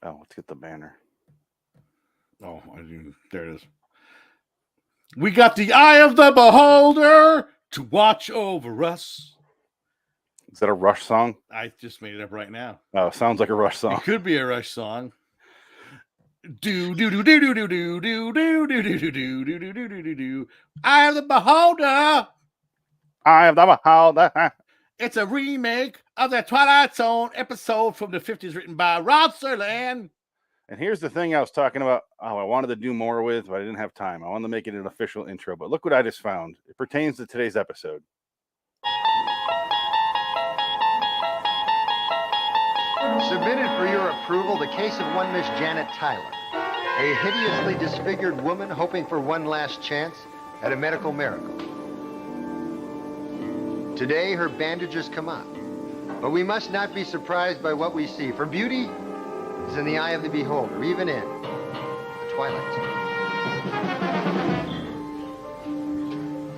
Oh, let's get the banner. Oh, there it is. We got the eye of the beholder to watch over us. Is that a Rush song? I just made it up right now. Oh, it sounds like a Rush song. It could be a Rush song. Do do do do do do do do do do do do do do do do do do. Eye of the beholder. Eye of the beholder. It's a remake of that Twilight Zone episode from the 50s written by Rod Serling. And here's the thing I was talking about. Oh, I wanted to do more with, but I didn't have time. I wanted to make it an official intro, but look what I just found. It pertains to today's episode. Submitted for your approval the case of one Miss Janet Tyler, a hideously disfigured woman hoping for one last chance at a medical miracle. Today, her bandages come off, but we must not be surprised by what we see, for beauty is in the eye of the beholder, even in the Twilight Zone.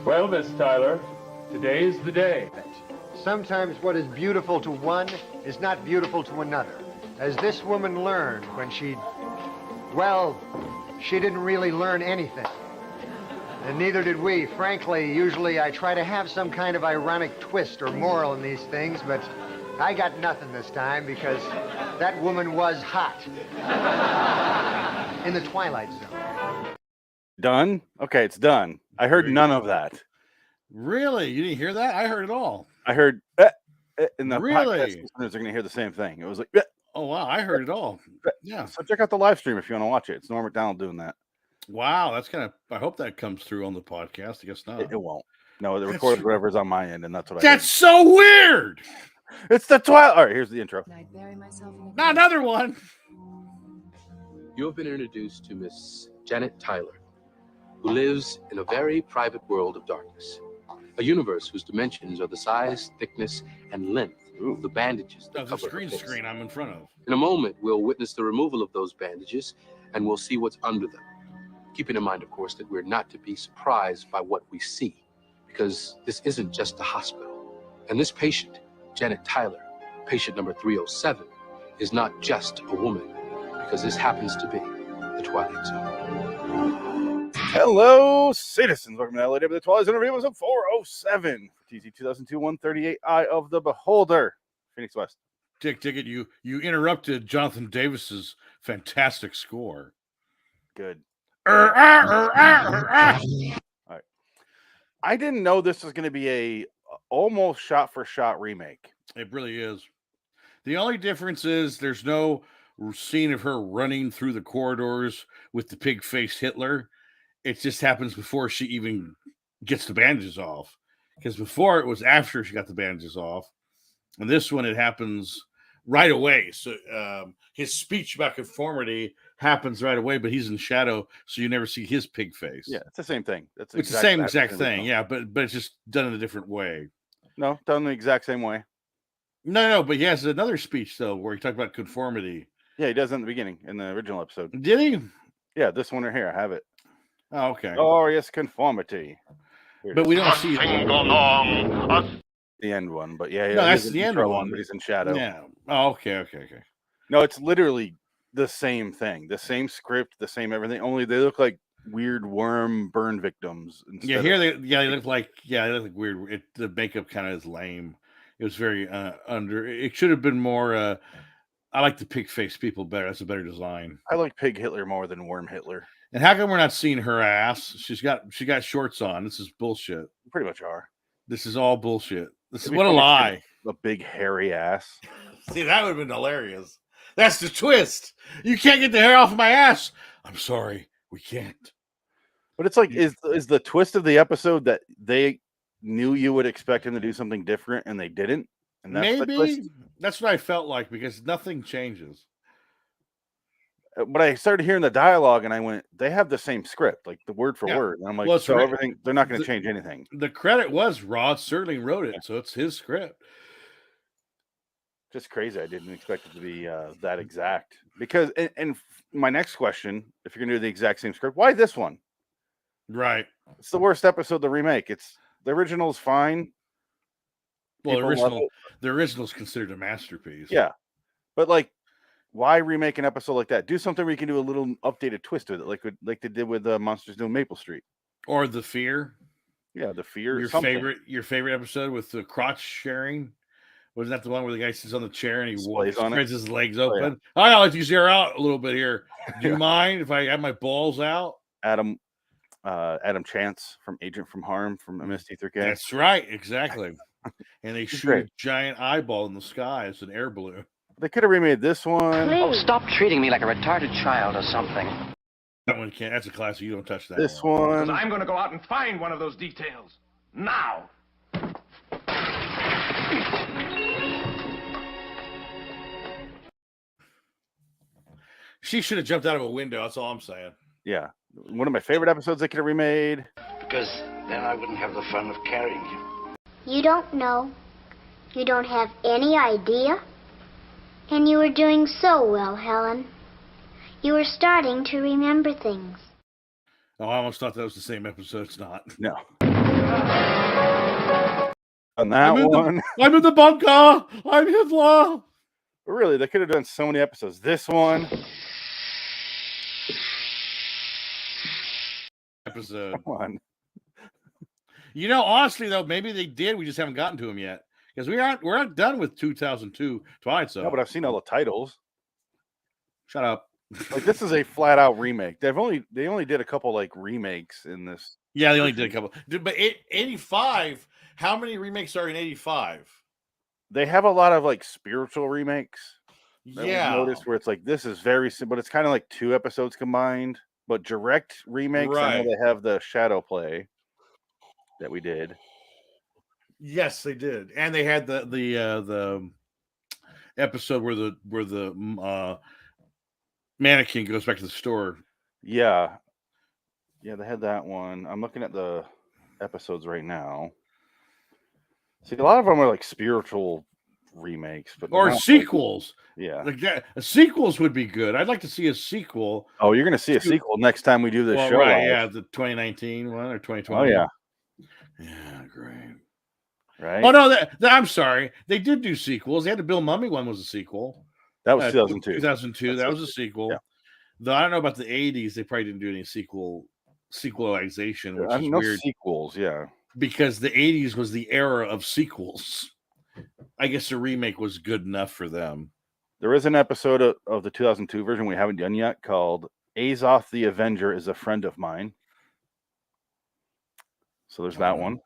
Well, Miss Tyler, today's the day. Sometimes what is beautiful to one is not beautiful to another. As this woman learned when she didn't really learn anything. And neither did we. Frankly, usually I try to have some kind of ironic twist or moral in these things, but I got nothing this time because that woman was hot. In the Twilight Zone. Done? Okay, it's done. I heard none of that. Really? You didn't hear that? I heard it all. I heard in the Really? podcast listeners are going to hear the same thing. It was like, Oh, wow. I heard it all. Yeah. So check out the live stream if you want to watch it. It's Norm McDonald doing that. Wow. That's kind of, I hope that comes through on the podcast. I guess not. It won't. No, it records whatever's on my end, and that's what That's so weird. It's the Twilight. All right, here's the intro. Not another one. You have been introduced to Miss Janet Tyler, who lives in a very private world of darkness. A universe whose dimensions are the size, thickness, and length of the bandages that That's a cover her face. screen I'm in front of. In a moment, we'll witness the removal of those bandages, and we'll see what's under them. Keeping in mind, of course, that we're not to be surprised by what we see, because this isn't just a hospital. And this patient, Janet Tyler, patient number 307, is not just a woman, because this happens to be the Twilight Zone. Hello, citizens. Welcome to LIW, the Twilight Zone review episode 407 for TZ 2002-138, Eye of the Beholder. Phoenix West. Ticket, you interrupted Jonathan Davis's fantastic score. Good. All right. I didn't know this was going to be a almost shot-for-shot remake. It really is. The only difference is there's no scene of her running through the corridors with the pig-faced Hitler. It just happens before she even gets the bandages off. Because before it was after she got the bandages off. And this one, it happens right away. So his speech about conformity happens right away, but he's in shadow, so you never see his pig face. Yeah, it's the same thing. It's the same exact thing. Yeah, but it's just done in a different way. No, done the exact same way. No, but he has another speech, though, where he talked about conformity. Yeah, he does in the beginning, in the original episode. Did he? Yeah, this one right here. I have it. Oh, okay. Glorious conformity. But we don't see the end one. But yeah, no, that's the end one. But he's in shadow. Yeah. Oh, okay. No, it's literally the same thing. The same script, the same everything. Only they look like weird worm burn victims. Yeah, here they look like weird. The makeup kind of is lame. It was very under. It should have been more. I like the pig face people better. That's a better design. I like Pig Hitler more than Worm Hitler. And how come we're not seeing her ass? She got shorts on. This is bullshit. Pretty much are. This is all bullshit. This is what a lie. A big hairy ass. See, that would have been hilarious. That's the twist. You can't get the hair off of my ass. I'm sorry, we can't. But it's like, is the twist of the episode that they knew you would expect him to do something different and they didn't? And that's maybe the twist? That's what I felt like, because nothing changes. But I started hearing the dialogue and I went, they have the same script, like the word for word. And I'm like, so everything, they're not going to change anything. The credit was Rod Serling wrote it, so it's his script. Just crazy. I didn't expect it to be that exact. Because, and my next question, if you're going to do the exact same script, why this one? Right. It's the worst episode, the remake. The original is fine. Well, the original is considered a masterpiece. Yeah. But like, why remake an episode like that? Do something where you can do a little updated twist with it, like they did with Monsters Doing Maple Street. Or The Fear. Yeah, The Fear. Your favorite episode with the crotch sharing. Wasn't that the one where the guy sits on the chair and he spreads his legs open? Oh, yeah. I'd like to zero out a little bit here. Do you mind if I have my balls out? Adam Chance from Agent from Harm from MST3K. That's right, exactly. And they shoot a giant eyeball in the sky as an air balloon. They could have remade this one. Oh, stop treating me like a retarded child or something. That one can't. That's a classic. You don't touch that. This one. I'm going to go out and find one of those details now. She should have jumped out of a window. That's all I'm saying. Yeah, one of my favorite episodes they could have remade. Because then I wouldn't have the fun of carrying you. You don't know. You don't have any idea. And you were doing so well, Helen. You were starting to remember things. Oh, I almost thought that was the same episode. It's not. No. On that one. I'm in the bunker. I'm Hitler. But really, they could have done so many episodes. This one. Episode. Come on. You know, honestly, though, maybe they did. We just haven't gotten to them yet. Because we're not done with 2002 Twilight Zone. No, but I've seen all the titles. Shut up. Like, this is a flat out remake. They only did a couple like remakes in this. Yeah, they only did a couple. But 85, how many remakes are in 85? They have a lot of like spiritual remakes. Yeah. I've noticed where it's like this is very simple, but it's kind of like 2 episodes combined. But direct remakes, I know they have the Shadow Play that we did. Yes, they did, and they had the episode where the mannequin goes back to the store. Yeah, they had that one. I'm looking at the episodes right now. See, a lot of them are like spiritual remakes, but or sequels. Yeah, like that. Sequels would be good. I'd like to see a sequel. Oh, you're going to see a sequel next time we do this show. Right? Yeah, the 2019 one or 2020. Oh yeah, yeah, great. Right? Oh no, I'm sorry. They did do sequels. They had the Bill Mummy one was a sequel. That was 2002. 2002. That was a sequel. Yeah. Though I don't know about the 80s. They probably didn't do any sequelization, which is weird. Sequels, yeah. Because the 80s was the era of sequels. I guess the remake was good enough for them. There is an episode of the 2002 version we haven't done yet called Azoth the Avenger is a Friend of Mine. So there's that one.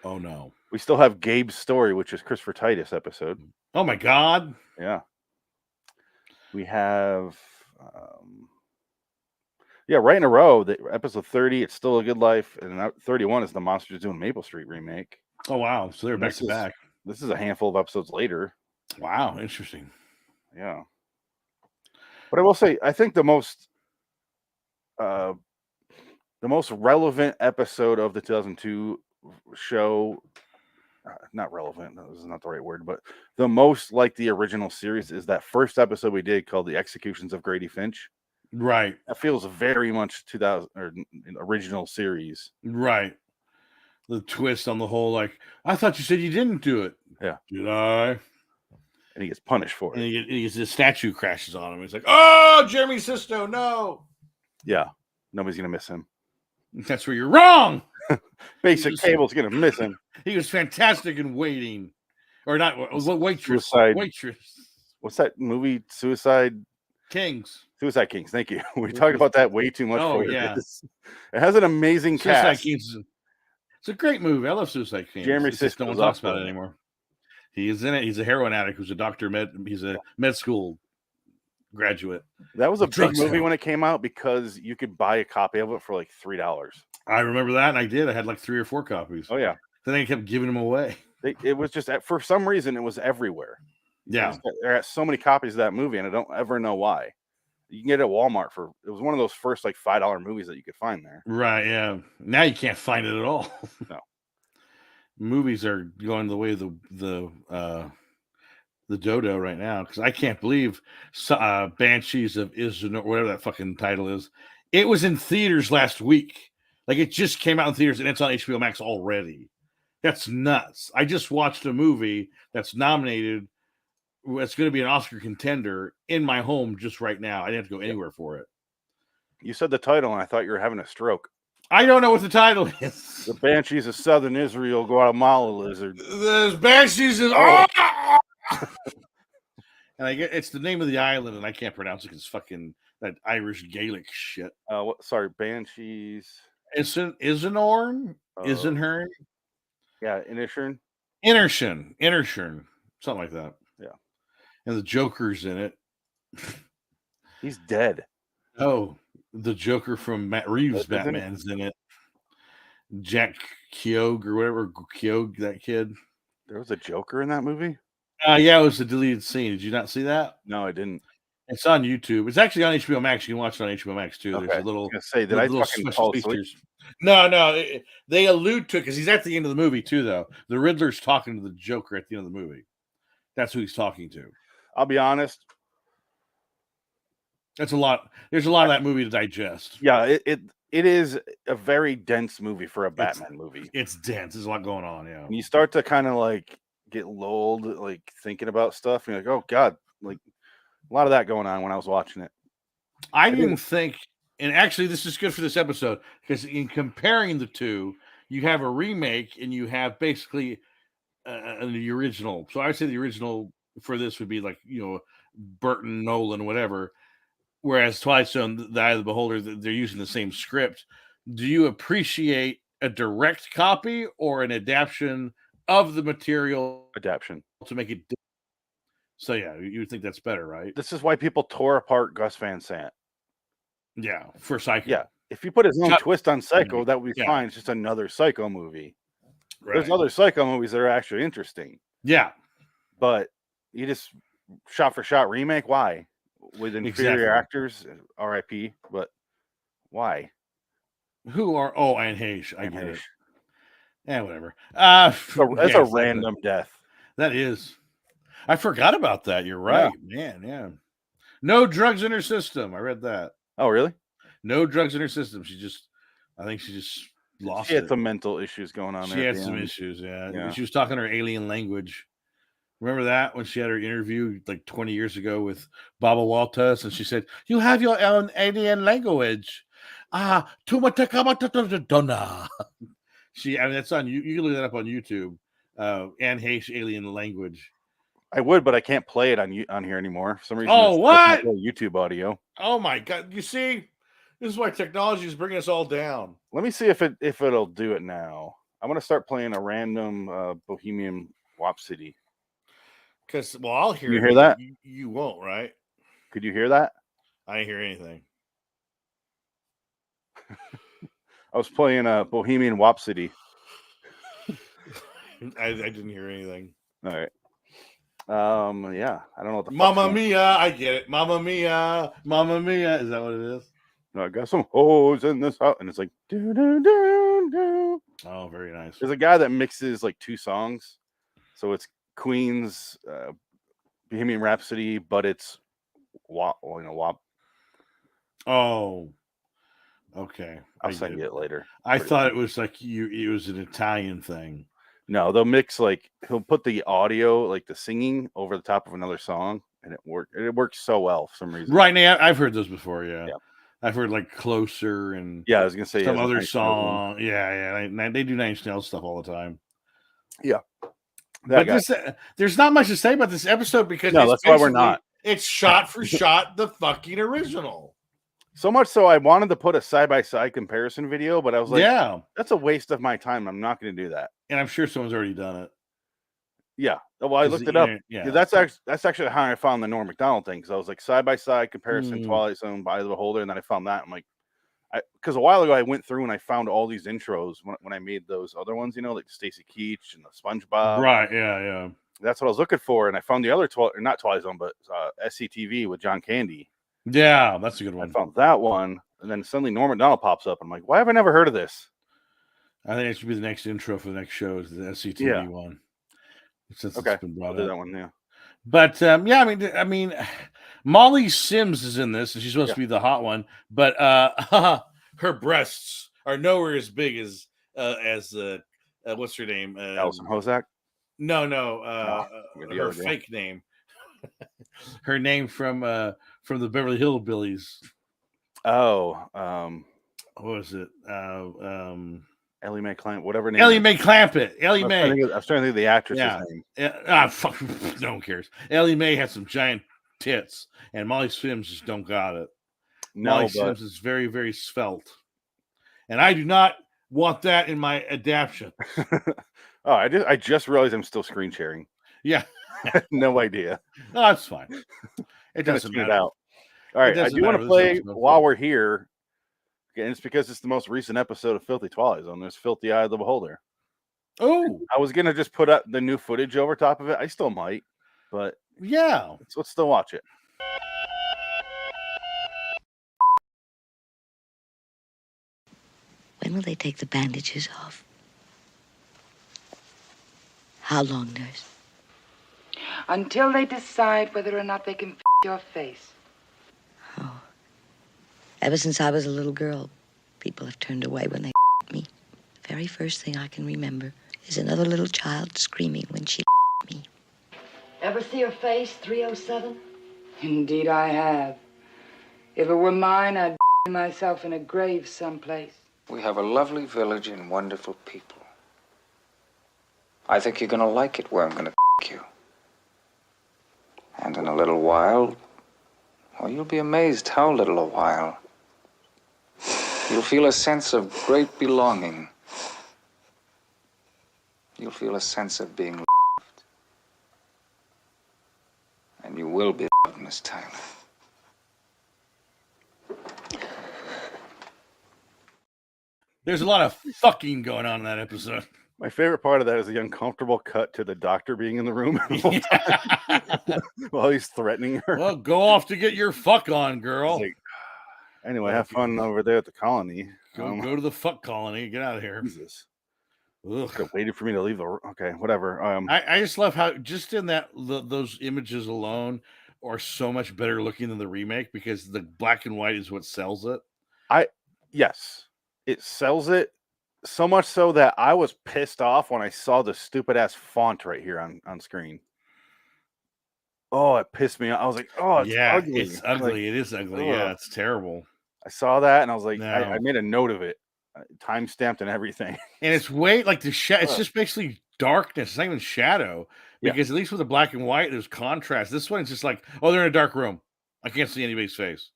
Oh, no. We still have Gabe's Story, which is Christopher Titus episode. Oh, my God. Yeah. We have... right in a row. The episode 30, It's Still a Good Life, and 31 is the Monsters Doing Maple Street remake. Oh wow! So they're back to back. This is a handful of episodes later. Wow, interesting. Yeah, but I will say, I think the most relevant episode of the 2002 show, not relevant. This is not the right word, but the most like the original series is that first episode we did called "The Executions of Grady Finch." Right. That feels very much 2000 or original series. Right. The twist on the whole, like, I thought you said you didn't do it. Yeah. Did I? And he gets punished for it. And the statue crashes on him. He's like, oh, Jeremy Sisto, no. Yeah. Nobody's going to miss him. That's where you're wrong. Basic Cable's going to miss him. He was fantastic in Waiting. Or not, Waitress. Waitress. What's that movie? Suicide Kings. Suicide Kings. Thank you. We talked about that way too much. Yeah. It has an amazing cast. Kings. It's a great movie. I love Suicide Kings. Jeremy Sisto. No one talks about it anymore. He is in it. He's a heroin addict who's he's a med school graduate. That was a big movie when it came out because you could buy a copy of it for like $3. I remember that, and I did. I had like 3 or 4 copies. Oh yeah. Then they kept giving them away. It was just for some reason it was everywhere. Yeah. There are so many copies of that movie, and I don't ever know why. You can get it at Walmart it was one of those first like $5 movies that you could find there. Right, yeah. Now you can't find it at all. No. Movies are going the way of the dodo right now, because I can't believe Banshees of Izzard, whatever that fucking title is. It was in theaters last week. Like, it just came out in theaters, and it's on HBO Max already. That's nuts. I just watched a movie that's nominated it's going to be an Oscar contender in my home just right now. I didn't have to go anywhere for it. You said the title, and I thought you were having a stroke. I don't know what the title is. The Banshees of Southern Israel, Guatemala lizard. The Banshees is. Oh. And I get it's the name of the island, and I can't pronounce it because it's fucking that Irish Gaelic shit. Sorry, Banshees. Isenhorn? Isenhorn? Yeah, Inisherin. Innershern, something like that. Yeah. And the Joker's in it. He's dead. Oh, the Joker from Matt Reeves' Batman's in it. Jack Keogh or whatever, Keogh, that kid. There was a Joker in that movie? Yeah, it was a deleted scene. Did you not see that? No, I didn't. It's on YouTube. It's actually on HBO Max. You can watch it on HBO Max too. Okay. There's a little. I was gonna say, did I fucking fall asleep? No. They allude to it because he's at the end of the movie too, though. The Riddler's talking to the Joker at the end of the movie. That's who he's talking to. I'll be honest. That's a lot. There's a lot of that movie to digest. Yeah, it is a very dense movie for a Batman movie. It's dense. There's a lot going on. Yeah. And you start to kind of like get lulled, like thinking about stuff. And you're like, oh God, like a lot of that going on when I was watching it. I didn't think, and actually, this is good for this episode because in comparing the two, you have a remake and you have basically the original. So I would say the original for this would be like, Burton, Nolan, whatever. Whereas Twilight Zone, The Eye of the Beholder, they're using the same script. Do you appreciate a direct copy or an adaptation of the material? Adaptation to make it. So yeah, you would think that's better, right? This is why people tore apart Gus Van Sant. Yeah, for Psycho. Yeah, if you put his own twist on Psycho, that would be fine. It's just another Psycho movie. Right. There's other Psycho movies that are actually interesting. Yeah, but you just shot for shot remake. Why? With inferior actors, R.I.P. But why? Who are Anne Heche? I get it. Yeah, whatever. That's a random death. That is. I forgot about that. You're right, man. Yeah. No drugs in her system. I read that. Oh, really? No drugs in her system. I think she just lost it. She had some mental issues going on. She had some issues. Yeah. She was talking her alien language. Remember that when she had her interview like 20 years ago with Baba Walters, and she said, "You have your own alien language." Tumatakamatatadona. That's on you. You can look that up on YouTube. Anne Heche alien language. I would, but I can't play it on here anymore for some reason. Oh, what? YouTube audio. Oh my God! You see, this is why technology is bringing us all down. Let me see if it'll do it now. I'm gonna start playing a random Bohemian Rhapsody. Because I'll hear. You hear that? You won't, right? Could you hear that? I didn't hear anything. I was playing a Bohemian Rhapsody. I didn't hear anything. All right. Yeah, I don't know what the Mamma Mia, I get it. Mamma Mia, Mamma Mia. Is that what it is? No, I got some hoes in this house, and it's like do do do do. Oh, very nice. There's a guy that mixes like two songs, so it's Queen's Bohemian Rhapsody, but it's WAP. Oh, okay. I'll send you it later. I thought it was like it was an Italian thing. No, they'll mix he'll put the audio, like the singing, over the top of another song, and it works so well for some reason. Right now, I've heard those before. Yeah. I've heard like Closer and I was gonna say some other song. Yeah. They do Nine Inch Nails stuff all the time. Yeah. But there's not much to say about this episode because that's why we're not. It's shot for shot the fucking original. So much so I wanted to put a side-by-side comparison video, but I was like, yeah, that's a waste of my time. I'm not going to do that. And I'm sure someone's already done it. Yeah. Well, I looked it up. Yeah. That's actually how I found the Norm Macdonald thing, because I was like side-by-side comparison, Twilight Zone, Eye of the Beholder, and then I found that. I'm like, because a while ago I went through and I found all these intros when I made those other ones, like Stacy Keach and the SpongeBob. Right, yeah. That's what I was looking for, and I found the other not Twilight Zone, but SCTV with John Candy. Yeah, that's a good one. I found that one, and then suddenly Norm Macdonald pops up. I'm like, why have I never heard of this? I think it should be the next intro for the next show is the SCTV one. Since okay, it's been brought I'll do that one. Yeah, but I mean, Molly Sims is in this, and she's supposed to be the hot one, but her breasts are nowhere as big as what's her name? Allison Hozak. No, her fake name. Her name from the Beverly Hillbillies. Oh, What was it? Ellie Mae Clamp, whatever name. Ellie Mae Clampett. Ellie I Mae. was trying to think of the actress's name. Fuck, no one cares. Ellie Mae has some giant tits, and Molly Sims just don't got it. Molly Sims is very, very svelte, and I do not want that in my adaptation. Oh, I just realized I'm still screen sharing. Yeah, no idea. No, that's fine. It doesn't matter. All right, I do want to play while we're here, and it's because it's the most recent episode of Filthy Twilight Zone. There's Filthy Eye of the Beholder. Oh, I was gonna just put up the new footage over top of it. I still might, but yeah, let's still watch it. When will they take the bandages off? How long, nurse? Until they decide whether or not they can your face. Oh. Ever since I was a little girl, people have turned away when they me. The very first thing I can remember is another little child screaming when she me. Ever see her face, 307? Indeed I have. If it were mine, I'd myself in a grave someplace. We have a lovely village and wonderful people. I think you're gonna like it where I'm gonna you. And in a little while, well, you'll be amazed how little a while. You'll feel a sense of great belonging. You'll feel a sense of being loved. And you will be loved, Miss Tyler. There's a lot of fucking going on in that episode. My favorite part of that is the uncomfortable cut to the doctor being in the room while he's threatening her. Well, go off to get your fuck on, girl. Like, anyway, have fun over there at the colony. Go to the fuck colony. Get out of here. Jesus. Waited for me to leave the. Okay, whatever. I just love how just in that those images alone are so much better looking than the remake because the black and white is what sells it. Yes, it sells it so much so that I was pissed off when I saw the stupid ass font right here on screen. Oh, it pissed me off. I was like, oh, it's ugly. It's ugly. Like, it is ugly. Yeah, it's terrible. I saw that and I was like, No. I made a note of it, time stamped and everything. And it's like the it's just basically darkness. It's not even shadow because at least with the black and white, there's contrast. This one's just like, oh, they're in a dark room. I can't see anybody's face.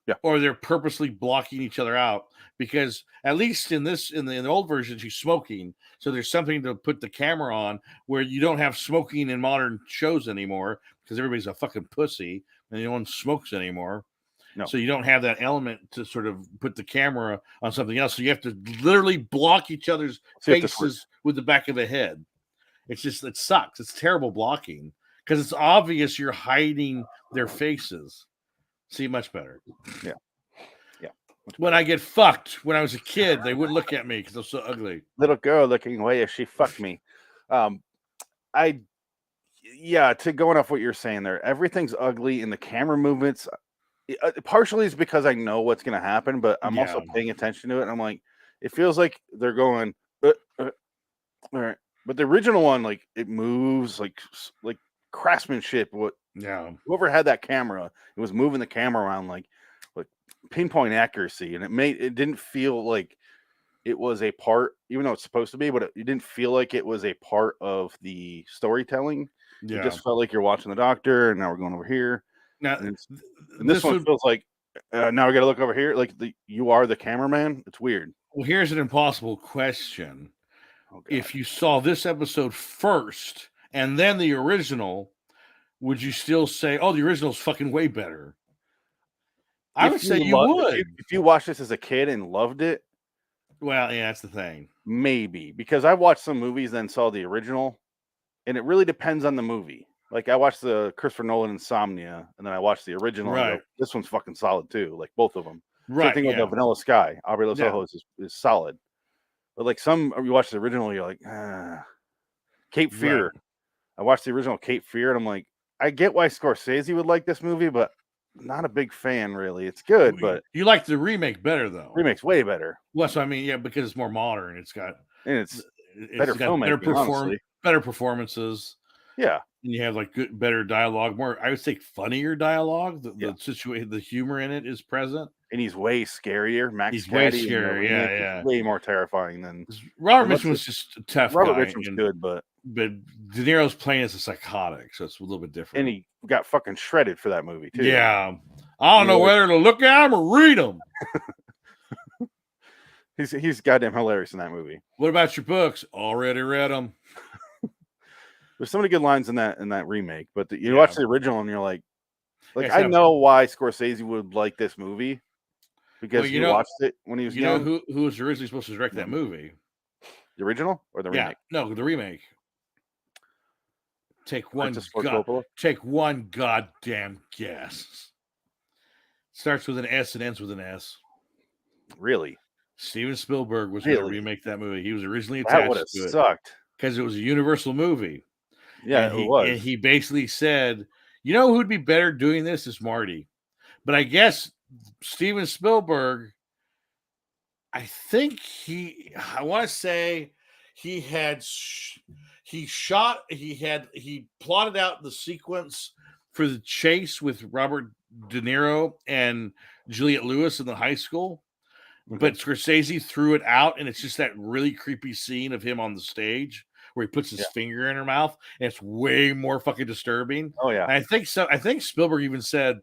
Yeah. Or they're purposely blocking each other out because at least in the old version, she's smoking. So there's something to put the camera on where you don't have smoking in modern shows anymore because everybody's a fucking pussy and no one smokes anymore. No. So you don't have that element to sort of put the camera on something else. So you have to literally block each other's faces with the back of the head. It sucks. It's terrible blocking because it's obvious you're hiding their faces. See, much better. Yeah. When I get fucked, when I was a kid, they wouldn't look at me because I'm so ugly. Little girl looking away as she fucked me. To going off what you're saying there, everything's ugly in the camera movements. Partially it's because I know what's going to happen, but I'm also paying attention to it. And I'm like, it feels like they're going, all right. But the original one, like it moves like craftsmanship. Whoever had that camera, it was moving the camera around like pinpoint accuracy, and it didn't feel like it was a part, even though it's supposed to be, but it didn't feel like it was a part of the storytelling. It just felt like you're watching the doctor, and now we're going over here. Now, and this one feels like now we got to look over here. Like you are the cameraman. It's weird. Well, here's an impossible question: if you saw this episode first and then the original, would you still say, "Oh, the original's fucking way better"? I would say you would. If you watched this as a kid and loved it. Well, yeah, that's the thing. Maybe because I watched some movies then saw the original, and it really depends on the movie. Like I watched the Christopher Nolan Insomnia, and then I watched the original. Right. And this one's fucking solid too. Like both of them. Right. Same thing with the Vanilla Sky. Aubrey Los Ojos is solid. But like some, you watch the original, you're like, Cape Fear. Right. I watched the original Cape Fear, and I'm like, I get why Scorsese would like this movie, but not a big fan, really. It's good, but you like the remake better, though. Remake's way better. Well, so I mean, because it's more modern. It's got better filmmaking, better performances. Yeah, And you have like better dialogue, more, I would say, funnier dialogue. The Yeah. situation, the humor in it is present. And he's way scarier. Max He's way Caddy in the scarier, remake yeah. is way more terrifying than Robert let's Mitchum was just- just a tough Robert guy. Mitchum's and- good, but De Niro's playing as a psychotic, so it's a little bit different. and he got fucking shredded for that movie too. Yeah. I don't know whether to look at him or read him. He's goddamn hilarious in that movie. What about your books? Already read them. There's so many good lines in that remake, but you watch the original and you're like Yes, I know why Scorsese would like this movie because Well, he watched it when he was young. You know who was originally supposed to direct that movie? The original or the remake? No, the remake. Take one goddamn guess. Starts with an S and ends with an S. Really? Steven Spielberg was going to remake that movie. He was originally attached That would have to it sucked because it was a Universal movie. Yeah, and it was. And he basically said, "You know who'd be better doing this is Marty." But I guess Steven Spielberg, I want to say he plotted out the sequence for the chase with Robert De Niro and Juliette Lewis in the high school. But Scorsese threw it out, and it's just that really creepy scene of him on the stage where he puts his finger in her mouth, and it's way more fucking disturbing. Oh yeah, and I think so. I think Spielberg even said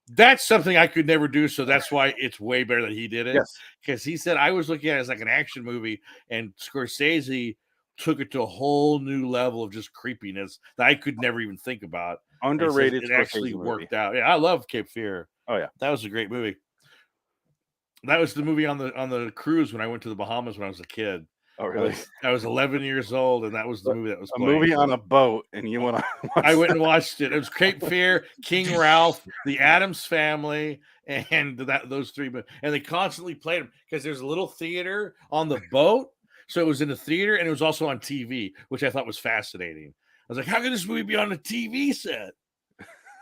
that's something I could never do, so that's why it's way better that he did it. Yes, because he said I was looking at it as like an action movie, and Scorsese took it to a whole new level of just creepiness that I could never even think about. Underrated. It actually worked out. Yeah, I love Cape Fear. Oh yeah, that was a great movie. That was the movie on the cruise when I went to the Bahamas when I was a kid. Oh really? I was 11 years old, and that was the movie that was a playing. movie on a boat, and you went on. I went and watched it. It was Cape Fear, King Ralph, The Addams Family, and those three. And they constantly played them because there's a little theater on the boat, so it was in the theater and it was also on TV, which I thought was fascinating. I was like, how could this movie be on a TV set?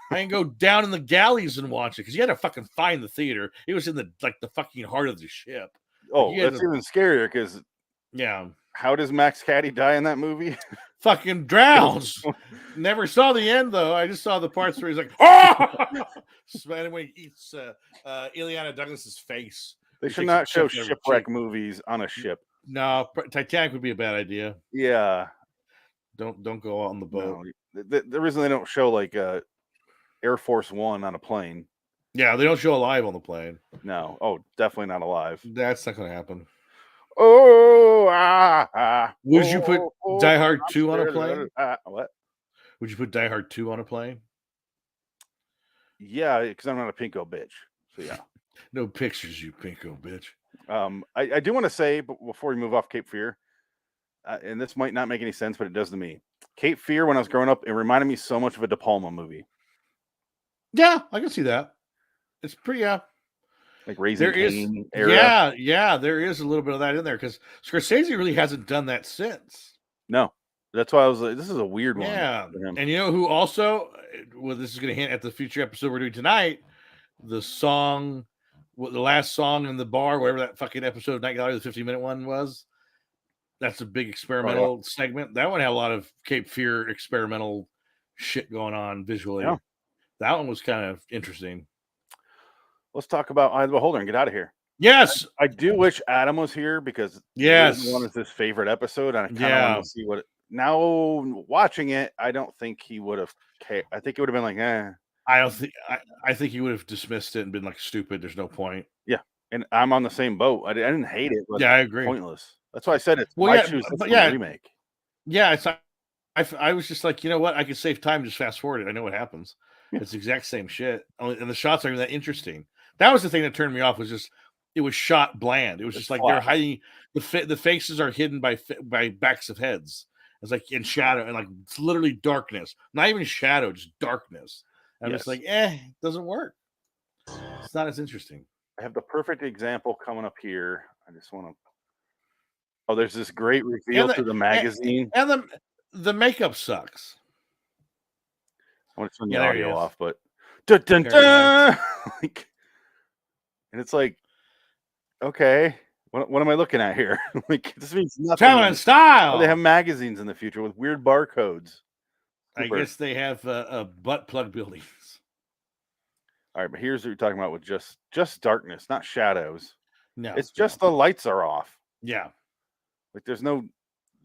I can go down in the galleys and watch it because you had to fucking find the theater. It was in the fucking heart of the ship. Oh, that's even scarier because how does Max Caddy die in that movie? Fucking drowns. Never saw the end though. I just saw the parts where he's like, oh! Anyway, he eats Ileana Douglas's face. They should not show shipwreck movies on a ship. No, Titanic would be a bad idea. Yeah, don't go out on the boat. No. The reason they don't show like Air Force One on a plane. Yeah, they don't show alive on the plane. No. Oh, definitely not alive. That's not going to happen. Would you put Die Hard 2 on a plane? What? Would you put Die Hard 2 on a plane? Yeah, because I'm not a pinko bitch. So yeah. No pictures, you pinko bitch. I do want to say, but before we move off Cape Fear, and this might not make any sense, but it does to me. Cape Fear, when I was growing up, it reminded me so much of a De Palma movie. Yeah, I can see that. It's pretty like Raising Cain era. Yeah, there is a little bit of that in there because Scorsese really hasn't done that since. No, that's why I was like, this is a weird one. Yeah, and you know who also? Well, this is going to hint at the future episode we're doing tonight. The song, the last song in the bar, whatever that fucking episode of Night Gallery, the 50-minute one was. That's a big experimental segment. That one had a lot of Cape Fear experimental shit going on visually. Yeah. That one was kind of interesting. Let's talk about Eye of the Beholder and get out of here. Yes. I do wish Adam was here because one is his favorite episode. And I kind of want to see what now watching it, I don't think he would have cared. I think it would have been like, I think he would have dismissed it and been like, stupid. There's no point. Yeah. And I'm on the same boat. I didn't hate it. But I agree. Pointless. That's why I said it's remake. Yeah. It's I was just like, you know what? I could save time, just fast forward it. I know what happens. Yeah. It's the exact same shit. And the shots aren't even that interesting. That was the thing that turned me off, was just it was shot bland. It was just like they're hiding the faces are hidden by backs of heads. It's like in shadow and like it's literally darkness. Not even shadow, just darkness. And I'm just like, it doesn't work. It's not as interesting. I have the perfect example coming up here. I just want to. Oh, there's this great reveal to the magazine. And the makeup sucks. I want to turn the audio off, but dun, dun, dun! Like, and it's like, okay, what am I looking at here? Like, this means nothing. Traveling style. They have magazines in the future with weird barcodes. I guess they have butt plug buildings. All right, but here's what you're talking about with just darkness, not shadows. No, it's just the lights are off. Yeah. Like there's no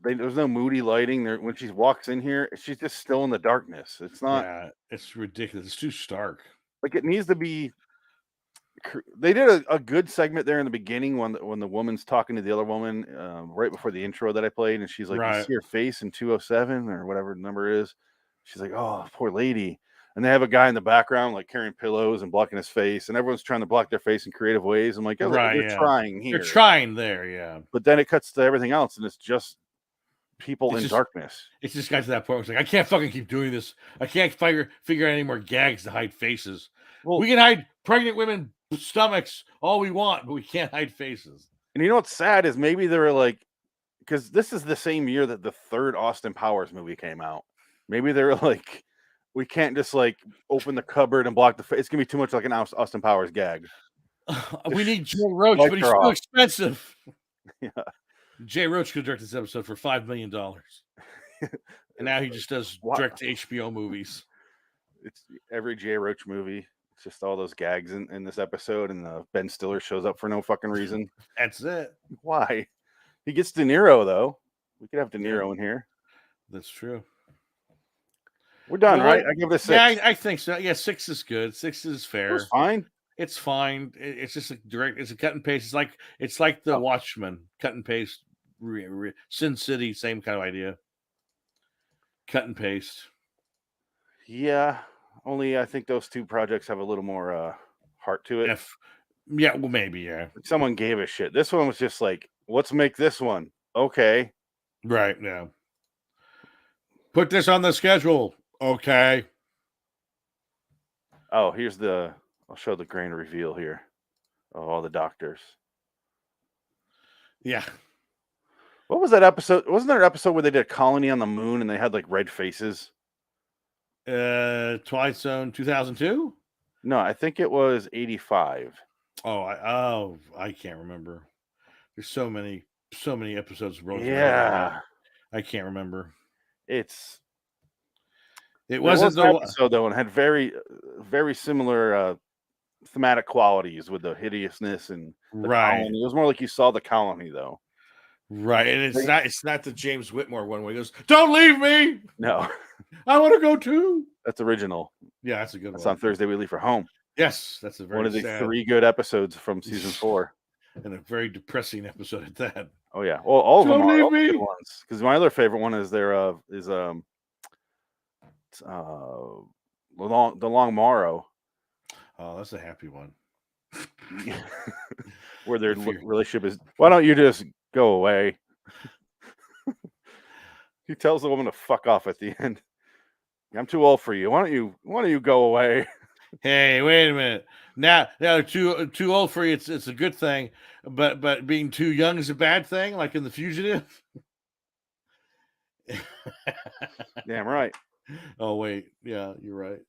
moody lighting there when she walks in here. She's just still in the darkness. It's not. Yeah, it's ridiculous. It's too stark. Like it needs to be. They did a good segment there in the beginning when the woman's talking to the other woman right before the intro that I played, and she's like, "You see her face in 207 or whatever the number is." She's like, "Oh, poor lady." And they have a guy in the background like carrying pillows and blocking his face, and everyone's trying to block their face in creative ways. I'm like, "Oh, they're trying here. They're trying there, yeah." But then it cuts to everything else, and it's just people in darkness. It's just got to that point where it's like, I can't fucking keep doing this. I can't figure out any more gags to hide faces. Well, we can hide pregnant women stomachs all we want, but we can't hide faces. And you know what's sad is maybe they were like, because this is the same year that the third Austin Powers movie came out. Maybe they were like, we can't just like open the cupboard and block the face. It's gonna be too much like an Austin Powers gag. We need Jay Roach, but he's too expensive. Yeah. Jay Roach could direct this episode for $5 million. And now he just does direct to HBO movies. It's every Jay Roach movie. It's just all those gags in this episode, and Ben Stiller shows up for no fucking reason. That's it. Why? He gets De Niro, though. We could have De Niro in here. That's true. We're done, right? I give it a 6. Yeah, I think so. Yeah, 6 is good. 6 is fair. It's fine. It's fine. It's just a direct. It's a cut and paste. It's like the Watchmen, cut and paste. Sin City, same kind of idea. Cut and paste. Yeah, only I think those two projects have a little more heart to it. Yeah, well, maybe, yeah. Someone gave a shit. This one was just like, let's make this one. Okay. Right, yeah. Put this on the schedule. Okay. Oh, I'll show the grand reveal here. Oh, all the doctors. Yeah. What was that episode? Wasn't there an episode where they did a colony on the moon and they had like red faces? Twilight Zone 2002? No, I think it was 85. I can't remember. There's so many episodes. Yeah. I can't remember. It wasn't the episode though, and had very, very similar thematic qualities with the hideousness and the colony. It was more like you saw the colony though. Right, and it's not the James Whitmore one where he goes, "Don't leave me." No, I want to go too. That's original. Yeah, that's a good one. That's on Thursday We Leave for Home. Yes, that's a very one of the 3 good episodes from season 4, and a very depressing episode at that. Oh yeah, well all of them are all good ones. Because my other favorite one is the long morrow. Oh, that's a happy one. Where their relationship is. Why don't you just go away? He tells the woman to fuck off at the end. I'm too old for you. Why don't you go away? Hey, wait a minute. Now too old for you. It's a good thing, but being too young is a bad thing, like in The Fugitive. Damn right. Oh wait, yeah, you're right.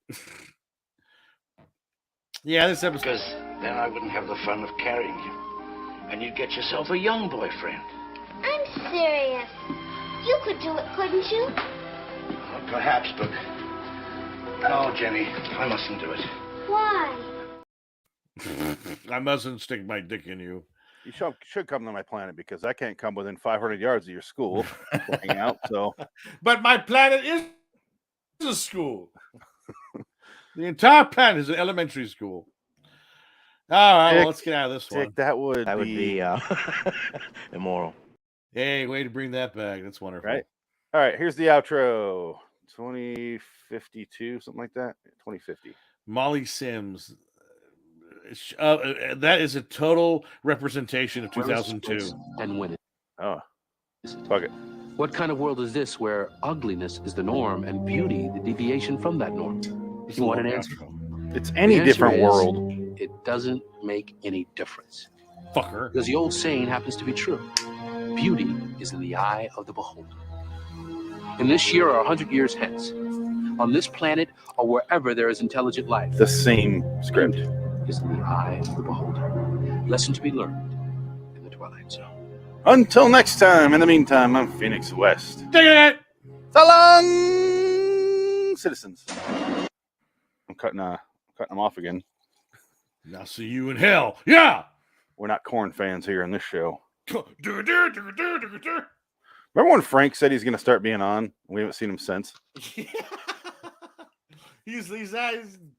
Yeah, this episode. Because then I wouldn't have the fun of carrying you, and you'd get yourself a young boyfriend. I'm serious. You could do it, couldn't you? Well, perhaps, but no, Jenny, I mustn't do it. Why? I mustn't stick my dick in you. You should come to my planet because I can't come within 500 yards of your school to hang out. So, but my planet is a school. The entire planet is an elementary school. All right, well, let's get out of this one. That would be immoral. Hey, way to bring that back. That's wonderful. Right. All right, here's the outro. 2052, something like that. 2050. Molly Sims. That is a total representation of 2002. And win it. Oh, fuck it. What kind of world is this where ugliness is the norm and beauty the deviation from that norm? You want an answer? It's any different world. It doesn't make any difference. Fucker. Because the old saying happens to be true. Beauty is in the eye of the beholder. In this year or 100 years hence, on this planet or wherever there is intelligent life, the same script is in the eye of the beholder. Lesson to be learned in the Twilight Zone. Until next time, in the meantime, I'm Phoenix West. Take it! So long! citizens. I'm cutting them off again. Now see you in hell. Yeah. We're not Korn fans here in this show. Remember when Frank said he's going to start being on? We haven't seen him since. He's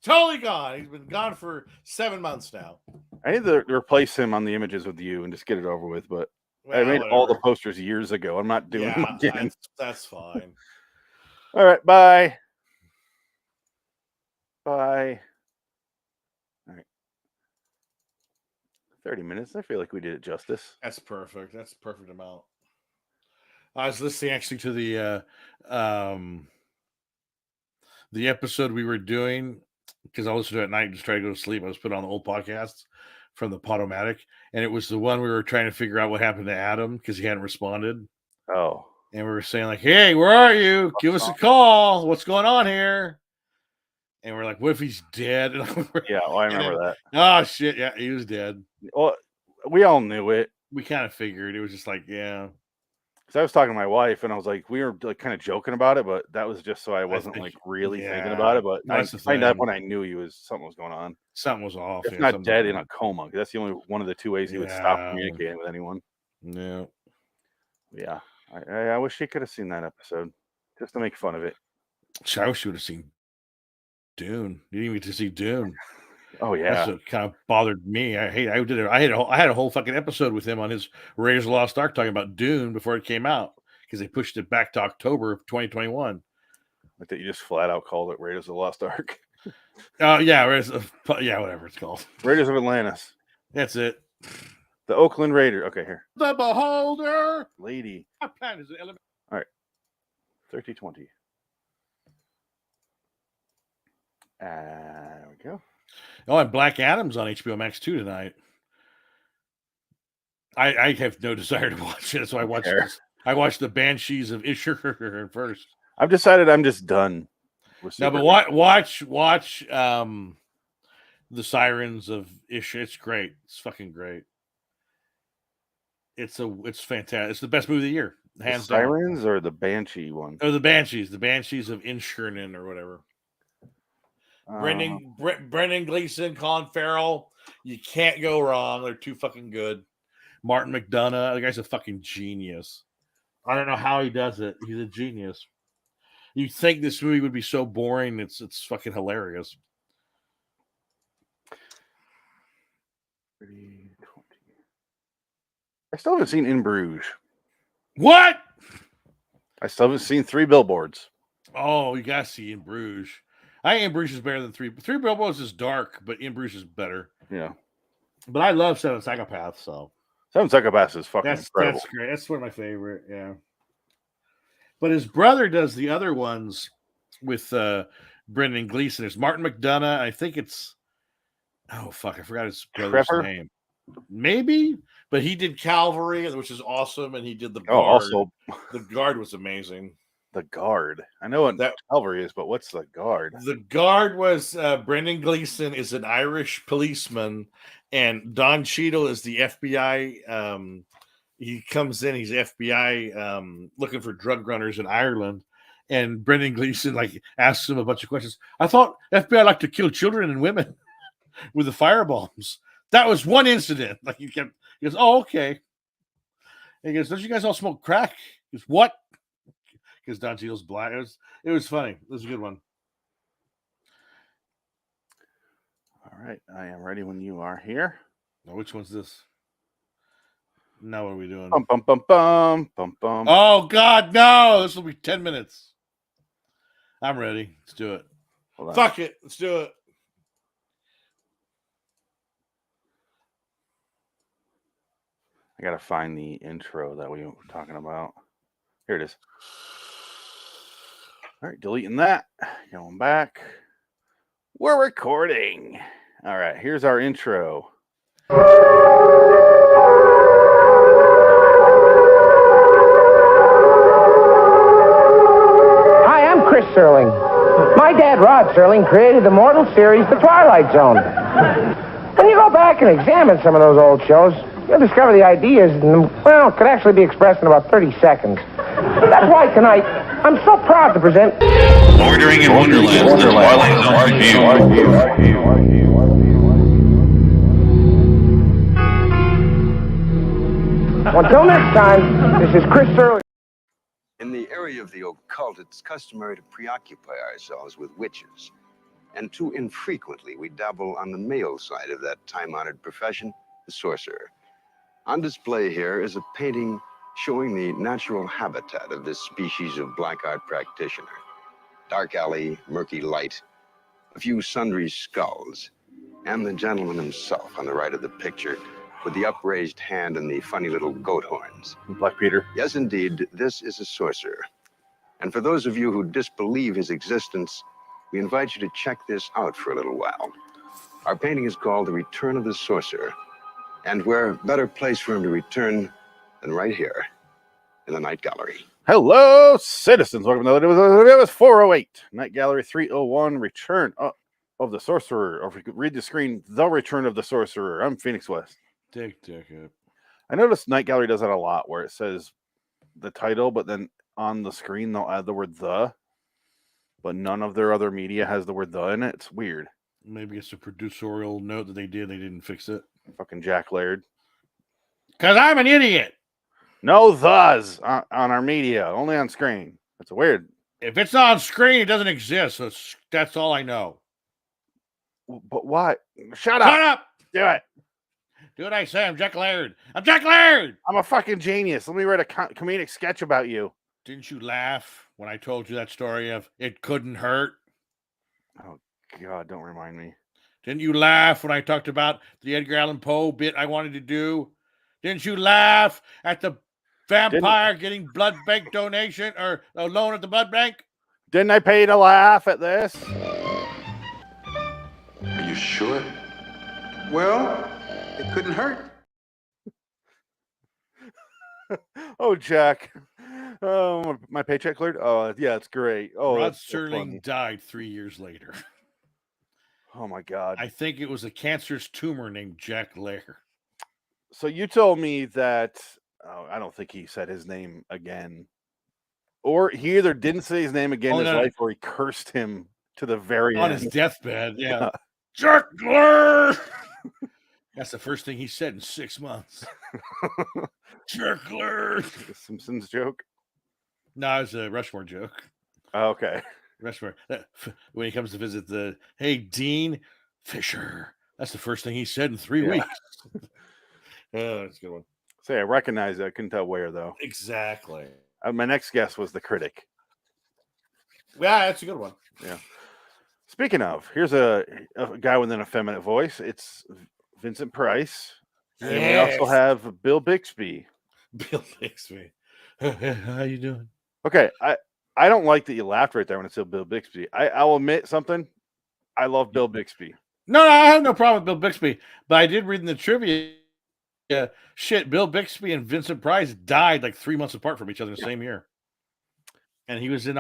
totally gone. He's been gone for 7 months now. I need to replace him on the images with you and just get it over with. But I made all the posters years ago. I'm not doing them again. That's fine. All right. Bye. Bye. All right. 30 minutes. I feel like we did it justice. That's perfect. That's a perfect amount. I was listening actually to the episode we were doing because I listened to it at night and just try to go to sleep. I was putting on the old podcasts from the Podomatic, and it was the one we were trying to figure out what happened to Adam because he hadn't responded. Oh. And we were saying like, "Hey, where are you? Give us a call. What's going on here?" And we're like, "What if he's dead?" Yeah, well, I remember that. Oh shit! Yeah, he was dead. Well, we all knew it. We kind of figured. It was just like, yeah. Because I was talking to my wife, and I was like, we were like kind of joking about it, but that was just so I wasn't like really thinking about it. But I find out when I knew something was going on. Something was off. If not dead, in a coma. Because that's the only one of the two ways he would stop communicating with anyone. Yeah. Yeah. I wish he could have seen that episode just to make fun of it. I wish you would have seen Dune. You didn't even get to see Dune. Oh yeah, that's what kind of bothered me. I had a whole fucking episode with him on his Raiders of the Lost Ark talking about Dune before it came out because they pushed it back to October of 2021. Like that, you just flat out called it Raiders of the Lost Ark. Yeah, whatever it's called. Raiders of Atlantis. That's it. The Oakland Raider. Okay, here. The Beholder. Lady. Our plan is an element. All right. 3020. There we go. Oh, and Black Adam's on HBO Max 2 tonight. I have no desire to watch it, so I watched this. I watched the Banshees of Inisherin first. I've decided I'm just done. No, but watch the Sirens of Ish. It's great. It's fucking great. It's fantastic. It's the best movie of the year, hands down. Sirens or the Banshee one? Oh, the Banshees of Inisherin or whatever. Brendan Gleeson, Colin Farrell. You can't go wrong. They're too fucking good. Martin McDonough. The guy's a fucking genius. I don't know how he does it. He's a genius. You'd think this movie would be so boring. It's fucking hilarious. 30, 20. I still haven't seen In Bruges. What? I still haven't seen 3 Billboards. Oh, you gotta see In Bruges. I think In Bruges is better than 3. 3 Billboards is dark, but In Bruges is better. Yeah. But I love 7 Psychopaths, so. 7 Psychopaths is fucking incredible. That's great. That's one of my favorite, yeah. But his brother does the other ones with Brendan Gleeson. There's Martin McDonough. I think it's I forgot his brother's name. Maybe, but he did Calvary, which is awesome, and he did the Guard. Also, the Guard was amazing. The Guard. I know what Calvary is, but what's the Guard? The Guard was Brendan Gleeson is an Irish policeman, and Don Cheadle is the FBI. He comes in, he's FBI looking for drug runners in Ireland. And Brendan Gleeson asks him a bunch of questions. I thought FBI like to kill children and women with the firebombs. That was one incident. He goes, oh, okay. And he goes, don't you guys all smoke crack? He goes, what? Because Don Cheadle's black. It was funny. It was a good one. All right. I am ready when you are here. Now, which one's this? Now what are we doing? Bum, bum, bum, bum, bum, bum. Oh, God, no. This will be 10 minutes. I'm ready. Let's do it. Fuck it. Let's do it. I got to find the intro that we were talking about. Here it is. All right, deleting that. Going back. We're recording. All right, here's our intro. Hi, I'm Chris Serling. My dad, Rod Serling, created the mortal series, The Twilight Zone. When you go back and examine some of those old shows, You'll discover the ideas, could actually be expressed in about 30 seconds. That's why tonight, I'm so proud to present... Bordering in Wonderland, the Twilight Zone review. Until next time, this is Chris Sterling. In the area of the occult, it's customary to preoccupy ourselves with witches. And too infrequently, we dabble on the male side of that time-honored profession, the sorcerer. On display here is a painting showing the natural habitat of this species of black art practitioner. Dark alley, murky light, a few sundry skulls, and the gentleman himself on the right of the picture with the upraised hand and the funny little goat horns. Black Peter. Yes, indeed, this is a sorcerer. And for those of you who disbelieve his existence, we invite you to check this out for a little while. Our painting is called The Return of the Sorcerer, and where better place for him to return than right here in the Night Gallery. Hello, citizens. Welcome to the 408 Night Gallery 301 Return of the Sorcerer. Or if you could read the screen, The Return of the Sorcerer. I'm Phoenix West. Take. I noticed Night Gallery does that a lot, where it says the title, but then on the screen they'll add the word "the," but none of their other media has the word "the" in it. It's weird. Maybe it's a producerial note that they didn't fix it. Fucking Jack Laird. Because I'm an idiot. No "thes" on our media, only on screen. That's weird. If it's not on screen, it doesn't exist. That's all I know. But what? Shut up! Shut up! Do it. Do what I say. I'm Jack Laird. I'm Jack Laird! I'm a fucking genius. Let me write a comedic sketch about you. Didn't you laugh when I told you that story of it couldn't hurt? Oh, God, don't remind me. Didn't you laugh when I talked about the Edgar Allan Poe bit I wanted to do? Didn't you laugh at the vampire getting blood bank donation or a loan at the blood bank? Didn't I pay you to laugh at this? Are you sure? Well, it couldn't hurt. Oh, Jack. Oh, my paycheck cleared? Oh, yeah, it's great. Oh, Rod that's so Serling funny. died 3 years later. Oh, my God. I think it was a cancerous tumor named Jack Laird. So you told me that, I don't think he said his name again. Or he either didn't say his name again in his life, or he cursed him to the very on end. his deathbed. Yeah. Jack Laird! That's the first thing he said in 6 months. Jack Laird! The Simpsons joke? No, it's a Rushmore joke. Oh, okay. Rushmore. When he comes to visit hey, Dean Fisher. That's the first thing he said in 3 weeks. Oh, that's a good one. Say, I recognize it. I couldn't tell where, though. Exactly. My next guess was the critic. Yeah, that's a good one. Yeah. Speaking of, here's a guy with an effeminate voice. It's Vincent Price. And we also have Bill Bixby. Bill Bixby. How you doing? Okay, I don't like that you laughed right there when it said Bill Bixby. I'll admit something. I love Bill Bixby. No, I have no problem with Bill Bixby, but I did read in the trivia. Bill Bixby and Vincent Price died like 3 months apart from each other in the same year. And he was in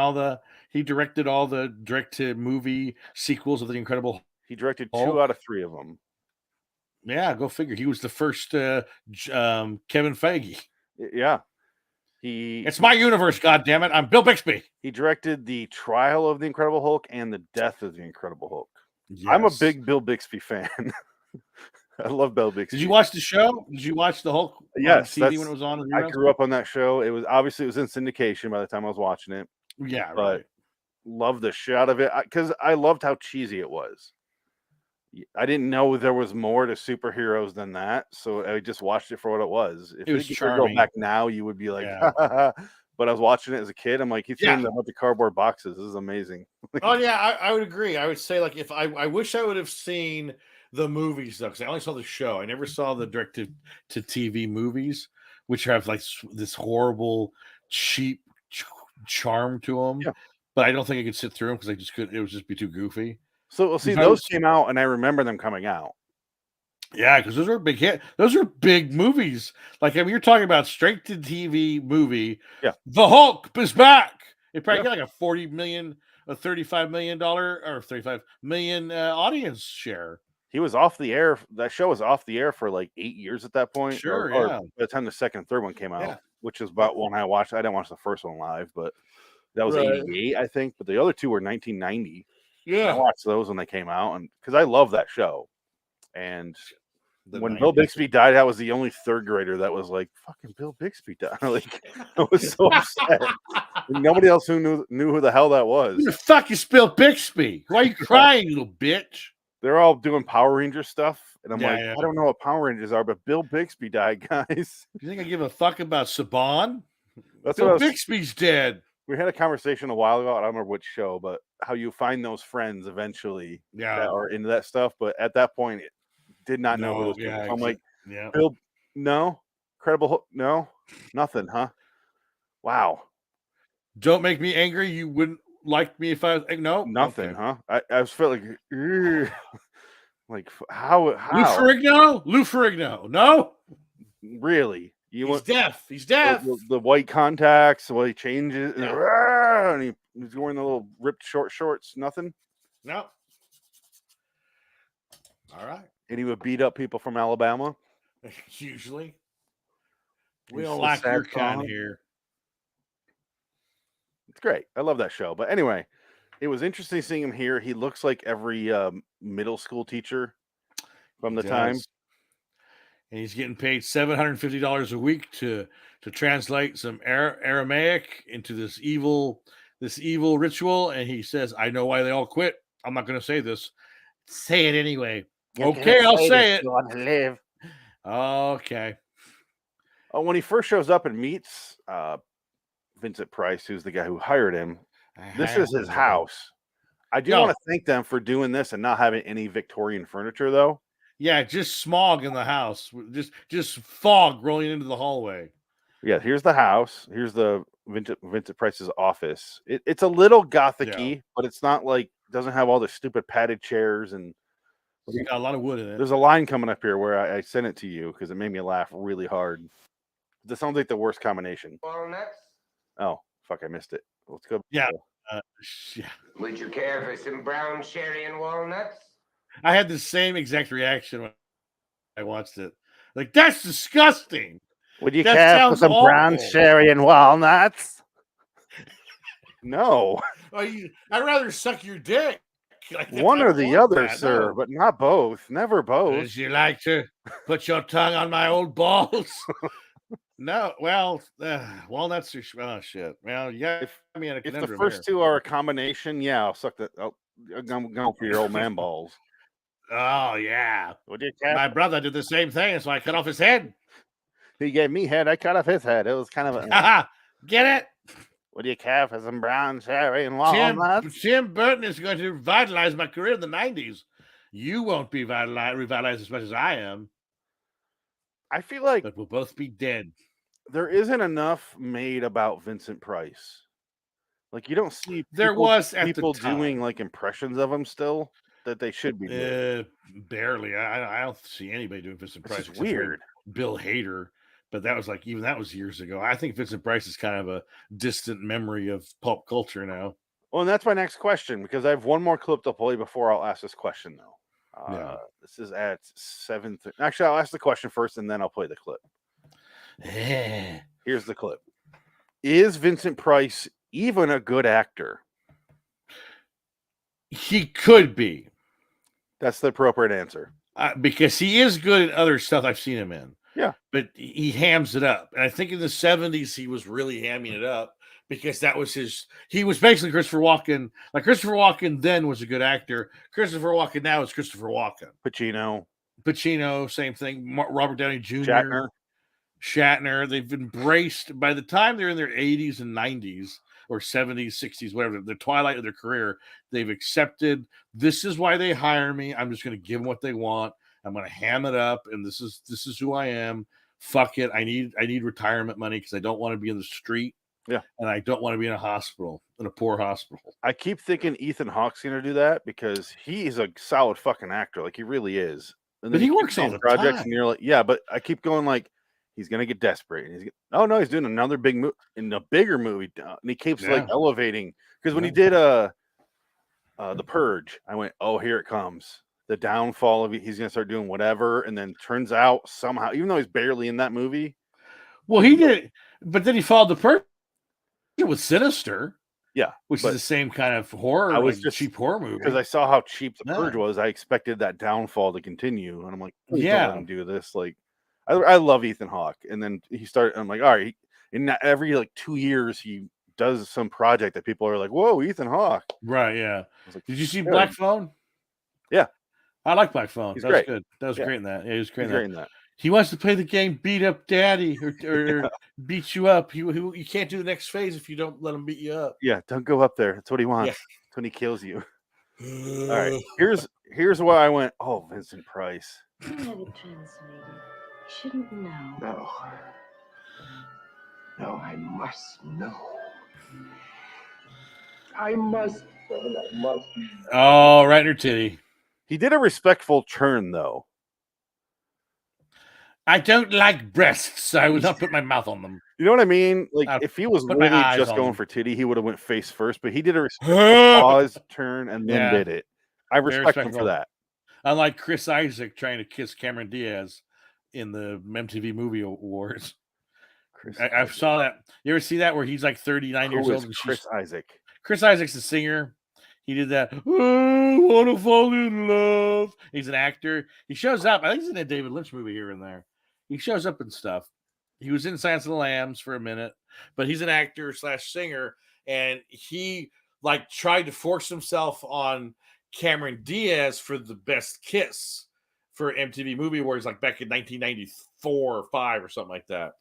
he directed all the direct-to-movie sequels of The Incredible. He directed Hulk. 2 out of 3 of them. Yeah, go figure. He was the first Kevin Feige. Yeah. It's my universe, goddammit. I'm Bill Bixby. He directed the trial of the Incredible Hulk and the death of the Incredible Hulk. Yes. I'm a big Bill Bixby fan. I love Bill Bixby. Did you watch the show? Did you watch the Hulk yes, on TV when it was on? I grew up on that show. It was in syndication by the time I was watching it. Yeah, but right. Loved the shit out of it because I loved how cheesy it was. I didn't know there was more to superheroes than that, so I just watched it for what it was. If it was you charming. Go back now, you would be like, yeah. But I was watching it as a kid. I'm like, he's throwing them with the cardboard boxes. This is amazing. Oh yeah, I would agree. I would say like if I wish I would have seen the movies though, because I only saw the show. I never saw the direct to TV movies, which have like this horrible, cheap charm to them. Yeah. But I don't think I could sit through them because I just could. It would just be too goofy. So we'll see. Those came out, and I remember them coming out. Yeah, because those were big hit. Those are big movies. Like I mean, you're talking about straight to TV movie. Yeah, The Hulk is back. It probably got like a $40 million, a $35 million, or 35 million audience share. He was off the air. That show was off the air for like 8 years at that point. Sure, or yeah. by the time the second and third one came out, Yeah. which is about when I watched. I didn't watch the first one live, but that was Right. 88, I think. But the other two were 1990. I Yeah. watched those when they came out, and because I love that show. And The when 90s. Bill Bixby died, I was the only third grader that was like, "Fucking Bill Bixby died!" Like, I was so upset. And nobody else who knew who the hell that was. Who the fuck is Bill Bixby? Why are you crying, you little bitch? They're all doing Power Ranger stuff, and I'm Yeah, like, yeah. I don't know what Power Rangers are, but Bill Bixby died, guys. Do you think I give a fuck about Saban? That's Bill what Bixby's dead. we had a conversation a while ago. I don't remember which show, but how you find those friends eventually Yeah. that are into that stuff. But at that point, it did not know who those people. So I'm like, yeah. Bill, no, no, nothing, huh? Wow, Don't make me angry. You wouldn't like me if I was no nothing, okay. huh? I was felt like, "Ugh." Like how Lou Ferrigno, no, really? He's deaf. He's deaf. The white contacts, well, he changes, and he's wearing the little ripped short shorts. Nothing. No. All right. And he would beat up people from Alabama. Usually, we He's don't so like your sad kind song. here. It's great. I love that show. But anyway, it was interesting seeing him here. He looks like every middle school teacher from the time. And he's getting paid $750 a week to translate some Aramaic into this evil ritual. And he says, "I know why they all quit. I'm not going to say this. Say it anyway." Okay, I'll say it. You want to live. Okay. Oh, when he first shows up and meets Vincent Price, who's the guy who hired him, this is his house. I do want to thank them for doing this and not having any Victorian furniture, though. Yeah, just smog in the house. Just fog rolling into the hallway. Yeah, here's the house. Here's the Vincent Price's office. It's a little gothic-y, but it's not like doesn't have all the stupid padded chairs and you got a lot of wood in it. There's a line coming up here where I sent it to you because it made me laugh really hard. This sounds like the worst combination. Walnuts? Oh, fuck, I missed it. Let's go. Yeah. Would you care for some brown sherry and walnuts? I had the same exact reaction when I watched it. Like, that's disgusting. Would you That care for sounds some brown awful. sherry and walnuts? No. I'd rather suck your dick. Like, One I or the want other, that, sir, no. but not both. Never both. Would you like to put your tongue on my old balls? No, well, walnuts are oh shit. Well, yeah, I mean, If the first two are a combination, yeah, I'll suck that. I'm going for your old man balls. Oh yeah. Would you care? My brother did the same thing, so I cut off his head. He gave me head. I cut off his head. It was kind of a. Get it? Would you care for some brown sherry and walnuts? Tim Burton is going to revitalize my career in the 90s. You won't be revitalized as much as I am. I feel like but we'll both be dead. There isn't enough made about Vincent Price. Like you don't see people doing like impressions of him still that they should be doing. Barely. I don't see anybody doing Vincent Price. It's weird. Bill Hader. But that was that was years ago. I think Vincent Price is kind of a distant memory of pop culture now. Well, and that's my next question because I have one more clip to play before I'll ask this question, though. This is at 7. Actually, I'll ask the question first and then I'll play the clip. Here's the clip. Is Vincent Price even a good actor? He could be. That's the appropriate answer. Because he is good at other stuff I've seen him in. Yeah. But he hams it up. And I think in the 70s, he was really hamming it up because that was he was basically Christopher Walken. Like Christopher Walken then was a good actor. Christopher Walken now is Christopher Walken. Pacino, same thing. Robert Downey Jr. Shatner. They've embraced, by the time they're in their 80s and 90s or 70s, 60s, whatever, the twilight of their career, they've accepted this is why they hire me. I'm just going to give them what they want. I'm going to ham it up, and this is who I am. Fuck it. I need retirement money because I don't want to be in the street. Yeah, and I don't want to be in a poor hospital. I keep thinking Ethan Hawke's going to do that because he is a solid fucking actor. Like he really is. And but he works all the projects, time. and you're like, yeah. But I keep going like he's going to get desperate. And he's doing another big movie in a bigger movie, and he keeps like elevating. Because when he did The Purge, I went, oh, here it comes. the downfall of he's gonna start doing whatever, and then turns out somehow, even though he's barely in that movie. Well, he did, but then he followed the person with Sinister. Yeah, which is the same kind of horror, I was like just cheap horror movie. because I saw how cheap The No. Purge was. I expected that downfall to continue, and I'm like, please don't Yeah. let him do this. Like, I love Ethan Hawke, and then he started. I'm like, all right. And every like 2 years, he does some project that people are like, whoa, Ethan Hawke. Right? Yeah. I was like, Did you see good. Black Phone? Yeah, I like Black Phone. He's That was great. good. That was Yeah. great in that. Yeah, he was great He's in great that. in that. He wants to play the game, beat up daddy, or beat you up. You can't do the next phase if you don't let him beat you up. Yeah, don't go up there. That's what he wants. Yeah. That's when he kills you. All right, here's why I went. Oh, Vincent Price. You have it translated. You shouldn't know. No. No, I must know. I must. I must. Oh, right in her titty. He did a respectful turn, though. I don't like breasts, so I would not put my mouth on them. You know what I mean? Like, I'll if he was put my really eyes just on going them. for titty, he would have went face first. But he did a respectful pause, turn, and then Yeah. did it. I Very respect him for respectful. that. Unlike Chris Isaac trying to kiss Cameron Diaz in the MTV Movie Awards. I saw that. You ever see that where he's like 39 years Who old is and Chris she's Isaac? Chris Isaac's a singer. He did that. Oh, I want to fall in love. He's an actor. He shows up. I think he's in a David Lynch movie here and there. He shows up and stuff. He was in Silence of the Lambs for a minute, but he's an actor / singer, and he like tried to force himself on Cameron Diaz for the best kiss for MTV Movie Awards, like back in 1994 or 5 or something like that.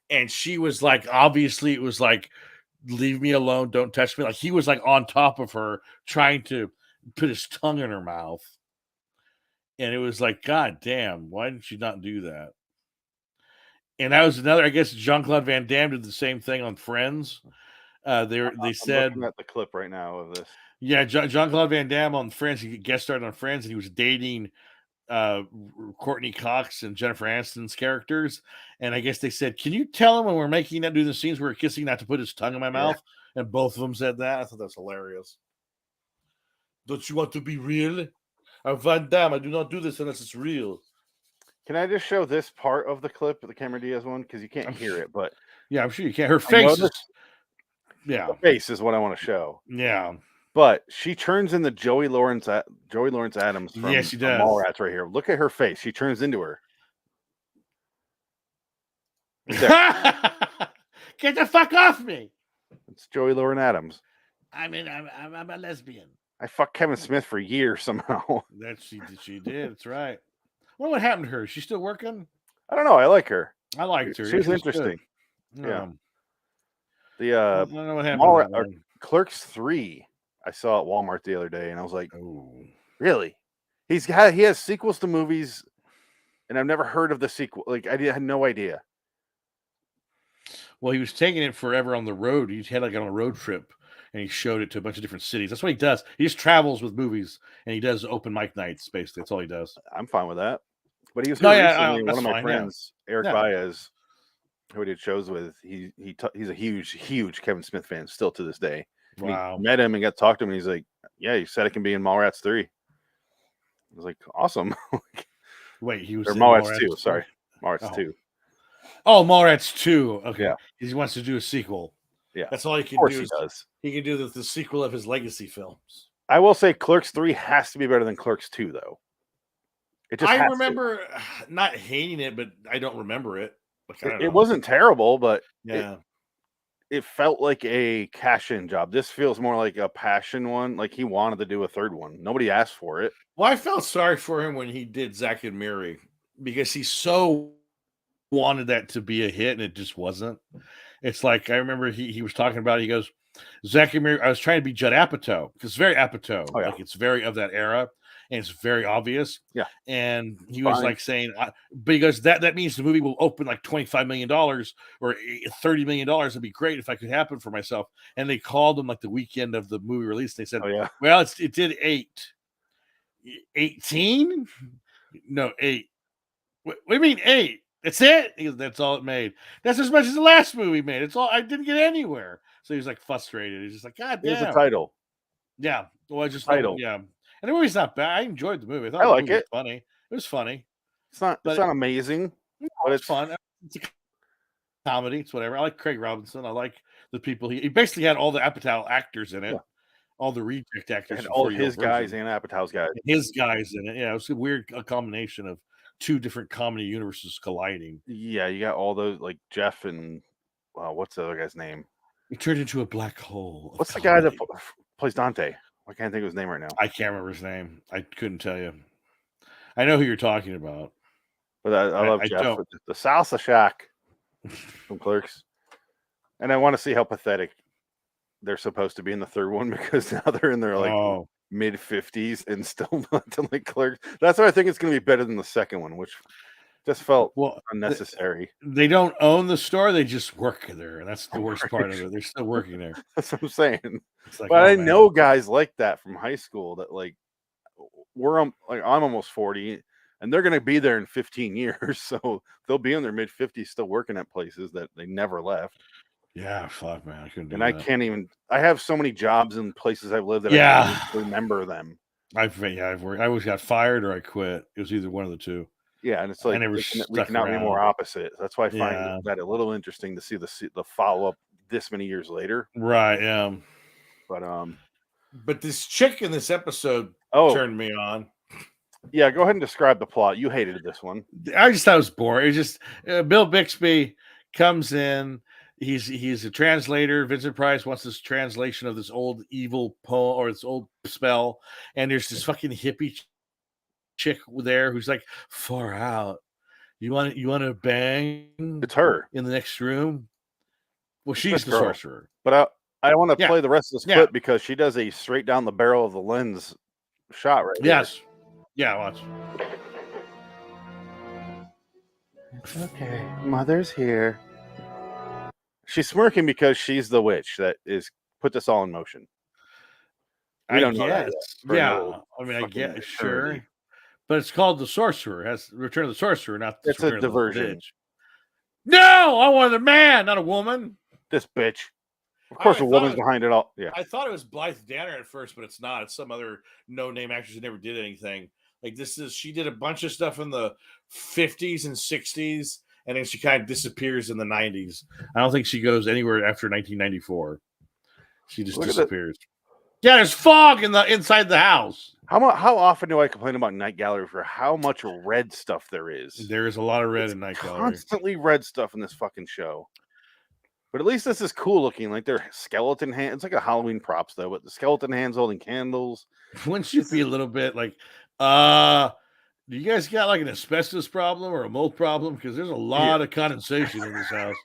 And she was like, obviously, it was like, leave me alone, don't touch me. Like he was like on top of her, trying to put his tongue in her mouth. And it was like, God damn, why didn't you not do that? And that was another, I guess Jean-Claude Van Damme did the same thing on Friends. They I'm said looking at the clip right now of this. Yeah, Jean-Claude Van Damme on Friends, he guest starred on Friends, and he was dating Courtney Cox and Jennifer Aniston's characters. And I guess they said, can you tell him when we're making that, do the scenes where we're kissing, not to put his tongue in my mouth? And both of them said that. I thought that's hilarious. Don't you want to be real? I'm Van Damme. I do not do this unless it's real. Can I just show this part of the clip, the Cameron Diaz one? Because you can't hear it, but yeah, I'm sure you can't. Her face is, yeah, the face is what I want to show. Yeah, but she turns into Joey Lawrence Adams from she does. Mallrats right here. Look at her face. She turns into her. Right get the fuck off me! It's Joey Lawrence Adams. I'm a lesbian. I fucked Kevin Smith for years somehow. That she did. That's right. Well, what happened to her? Is she still working? I don't know. I like her. I liked her. She was interesting. Good. Yeah. I don't know what happened. Or Clerks 3. I saw at Walmart the other day, and I was like, "Oh, really?" He has sequels to movies, and I've never heard of the sequel. Like I had no idea. Well, he was taking it forever on the road. He had like on a road trip, and he showed it to a bunch of different cities. That's what he does. He just travels with movies, and he does open mic nights. Basically, that's all he does. I'm fine with that. But he was here recently. One of my friends, Eric Baez, who I did shows with, he's a huge Kevin Smith fan still to this day. Wow. Met him and got to talk to him, and he's like, "Yeah, he said it can be in Mallrats 3." I was like, "Awesome." Wait, he was or in Mallrats 2. Sorry, Mallrats 2. Oh, Mallrats 2. Okay, yeah. He wants to do a sequel. Yeah, that's all he can of course do. He does. He can do the sequel of his legacy films. I will say, Clerks 3 has to be better than Clerks 2, though. It just I remember not hating it, but I don't remember it. Like, I don't know. It wasn't terrible, but yeah. It felt like a cash-in job. This feels more like a passion one. Like he wanted to do a third one. Nobody asked for it. Well, I felt sorry for him when he did Zack and Miri because he so wanted that to be a hit and it just wasn't. It's like I remember he was talking about it. He goes, Zack and Miri, I was trying to be Judd Apatow because it's very Apatow. Oh, yeah. Like it's very of that era. And it's very obvious. Yeah. And he was like saying, but he goes, that means the movie will open like $25 million or $30 million. It'd be great if I could happen for myself. And they called him like the weekend of the movie release. They said, well, it did 18? No, 8. What do you mean 8? That's it? He goes, that's all it made. That's as much as the last movie made. It's all, I didn't get anywhere. So he was like frustrated. He's just like, God damn. Here's the title. Yeah. Well, I just title. Yeah. And the movie's not bad. I enjoyed the movie. I thought I the like movie was it. funny. It was funny. It's not But amazing, no, but it's fun. It's a comedy. It's whatever. I like Craig Robinson. I like the people. He basically had all the Apatow actors in it, Yeah. all the reject actors and from all 40-year-old his guys version. and Apatow's guys. His guys in it. Yeah, it was a weird combination of two different comedy universes colliding. Yeah, you got all those like Jeff and what's the other guy's name? He turned into a black hole. What's the guy that plays Dante? I can't think of his name right now. I can't remember his name. I couldn't tell you. I know who you're talking about. But I love Jeff. don't. The salsa shack from Clerks. And I want to see how pathetic they're supposed to be in the third one because now they're in their like mid 50s and still not like Clerks. That's why I think it's going to be better than the second one, which just felt unnecessary. They don't own the store; they just work there. That's the worst part of it. They're still working there. That's what I'm saying. It's like, but I man. know guys like that from high school that like I'm almost 40, and they're going to be there in 15 years, so they'll be in their mid 50s still working at places that they never left. Yeah, fuck, man, I couldn't do and that. I can't even. I have so many jobs in places I've lived that I can't even remember them. I've worked. I always got fired or I quit. It was either one of the two. Yeah, and it's like we cannot be more opposite. That's why I find that a little interesting to see the follow up this many years later. Right. Yeah. But this chick in this episode turned me on. Yeah, go ahead and describe the plot. You hated this one. I just thought it was boring. It was just Bill Bixby comes in. He's a translator. Vincent Price wants this translation of this old evil poem or this old spell, and there's this fucking hippie chick there who's like, far out. You want to bang? It's her in the next room. Well, she's the sorcerer. But I want to play the rest of this clip because she does a straight down the barrel of the lens shot right Yes. here. Yeah, watch. It's okay. Mother's here. She's smirking because she's the witch that is put this all in motion. We don't know that yet. Yeah, I mean, I guess sure, but it's called the Sorcerer. Has Return of the Sorcerer, not it's a diversion. No, I wanted a man, not a woman. This bitch. Of course, a woman's behind it all. Yeah, I thought it was Blythe Danner at first, but it's not. It's some other no-name actress who never did anything. Like she did a bunch of stuff in the 50s and 60s, and then she kind of disappears in the 90s. I don't think she goes anywhere after 1994. She just disappears. Yeah, there's fog inside the house. How often do I complain about Night Gallery for how much red stuff there is? There is a lot of red in Night Gallery. Constantly red stuff in this fucking show. But at least this is cool looking. Like they're skeleton hands. It's like a Halloween props though, but the skeleton hands holding candles. Wouldn't you be a little bit like, do you guys got like an asbestos problem or a mold problem? Because there's a lot of condensation in this house.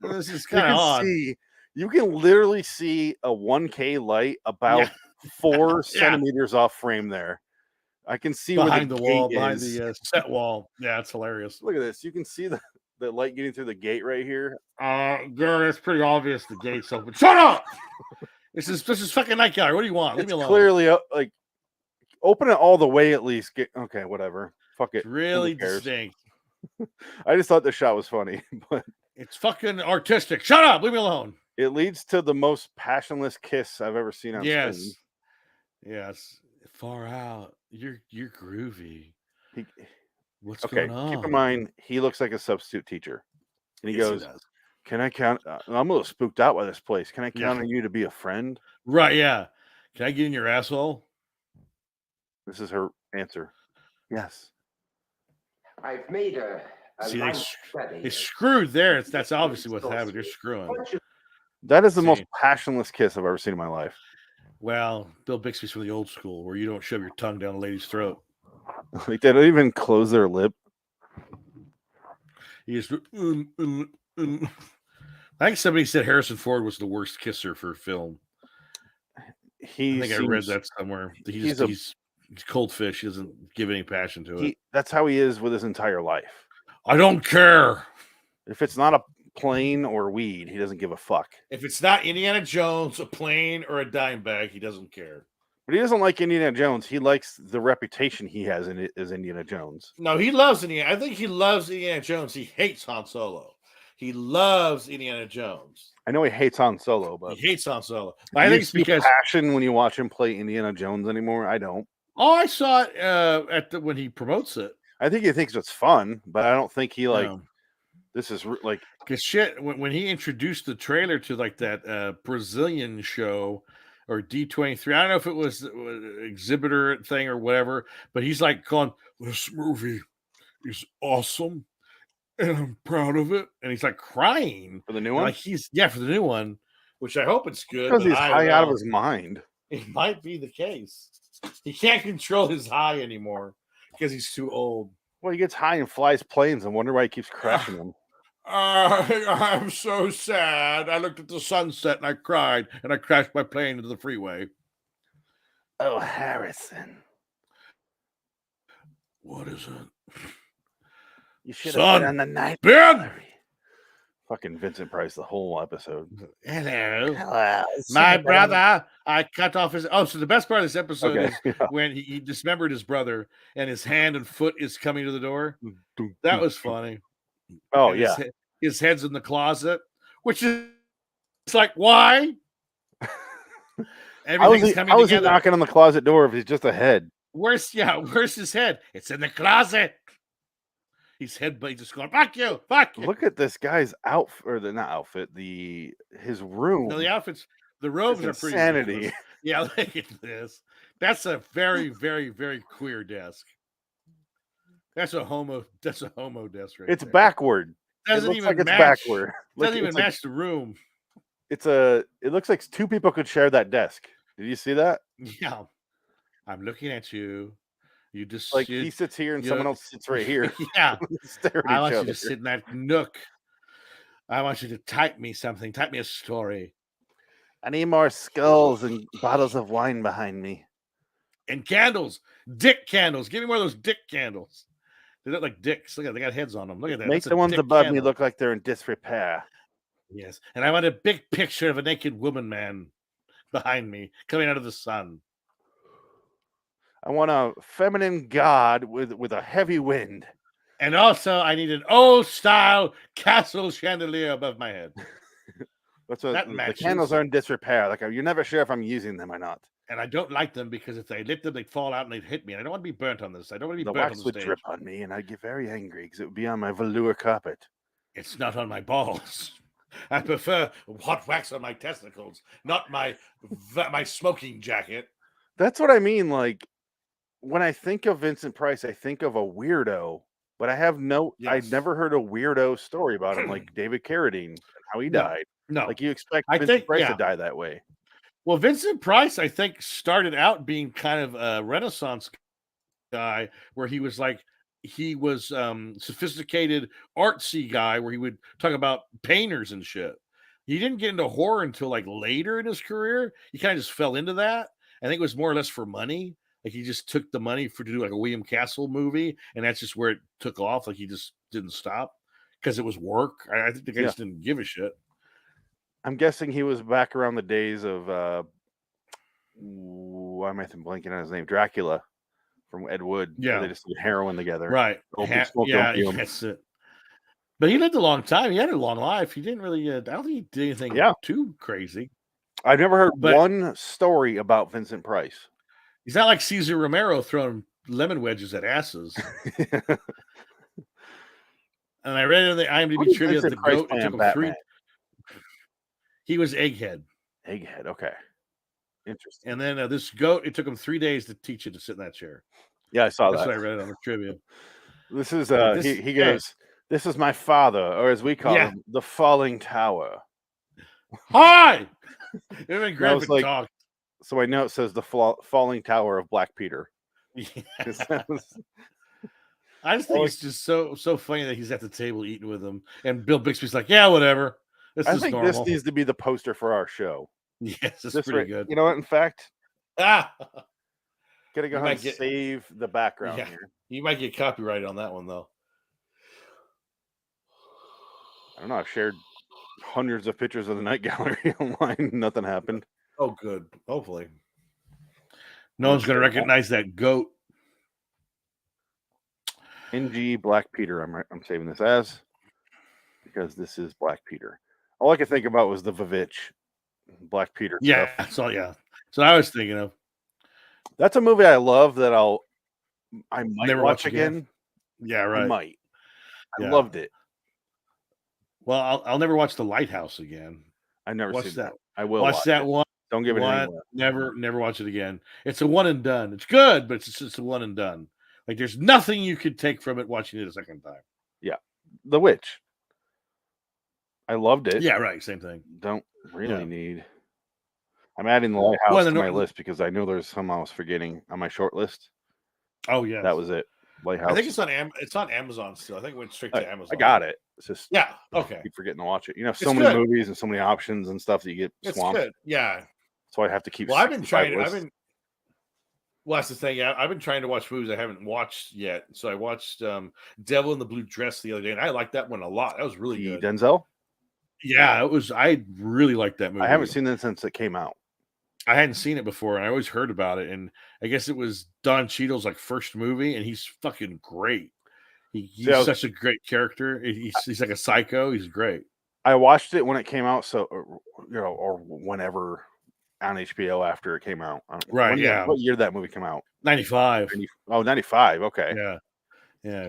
This is kind of odd. You can literally see a 1K light about 4 centimeters off frame there. I can see behind where the wall, behind the set wall. Yeah, it's hilarious. Look at this. You can see the light getting through the gate right here. Girl, it's pretty obvious the gate's open. Shut up! This is fucking Night Gallery. What do you want? Leave me alone. Clearly like open it all the way at least. Okay, whatever. Fuck it. It's really distinct. I just thought the shot was funny, but it's fucking artistic. Shut up! Leave me alone. It leads to the most passionless kiss I've ever seen on screen. Yes. Far out. You're groovy. What's okay, going on? keep in mind, he looks like a substitute teacher. And he goes, can I count? I'm a little spooked out by this place. Can I count on you to be a friend? Right, yeah. Can I get in your asshole? This is her answer. Yes. I've made a See, they screwed there. That's obviously what's happening. They're screwing. That is the most passionless kiss I've ever seen in my life. Well, Bill Bixby's from the old school where you don't shove your tongue down a lady's throat. Like they don't even close their lip. He just I think somebody said Harrison Ford was the worst kisser for film. I think I read that somewhere. He's cold fish. He doesn't give any passion to it. That's how he is with his entire life. I don't care. If it's not a plane or weed, he doesn't give a fuck. If it's not Indiana Jones, a plane, or a dime bag, he doesn't care. But he doesn't like Indiana Jones. He likes the reputation he has in it as Indiana Jones. No, he loves Indiana. I think he loves Indiana Jones. He hates Han Solo. He loves Indiana Jones. I know he hates Han Solo, but He hates Han Solo. do I you think it's see because passion when you watch him play Indiana Jones anymore. I don't. I saw it when he promotes it. I think he thinks it's fun, but I don't think he like. No. This is like Because shit, when he introduced the trailer to like that Brazilian show or D23, I don't know if it was exhibitor thing or whatever, but he's like going, "This movie is awesome, and I'm proud of it," and he's like crying for the new And, one. like for the new one, which I hope it's good. Because but he's I high don't out of know. his mind. It might be the case. He can't control his high anymore because he's too old. Well, he gets high and flies planes and wonder why he keeps crashing them. I'm so sad. I looked at the sunset and I cried, and I crashed my plane into the freeway. Oh, Harrison. What is it? You should have been Son, on the night. Ben! Fucking Vincent Price, the whole episode. Hello. Hello. My brother, I cut off his. Oh, so the best part of this episode Okay, is when he dismembered his brother and his hand and foot is coming to the door. That was funny. Oh, And yeah. His head's in the closet, which is it's like, why? Everything's coming How is he together. knocking on the closet door if he's just a head? Where's his head? It's in the closet. He's just going, fuck you. Look at this guy's outfit, or not outfit, his room. No, the outfits, the robes are pretty insanity. ridiculous. Yeah, look at this. That's a very, very, very queer desk. That's a homo desk right It's there. backward. Doesn't it looks even like it's match. backward. Doesn't Like, even it's match the room. It looks like two people could share that desk. Did you see that? Yeah. I'm looking at you. You just Like he sits here and someone else sits right here. Yeah. Stare at I each want you other. to sit in that nook. I want you to type me something. Type me a story. I need more skulls and bottles of wine behind me. And candles. Dick candles. Give me more of those dick candles. They look like dicks. Look at they got heads on them. Look at that. Make That's a the ones dick above me candle. look like they're in disrepair. Yes. And I want a big picture of a naked woman man behind me coming out of the sun. I want a feminine god with a heavy wind. And also, I need an old style castle chandelier above my head. That's what That the matches. candles are in disrepair. Like you're never sure if I'm using them or not. And I don't like them because if they lit them, they'd fall out and they'd hit me. And I don't want to be burnt on this. I don't want to be The burnt on wax the would stage. drip on me, and I'd get very angry because it would be on my velour carpet. It's not on my balls. I prefer hot wax on my testicles, not my smoking jacket. That's what I mean. Like when I think of Vincent Price, I think of a weirdo. But I have I've never heard a weirdo story about him, like David Carradine and how he died. No, like you expect I Vincent think- Price yeah. to die that way. Well, Vincent Price, I think, started out being kind of a Renaissance guy where he was sophisticated artsy guy where he would talk about painters and shit. He didn't get into horror until like later in his career. He kind of just fell into that. I think it was more or less for money. Like he just took the money to do like a William Castle movie, and that's just where it took off. Like he just didn't stop because it was work. I think the guy just didn't give a shit. I'm guessing he was back around the days of why am I blanking on his name? Dracula from Ed Wood. where Yeah. they just did heroin together. Right. Smoked opium. That's it. But he lived a long time. He had a long life. He didn't really. I don't think he did anything too crazy. I've never heard But- one story about Vincent Price. He's not like Cesar Romero throwing lemon wedges at asses. And I read in the What IMDb did trivia that the Vincent Price goat play it on took him three. Batman? He was Egghead. Egghead. Okay. Interesting. And then this goat, it took him 3 days to teach it to sit in that chair. Yeah, I saw That's that. what I read on the trivia. This is This- he goes, "This is my father," or as we call Yeah. him, the falling tower. Hi! It would I great was if like, talk. so I know it says the falling tower of Black Peter. I just think it's just so funny that he's at the table eating with him, and Bill Bixby's like, "Yeah, whatever. This I is think normal." this needs to be the poster for our show. Yes, it's This pretty right- good. You know what? In fact, Ah, gotta go You ahead might and get- save the background yeah, here. you might get copyrighted on that one though. I don't know. I've shared hundreds of pictures of the night gallery online. Nothing happened. Oh, good. Hopefully, no one's going to recognize that goat. NG Black Peter. I'm saving this as. because this is Black Peter. All I could think about was the Vivitch Black Peter Yeah. stuff. So I was thinking of. That's a movie I love that I might Never watch watch again? again. Yeah, right. I might. I Yeah. loved it. Well, I'll never watch The Lighthouse again. I've never Watch seen that. that. I will watch watch that it. one. Don't give it any more. Never watch it again. It's a one and done. It's good, but it's just a one and done. Like there's nothing you could take from it watching it a second time. Yeah. The Witch. I loved it. Yeah, right. Same thing. Don't really need. I'm adding The Lighthouse to my list because I know there's some I was forgetting on my short list. Oh yeah, that was it. Lighthouse. I think it's on Amazon still. I think it went straight to Amazon. I got it. It's just okay. I keep forgetting to watch it. You know, It's so many good. movies and so many options and stuff that you get swamped. It's good. Yeah. So I have to keep. Well, I've been trying. Well, that's the thing. Yeah, I've been trying to watch movies I haven't watched yet. So I watched Devil in the Blue Dress the other day, and I liked that one a lot. That was really good. Denzel. Yeah, it was. I really liked that movie. I haven't seen it since it came out. I hadn't seen it before, and I always heard about it. And I guess it was Don Cheadle's first movie, and he's fucking great. He's such a great character. He's like a psycho. He's great. I watched it when it came out, so or whenever on HBO after it came out. Right? What year did that movie come out? 95. 95. Okay. Yeah.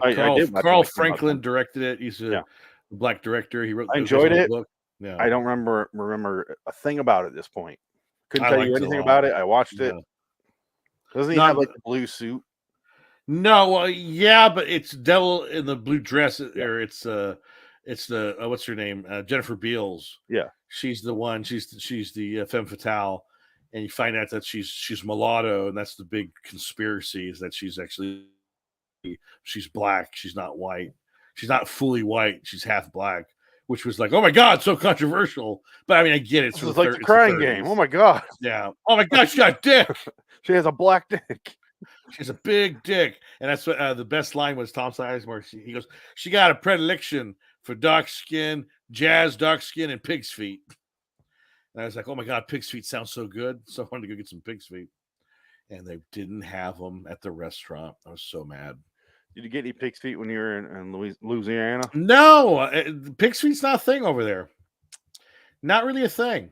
Carl Franklin directed it. He's a black director. He wrote. I enjoyed it. Book. Yeah. I don't remember a thing about it at this point. Couldn't I tell you liked it a anything lot. about it. I watched it. Doesn't he have Not- the blue suit? No, well, yeah, but it's Devil in the Blue Dress, or it's the what's her name? Jennifer Beals. Yeah, she's the one. She's the femme fatale, and you find out that she's mulatto, and that's the big conspiracy is that she's black. She's not white. She's not fully white. She's half black, which was like, oh my god, so controversial. But I mean, I get it. This is like the Crying Game. Oh my god. Yeah. Oh my god, she got a dick. She has a black dick. She has a big dick, and that's what the best line was. Tom Sizemore. He goes, "She got a predilection for dark skin, dark skin, and pig's feet." And I was like, "Oh my god, pig's feet sounds so good!" So I wanted to go get some pig's feet, and they didn't have them at the restaurant. I was so mad. Did you get any pig's feet when you were in Louisiana? No, pig's feet's not a thing over there. Not really a thing.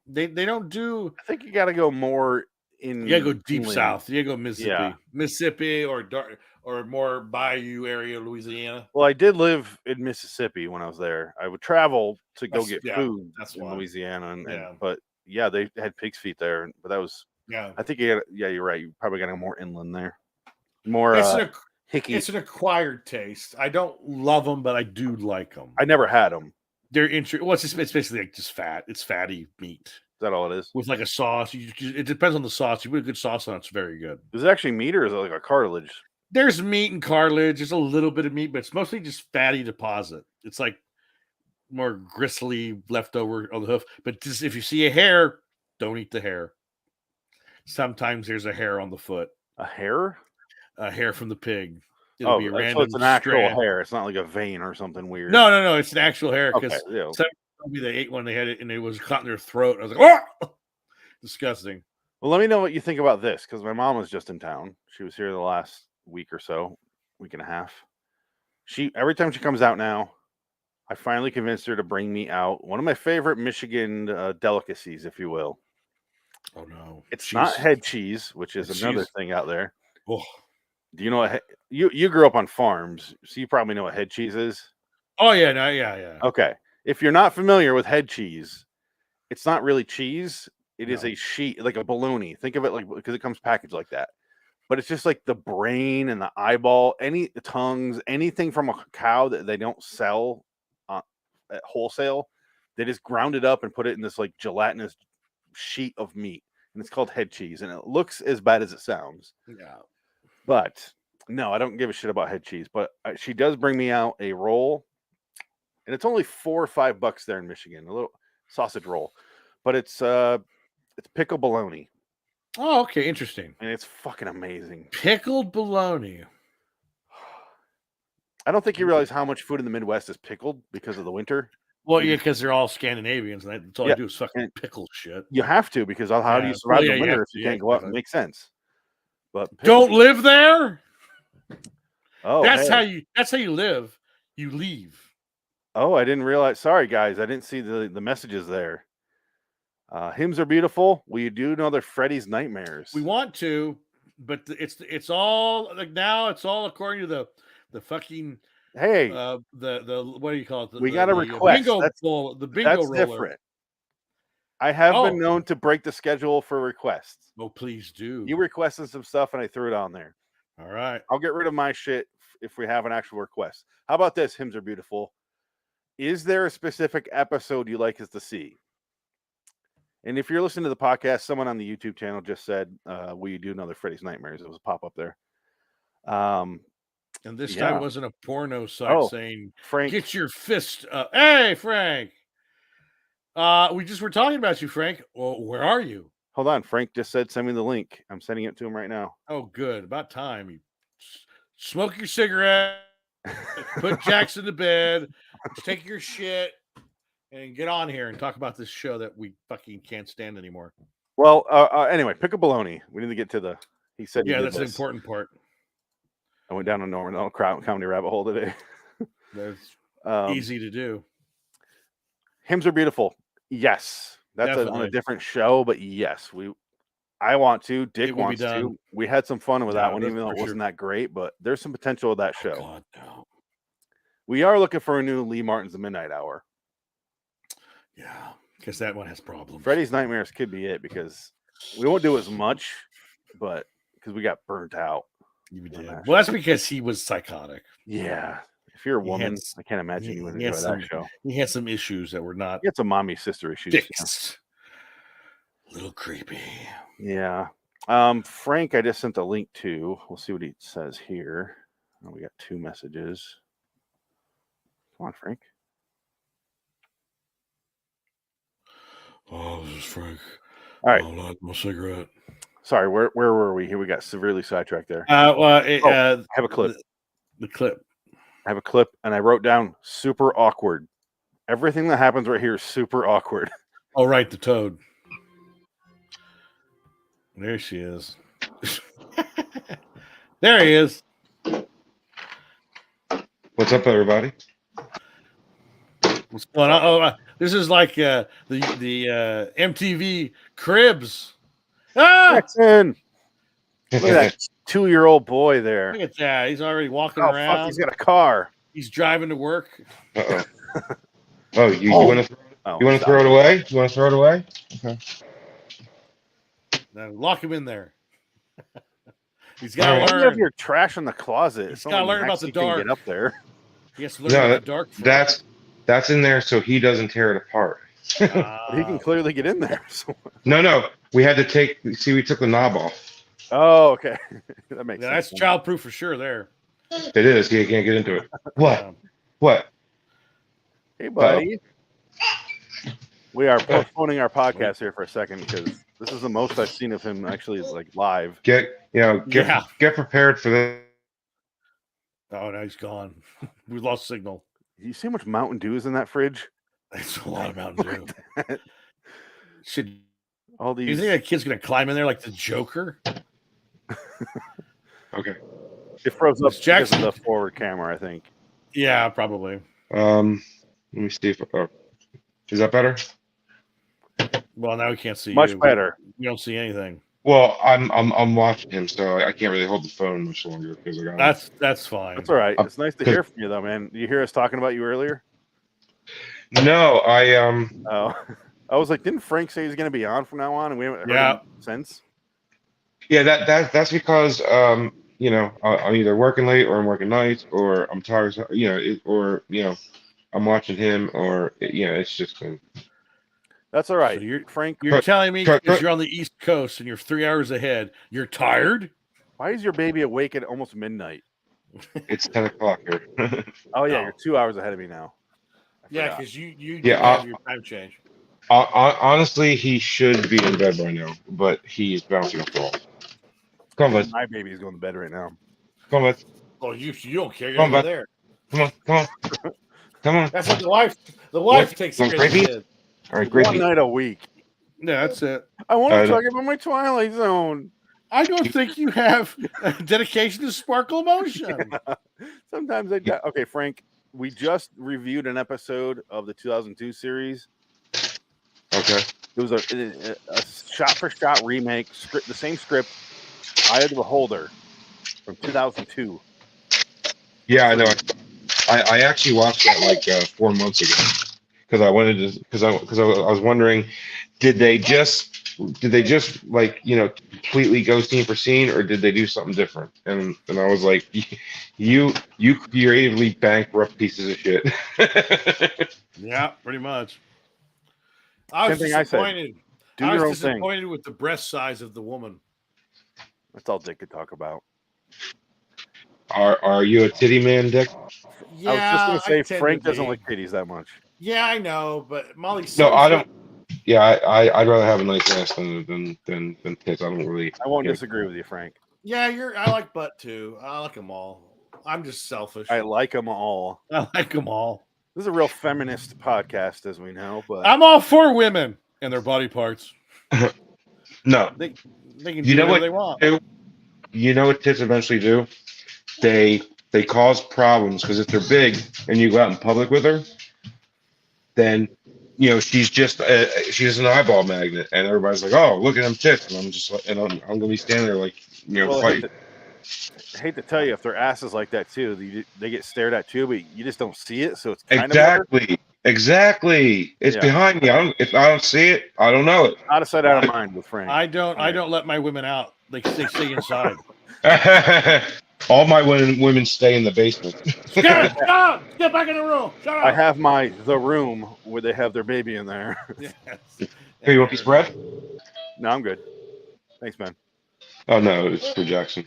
They don't do. I think you got to go more. You gotta go deep south. You gotta go Mississippi, Yeah. Mississippi, or more Bayou area, Louisiana. Well, I did live in Mississippi when I was there. I would travel to go get food in why. Louisiana, but they had pig's feet there. But that was I think you're right. You probably got to go more inland there. More hickey. It's an acquired taste. I don't love them, but I do like them. I never had them. They're interesting. Well, it's basically just fat. It's fatty meat. Is that all it is? With a sauce. It depends on the sauce. You put a good sauce on it, it's very good. Is it actually meat or is it like a cartilage? There's meat and cartilage. There's a little bit of meat, but it's mostly just fatty deposit. It's like more gristly leftover on the hoof. But just, if you see a hair, don't eat the hair. Sometimes there's a hair on the foot. A hair? A hair from the pig. It'll be a random. So it's an actual strand. hair. It's not like a vein or something weird. No. It's an actual hair. Because they ate one, they had it, and it was caught in their throat. I was like, oh, disgusting. Well, let me know what you think about this, because my mom was just in town. She was here the last week or so, week and a half. Every time she comes out now, I finally convinced her to bring me out one of my favorite Michigan delicacies, if you will. Oh no, it's not head cheese, which is another thing out there. Oh. Do you know what you grew up on farms, so you probably know what head cheese is? Oh yeah. Okay. If you're not familiar with head cheese, it's not really cheese. It is a sheet, like a bologna. Think of it because it comes packaged like that. But it's just like the brain and the eyeball, the tongues, anything from a cow that they don't sell at wholesale. They just ground it up and put it in this like gelatinous sheet of meat, and it's called head cheese. And it looks as bad as it sounds. Yeah. But no, I don't give a shit about head cheese. But she does bring me out a roll. And it's only $4 or $5 there in Michigan, a little sausage roll, but it's pickled bologna. Oh, okay, interesting. And it's fucking amazing. Pickled bologna. I don't think you realize how much food in the Midwest is pickled because of the winter. Well, yeah, because they're all Scandinavians, and that's all I do is fucking pickle shit. You have to, because how do you survive the winter if you can't go out and make sense? But don't live there. Oh, that's how you live. You leave. Oh, I didn't realize. Sorry, guys. I didn't see the messages there. Hymns are beautiful. Will you do another Freddy's Nightmares? We want to, but it's all like now. It's all according to the fucking Hey, the what do you call it? We got a request. Bingo That's bowl, the bingo that's roller. different. I have been known to break the schedule for requests. Oh, please do. You requested some stuff and I threw it on there. All right. I'll get rid of my shit if we have an actual request. How about this? Hymns are beautiful. Is there a specific episode you like us to see? And if you're listening to the podcast, someone on the YouTube channel just said, will you do another Freddy's Nightmares? It was a pop up there. And this time it wasn't a porno site saying, Frank, get your fist up. Hey, Frank. We just were talking about you, Frank. Well, where are you? Hold on. Frank just said, send me the link. I'm sending it to him right now. Oh, good. About time. You smoke your cigarette, put Jackson to bed, take your shit, and get on here and talk about this show that we fucking can't stand anymore. Well, anyway, pick a baloney. We need to get to the. He said, yeah, that's the important part. I went down a normal comedy rabbit hole today. That's easy to do. Hymns are beautiful. Yes, that's on a different show, but yes, I want to. Dick wants to. We had some fun with that one, even though it wasn't that great. But there's some potential with that show. God, no. We are looking for a new Lee Martin's The Midnight Hour. Yeah, because that one has problems. Freddy's Nightmares could be it because we won't do as much, but because we got burnt out. You did. Well, that's because he was psychotic. Yeah. If you're a woman, I can't imagine you would enjoy that show. He had some issues that were not. He had some mommy sister issues. Fixed. A little creepy. Yeah. Frank, I just sent the link to. We'll see what he says here. Oh, we got 2 messages. Come on, Frank. Oh, this is Frank. All right. I'll light my cigarette. Sorry, where were we? Here we got severely sidetracked there. I have a clip. The clip. I have a clip, and I wrote down super awkward. Everything that happens right here is super awkward. Oh, right, the toad. There she is. There he is. What's up, everybody? What's going on? Oh, this is like the MTV Cribs. Ah! Jackson! Look at that 2-year-old boy there. Look at that. He's already walking around. Fuck, he's got a car. He's driving to work. Uh-oh. Oh, you want to throw it away? You want to throw it away? Okay. Now lock him in there. He's got to learn. You have your trash in the closet. He's got to learn about the dark. Get up there. He has to learn about the dark. That's in there so he doesn't tear it apart. He can clearly get in there. So. No. We had to we took the knob off. Oh, okay. That makes sense. That's childproof for sure there. It is. You can't get into it. What? What? Hey, buddy. We are postponing our podcast here for a second because this is the most I've seen of him actually like live. Get prepared for this. Oh, now he's gone. We lost signal. You see how much Mountain Dew is in that fridge? That's a lot of Mountain Dew. Should all these? You think that kid's gonna climb in there like the Joker? Okay. It froze up because of the forward camera, I think. Yeah, probably. Let me see if. Oh, is that better? Well, now we can't see. Much better. We don't see anything. Well, I'm watching him, so I can't really hold the phone much longer because I got. That's fine. That's all right. It's nice to hear from you, though, man. Did you hear us talking about you earlier? No, Oh, I was like, didn't Frank say he's going to be on from now on, and we haven't heard him since? Yeah, that's because I'm either working late or I'm working nights or I'm tired, I'm watching him or it's just been. That's all right. So Frank, you're telling me because you're on the East Coast and you're 3 hours ahead, you're tired? Why is your baby awake at almost midnight? It's 10 o'clock here. Oh yeah, you're 2 hours ahead of me now. Yeah, because you have your time change. Honestly, he should be in bed right now, but he's bouncing off the wall. Come on, my baby's going to bed right now. Come on. Oh, you don't care. You're there. Come on. That's what the wife takes care of the kid. All right, great. One night a week. Yeah, that's it. I want to talk about my Twilight Zone. I don't think you have a dedication to sparkle emotion. Yeah. Sometimes I do. Okay, Frank, we just reviewed an episode of the 2002 series. Okay. It was a shot-for-shot remake, the same script, Eye of the Beholder, from 2002. Yeah, I know. I actually watched that like 4 months ago because I wanted to because I was wondering, did they just like completely go scene for scene, or did they do something different? And I was like, you creatively bankrupt pieces of shit. Yeah, pretty much. I was Same thing I said. disappointed. Do I your was own thing. disappointed with the breast size of the woman. That's all Dick could talk about. Are you a titty man, Dick? Yeah, I was just gonna say tend Frank to doesn't be. like titties that much. Yeah, I know, but Molly. No, I don't. Yeah, I'd rather have a nice ass than tits. I don't really. I won't disagree with you, Frank. Yeah, I like butt too. I like them all. I'm just selfish. I like them all. I like them all. This is a real feminist podcast, as we know. But I'm all for women and their body parts. No, they can do whatever they want. You know what tits eventually do? They cause problems because if they're big and you go out in public with her, then she's just an eyeball magnet, and everybody's like, "Oh, look at them tits," and I'm just like, and I'm gonna be standing there like, fighting. I hate to tell you, if their ass is like that too, they get stared at too, but you just don't see it, so it's kind of exactly. It's behind me. If I don't see it, I don't know it. Out of sight, out of mind with Frank. I don't let my women out. They stay inside. All my women stay in the basement. Get back in the room. Shut up. I have the room where they have their baby in there. Yes. Hey, you want a piece of bread? No, I'm good. Thanks, man. Oh no, it's for Jackson.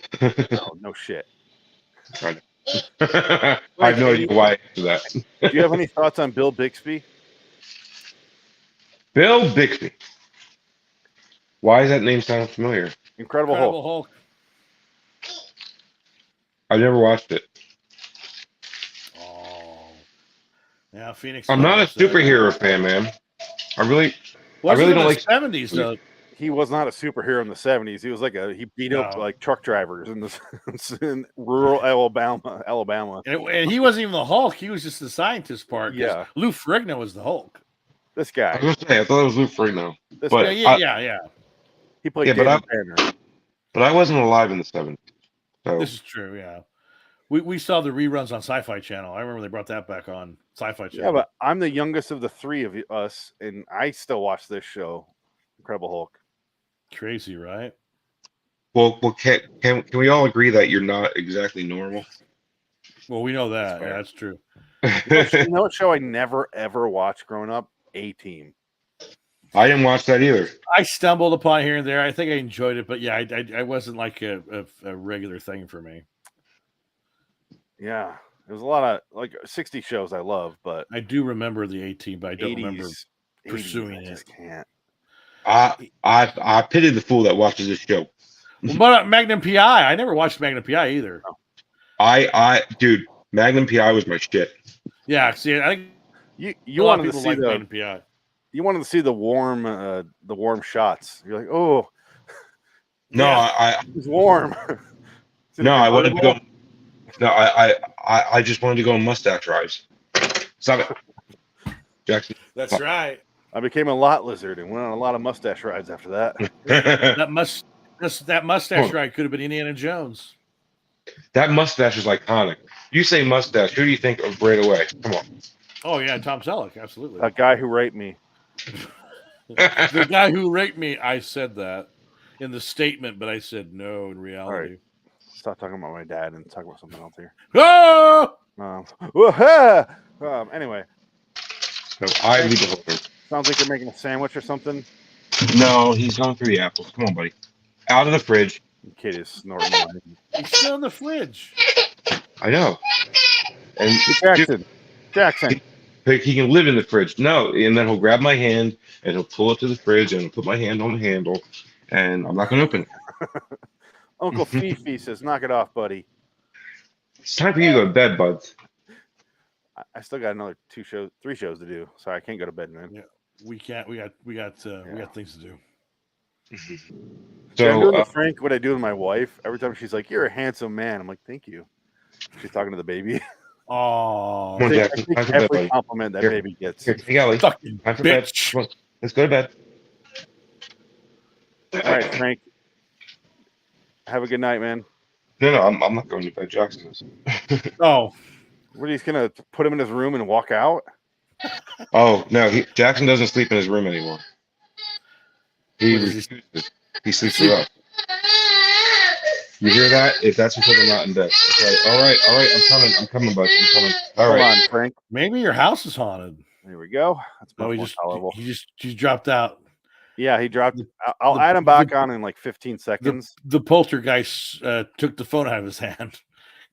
No shit. I have no idea why I do that. Do you have any thoughts on Bill Bixby? Bill Bixby. Why does that name sound familiar? Incredible Hulk. I've never watched it. Oh. Yeah, Phoenix. I'm not a superhero fan, man. I really don't like 70s though. He was not a superhero in the 70s. He was he beat up like truck drivers in rural Alabama. And he wasn't even the Hulk. He was just the scientist part. Yeah. Lou Ferrigno was the Hulk. This guy. I was gonna say, I thought it was Lou Ferrigno. Yeah. He played David Banner. But I wasn't alive in the 70s. So. This is true, yeah. We saw the reruns on Sci-Fi Channel. I remember they brought that back on Sci-Fi Channel. Yeah, but I'm the youngest of the three of us, and I still watch this show, Incredible Hulk. Crazy, right? Well, can we all agree that you're not exactly normal? Well, we know that. Yeah, that's true. You know what show I never ever watched growing up? A-Team. I didn't watch that either. I stumbled upon here and there. I think I enjoyed it, but yeah, I wasn't like a regular thing for me. Yeah, there's a lot of 60 shows I love, but I do remember the A-Team, but I don't 80s, remember pursuing I just it. can't. I pity the fool that watches this show. What about Magnum PI? I never watched Magnum PI either. Dude, Magnum PI was my shit. Yeah, see, I think you wanted to see Magnum PI. You wanted to see the warm shots. You're like, oh, no, it's warm. No, I wanted to go. No, I just wanted to go on mustache rides. Stop it, Jackson. That's right. I became a lot lizard and went on a lot of mustache rides after that. that mustache ride could have been Indiana Jones. That mustache is iconic. You say mustache, who do you think of right away? Come on. Oh yeah, Tom Selleck, absolutely. A guy who raped me. The guy who raped me. I said that in the statement, but I said no in reality. All right. Stop talking about my dad and talk about something else here. Oh! Anyway. So I leave the whole. Sounds like you're making a sandwich or something. No, he's going through the apples. Come on, buddy. Out of the fridge. The kid is snorting. He's still in the fridge. I know. And Jackson. He can live in the fridge. No, and then he'll grab my hand and he'll pull it to the fridge and he'll put my hand on the handle, and I'm not going to open it. Uncle Fifi says, "Knock it off, buddy." It's time for you to go to bed, bud. I still got another 3 shows to do. Sorry, I can't go to bed, man. Yeah, we can't. We got things to do. So I'm doing to Frank what I do with my wife. Every time she's like, "You're a handsome man," I'm like, "Thank you." She's talking to the baby. Oh, Come on, I Jackson. think Time for bed, every buddy. compliment that Here. baby gets. Here, take Ellie. fucking Time for bed. bitch. Come on. Let's go to bed. All right, Frank. Have a good night, man. No, I'm not going to bed. Jackson is. Oh, What, he's gonna put him in his room and walk out? Oh no, Jackson doesn't sleep in his room anymore. He What is he- refuses. He sleeps with us. You hear that? If that's because I'm not in bed. Okay. All right. I'm coming, bud. I'm coming. All Hold right. on, Frank. maybe your house is haunted. There we go. That's much Oh, more tolerable. he just dropped out. Yeah, he dropped. I'll add him back on in like 15 seconds. The poltergeist took the phone out of his hand Let's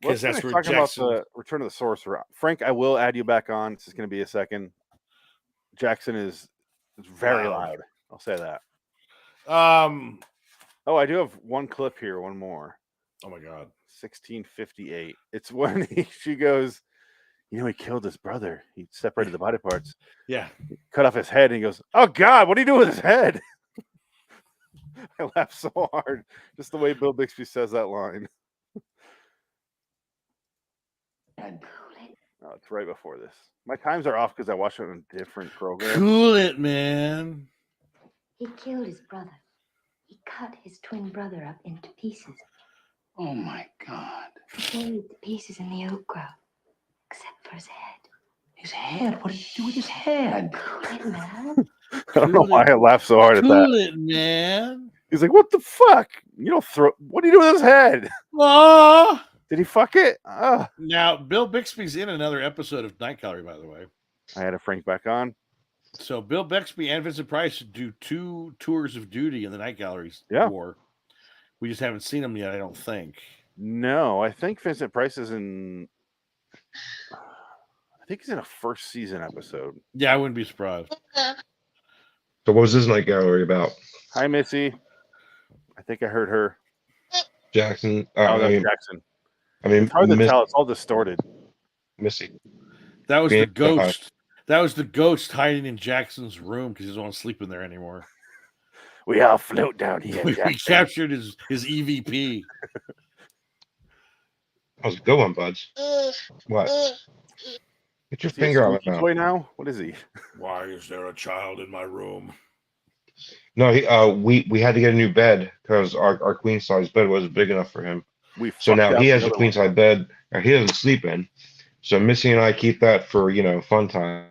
because that's finish where talking Jackson. about the Return of the Sorcerer. Frank, I will add you back on. It's just going to be a second. Jackson is very loud. I'll say that. Oh, I do have one clip here. One more. Oh my God. 1658. It's when she goes, you know, he killed his brother. He separated the body parts. Yeah. He cut off his head and he goes, oh God, what do you do with his head? I laughed so hard. Just the way Bill Bixby says that line. Oh, it's right before this. My times are off because I watched it on a different program. Cool it, man. He killed his brother. He cut his twin brother up into pieces. Oh, my God. He buried the pieces in the oak grove, except for his head. His head? What did you do with his head? Cool it, man. I don't know why I laughed so hard at that. Cool it, man. He's like, what the fuck? You don't throw. What do you do with his head? Oh. Did he fuck it? Now, Bill Bixby's in another episode of Night Gallery, by the way. I had a Frank back on. So Bill Bixby and Vincent Price do 2 tours of duty in the Night Gallery's war. We just haven't seen them yet, I don't think. No, I think Vincent Price is in. I think he's in a first season episode. Yeah, I wouldn't be surprised. So what was this Night Gallery about? Hi, Missy. I think I heard her. Jackson. Oh, that's Jackson. I mean, it's hard to tell. It's all distorted. Missy. That was the ghost. That was the ghost hiding in Jackson's room because he doesn't want to sleep in there anymore. We all float down here. We captured his EVP. That was a good one, buds. What? Get your finger out of my mouth. Toy now? What is he? Why is there a child in my room? No, we had to get a new bed because our queen size bed wasn't big enough for him. So now he has a queen size bed he doesn't sleep in. So Missy and I keep that for fun time.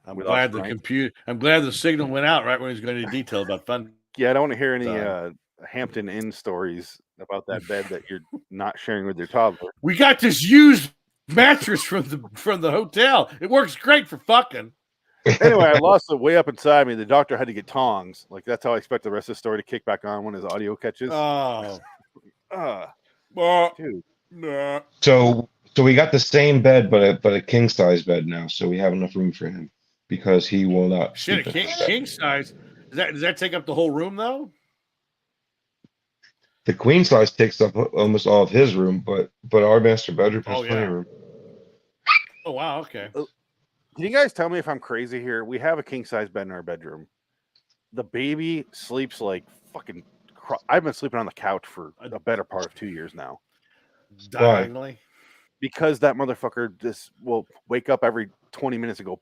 I'm glad the signal went out right when he was going into detail about fun. Yeah, I don't want to hear any Hampton Inn stories about that bed that you're not sharing with your toddler. We got this used mattress from the hotel. It works great for fucking. Anyway, I lost it way up inside me. The doctor had to get tongs. Like, that's how I expect the rest of the story to kick back on when his audio catches. Oh. Dude. Nah. So we got the same bed, but a king size bed now. So we have enough room for him because he will not. Shit, king size. Does that take up the whole room though? The queen size takes up almost all of his room, but our master bedroom has plenty of room. Oh wow, okay. Can you guys tell me if I'm crazy here? We have a king size bed in our bedroom. The baby sleeps like fucking. I've been sleeping on the couch for a better part of 2 years now. Diagonally. Because that motherfucker just will wake up every 20 minutes and go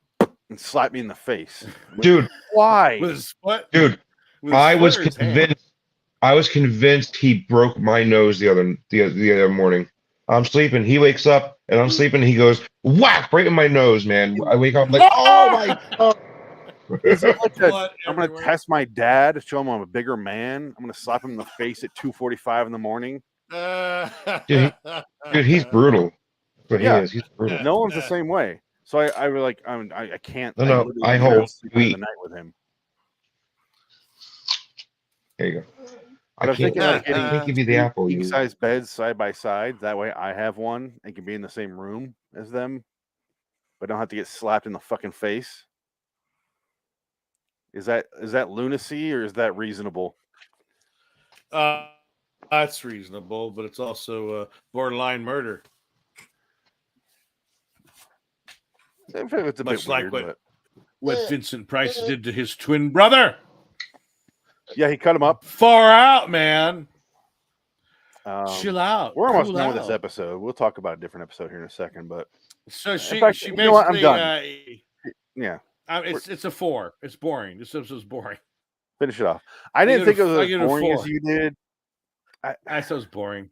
and slap me in the face. Dude, why? Dude, I was convinced he broke my nose the other morning. I'm sleeping. He wakes up and I'm sleeping. He goes whack right in my nose, man. I wake up like, oh my god. Is it like I'm gonna test my dad, show him I'm a bigger man. I'm gonna slap him in the face at 2:45 in the morning. Dude, he's brutal. But yeah, he is. He's brutal. No one's the same way. So I was like, I can't. No, I hope the night with him. There you go. I was thinking like I can't give you the apple. King size beds side by side. That way, I have one and can be in the same room as them, but don't have to get slapped in the fucking face. Is that lunacy or is that reasonable? That's reasonable, but it's also borderline murder. It's a Much bit like weird, what Vincent Price did to his twin brother. Yeah, he cut him up. Far out, man. Chill out. We're almost Cool done with this out. episode. We'll talk about a different episode here in a second, but So in she fact, she you know what? I'm basically done. Yeah, it's a 4. It's boring. This episode's boring. finish it off. I didn't think it was as boring as you did. I thought it was boring.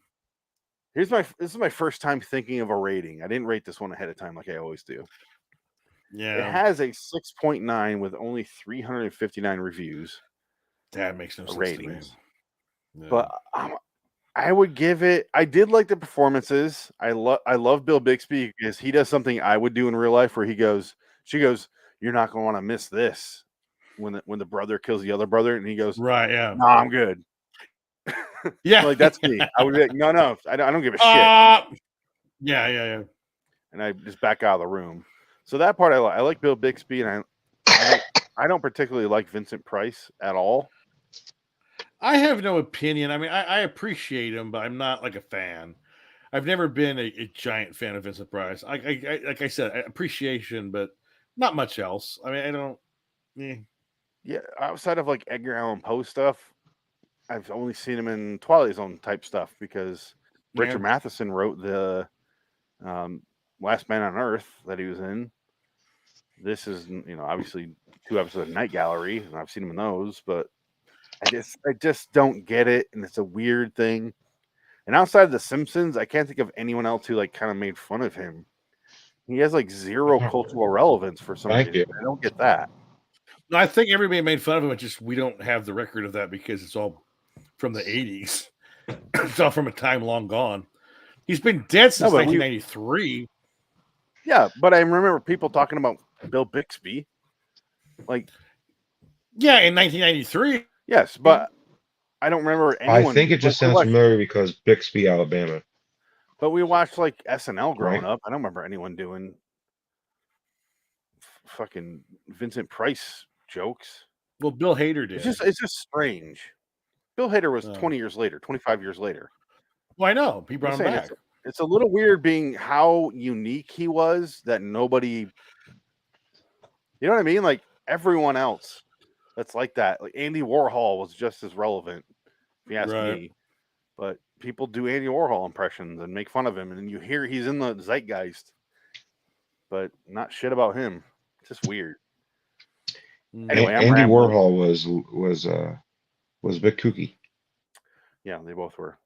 This is my first time thinking of a rating. I didn't rate this one ahead of time like I always do. Yeah. It has a 6.9 with only 359 reviews. That makes no sense ratings. to me. No. But I would give it. I did like the performances. I love Bill Bixby because he does something I would do in real life where she goes, "You're not going to want to miss this." When the brother kills the other brother, and he goes, "Right, yeah, no, I'm good." Yeah, like that's me. I would be like, no, I don't give a shit. Yeah. And I just back out of the room. So that part I like Bill Bixby, and I don't particularly like Vincent Price at all. I have no opinion. I mean, I appreciate him, but I'm not like a fan. I've never been a giant fan of Vincent Price. I like I said, appreciation, but not much else. I mean, I don't. Yeah, outside of like Edgar Allan Poe stuff, I've only seen him in Twilight Zone type stuff because Richard Matheson wrote the Last Man on Earth that he was in. This is, obviously 2 episodes of Night Gallery, and I've seen him in those, but I just don't get it, and it's a weird thing. And outside of The Simpsons, I can't think of anyone else who like kind of made fun of him. He has like zero cultural relevance for some reason. I don't get that. No, I think everybody made fun of him. It's just we don't have the record of that because it's all from the 80s. It's all from a time long gone. He's been dead since 1993. Yeah, but I remember people talking about Bill Bixby. Like, yeah, in 1993. Yes, but I don't remember anyone. I think it just sounds familiar because Bixby, Alabama. But we watched like SNL growing up. I don't remember anyone doing fucking Vincent Price jokes. Well, Bill Hader did. It's just strange. Bill Hader was 20 years later, 25 years later. Well, I know. He brought him back. It's a little weird being how unique he was that nobody, you know what I mean? Like everyone else that's like that. Like Andy Warhol was just as relevant, if you ask me. But people do Andy Warhol impressions and make fun of him. And you hear he's in the zeitgeist, but not shit about him. It's just weird. Anyway, Andy Warhol was a bit kooky. Yeah, they both were.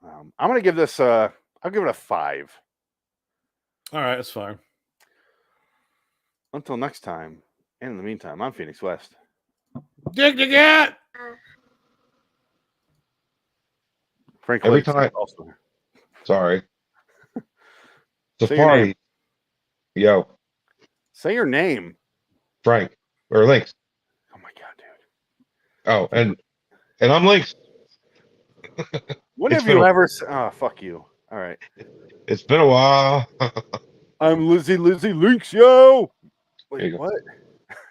I'm gonna give this. I'll give it a 5. All right, that's fine. Until next time, and in the meantime, I'm Phoenix West. Dig the cat. Frank, every time. Also. Sorry. Safari. Yo. Say your name. Frank or Lynx. Oh my god, dude. Oh, and I'm Lynx. When have you ever? Oh, fuck you. All right. It's been a while. I'm Lizzie Lynx, yo. Wait, what?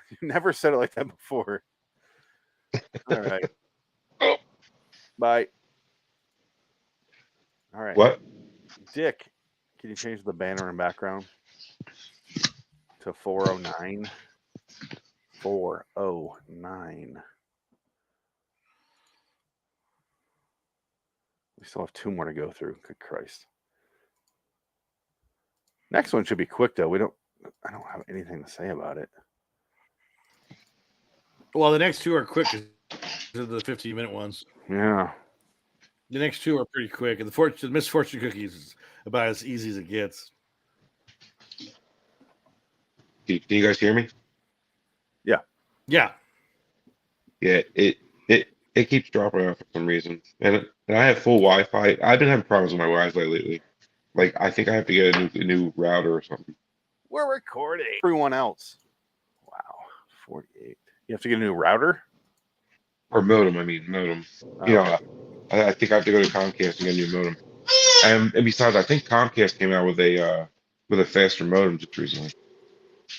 You never said it like that before. All right. Bye. All right. What? Dick, can you change the banner in background to 409? 409. We still have 2 more to go through. Good Christ. Next one should be quick though. I don't have anything to say about it. Well, the next 2 are quick. They're the 15-minute ones. Yeah. The next 2 are pretty quick. And the Misfortune cookies is about as easy as it gets. Can you guys hear me? Yeah. Yeah. Yeah. It keeps dropping off for some reason, and I have full Wi-Fi. I've been having problems with my Wi-Fi lately. Like I think I have to get a new router or something. We're recording. Everyone else. Wow. 48. You have to get a new router? Or modem, I mean modem. Oh. You know, I think I have to go to Comcast and get a new modem. And besides, I think Comcast came out with a faster modem just recently.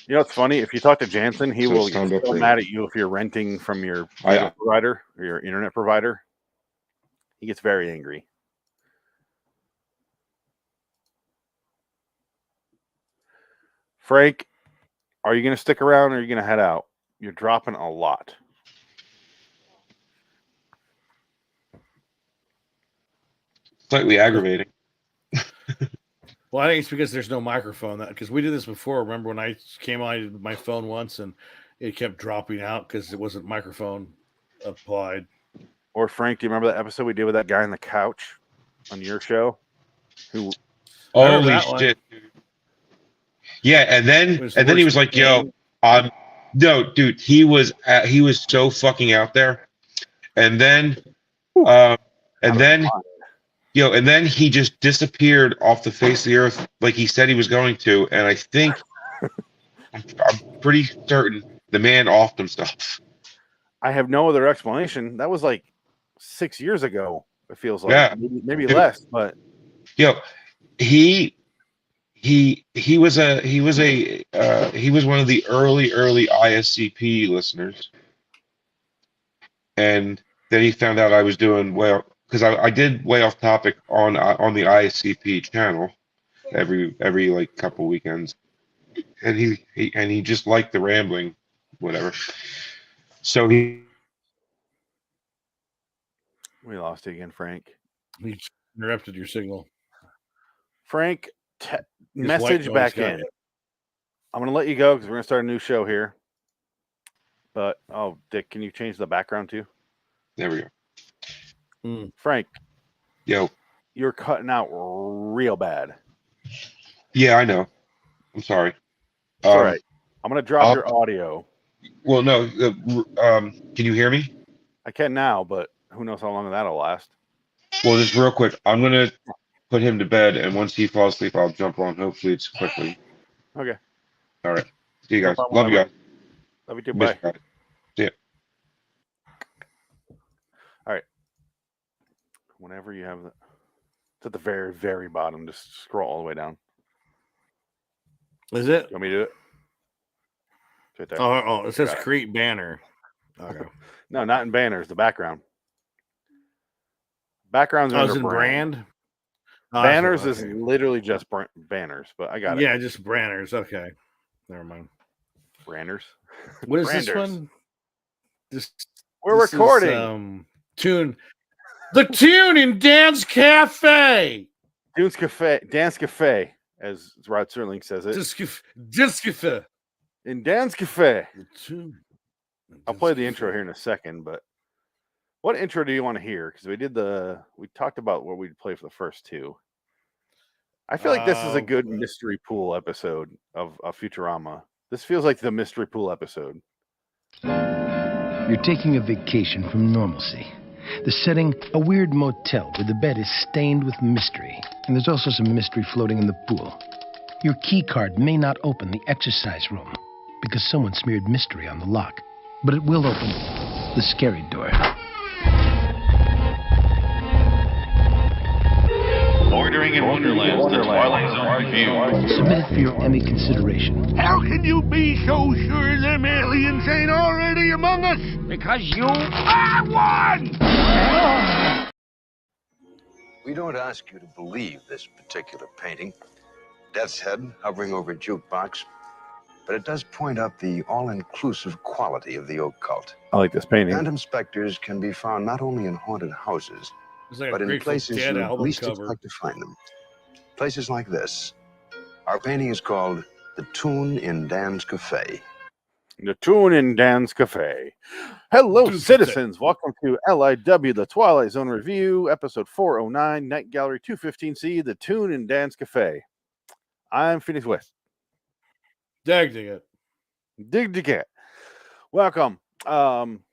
You know, it's funny. If you talk to Jansen, he will get so upgrade. mad at you if you're renting from your provider or your internet provider. He gets very angry. Frank, are you going to stick around or are you going to head out? You're dropping a lot. slightly aggravating. Well, I think it's because there's no microphone. Because we did this before. Remember when I came on, I did my phone once and it kept dropping out because it wasn't microphone applied. Or Frank, do you remember that episode we did with that guy on the couch on your show? Who? Holy shit! Yeah, and then he was like, "Yo, no, dude, he was so fucking out there." And then, and then he just disappeared off the face of the earth like he said he was going to. And I think I'm pretty certain the man offed himself. I have no other explanation. That was like 6 years ago. It feels like Yeah, maybe less, but he was one of the early ISCP listeners, and then he found out I was doing well because I did Way Off Topic on the ISCP channel every like couple weekends, and he just liked the rambling, whatever. So we lost you again, Frank. He interrupted your signal. Frank, message back in. I'm going to let you go because we're going to start a new show here. But, Dick, can you change the background too? There we go. Frank. Yo. You're cutting out real bad. Yeah, I know. I'm sorry. It's all right. I'm going to drop your audio. Well, no. Can you hear me? I can now, but who knows how long that'll last. Well, just real quick. I'm going to put him to bed, and once he falls asleep, I'll jump on. Hopefully, it's quickly. Okay. All right. See you guys. Love you guys. Love you too. Bye. See ya. All right. Whenever you have it's at the very, very bottom, just scroll all the way down. Is it? You want me to do it? It's right there. Oh, it says create banner. Okay. No, not in banners. The background. Backgrounds are in brand. Banners is literally just banners, but I got it. Yeah, just branders. Okay. Never mind. Branders. What is this one? We're recording. Tune. The Tune in Dan's Cafe. Dan's Cafe, as Rod Serling says it. Dan's Cafe. In Dan's Cafe. I'll play the intro here in a second, but what intro do you want to hear? Because we talked about what we'd play for the first two. I feel like this is a good mystery pool episode of Futurama. This feels like the mystery pool episode. You're taking a vacation from normalcy. The setting, a weird motel where the bed is stained with mystery. And there's also some mystery floating in the pool. Your key card may not open the exercise room because someone smeared mystery on the lock. But it will open the scary door. Bordering in Wonderland, the Twilight Zone review. Submit it for your Emmy consideration. How can you be so sure them aliens ain't already among us? Because you are one! We don't ask you to believe this particular painting. Death's head hovering over a jukebox. But it does point out the all-inclusive quality of the occult. I like this painting. Phantom specters can be found not only in haunted houses, but in places you least expect to find them. Places like this. Our painting is called The Tune in Dan's Cafe. The Tune in Dan's Cafe. Hello, citizens. Welcome to LIW, the Twilight Zone Review, episode 409, Night Gallery 215C, The Tune in Dan's Cafe. I'm Phoenix West. Dig it. Welcome.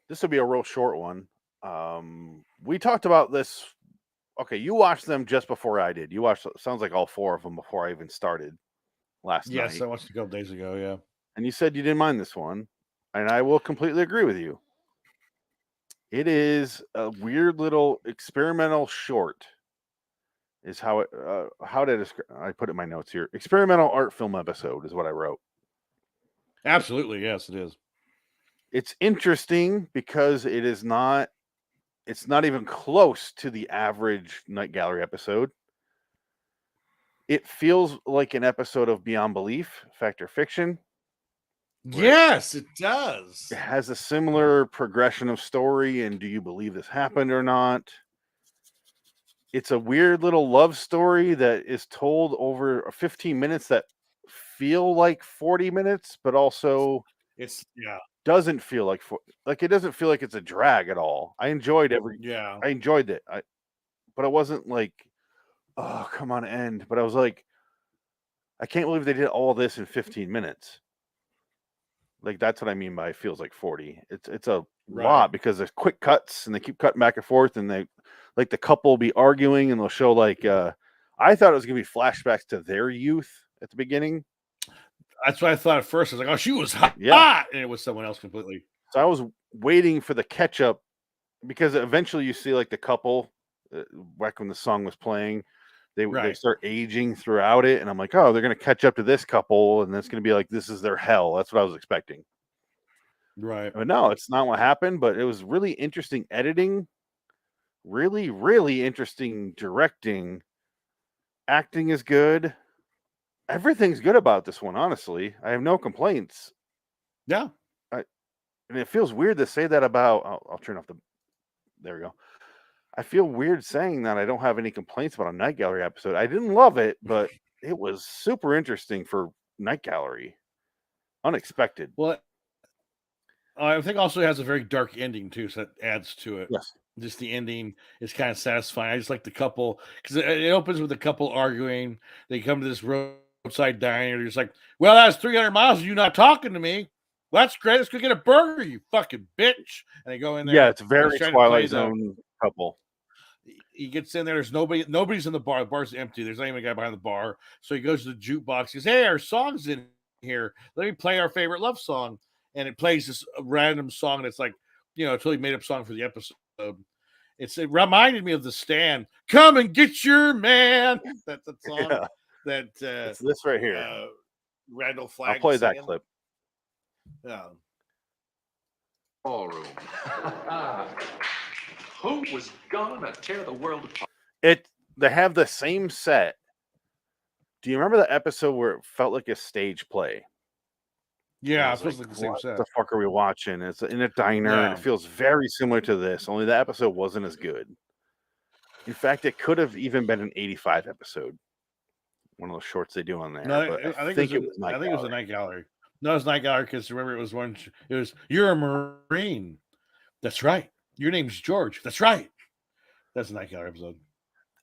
This will be a real short one. We talked about this. Okay, you watched them just before I did. You watched, sounds like all four of them before I even started last night. Yes, I watched a couple days ago, yeah. And you said you didn't mind this one, and I will completely agree with you. It is a weird little experimental short. Is how it I put it in my notes here. Experimental art film episode is what I wrote. Absolutely, yes, it is. It's interesting because it's not even close to the average Night Gallery episode. It feels like an episode of Beyond Belief, Fact or Fiction. Yes, it does. It has a similar progression of story, and do you believe this happened or not? it's a weird little love story that is told over 15 minutes that feel like 40 minutes, but also It's doesn't feel like it doesn't feel like it's a drag at all. I enjoyed yeah. I enjoyed it. But it wasn't like, oh, come on, end. But I was like, I can't believe they did all this in 15 minutes. Like that's what I mean by it feels like 40. It's a Right. lot because there's quick cuts and they keep cutting back and forth and they like the couple will be arguing and they'll show like I thought it was gonna be flashbacks to their youth at the beginning. That's what I thought at first. I was like, oh, she was hot, and it was someone else completely. So I was waiting for the catch up because eventually you see like the couple back when the song was playing, they start aging throughout it, and I'm like, oh, they're gonna catch up to this couple, and it's gonna be like this is their hell. That's what I was expecting. Right. But no, it's not what happened. But it was really interesting editing, really, really interesting directing. Acting is good. Everything's good about this one. Honestly, I have no complaints. Yeah. And it feels weird to say that about. I'll turn off the. There we go. I feel weird saying that I don't have any complaints about a Night Gallery episode. I didn't love it, but it was super interesting for Night Gallery. Unexpected. Well, I think also it has a very dark ending too, so that adds to it. Yes. Just the ending is kind of satisfying. I just like the couple because it opens with a couple arguing. They come to this roadside diner. They're just like, "Well, that's 300 miles of you not talking to me. Well, that's great. Let's go get a burger, you fucking bitch." And they go in there. Yeah, it's very Twilight Zone couple. He gets in there. There's nobody's in the bar. The bar's empty. There's not even a guy behind the bar. So he goes to the jukebox. He says, "Hey, our song's in here. Let me play our favorite love song." And it plays this random song that's like, a totally made up song for the episode. It reminded me of The Stand. Come and get your man. That's the song that it's this right here. Randall Flagg. I'll play that clip. Yeah. Ballroom. Who was gonna tear the world apart? They have the same set. Do you remember the episode where it felt like a stage play? Yeah, it feels like the same what set. The fuck are we watching? It's in a diner, and it feels very similar to this. Only the episode wasn't as good. In fact, it could have even been an 85 episode. One of those shorts they do on there. No, but I think it was a Night Gallery. No, it was Night Gallery because remember it was one. It was you're a Marine. That's right. Your name's George. That's right. That's a Night Gallery episode.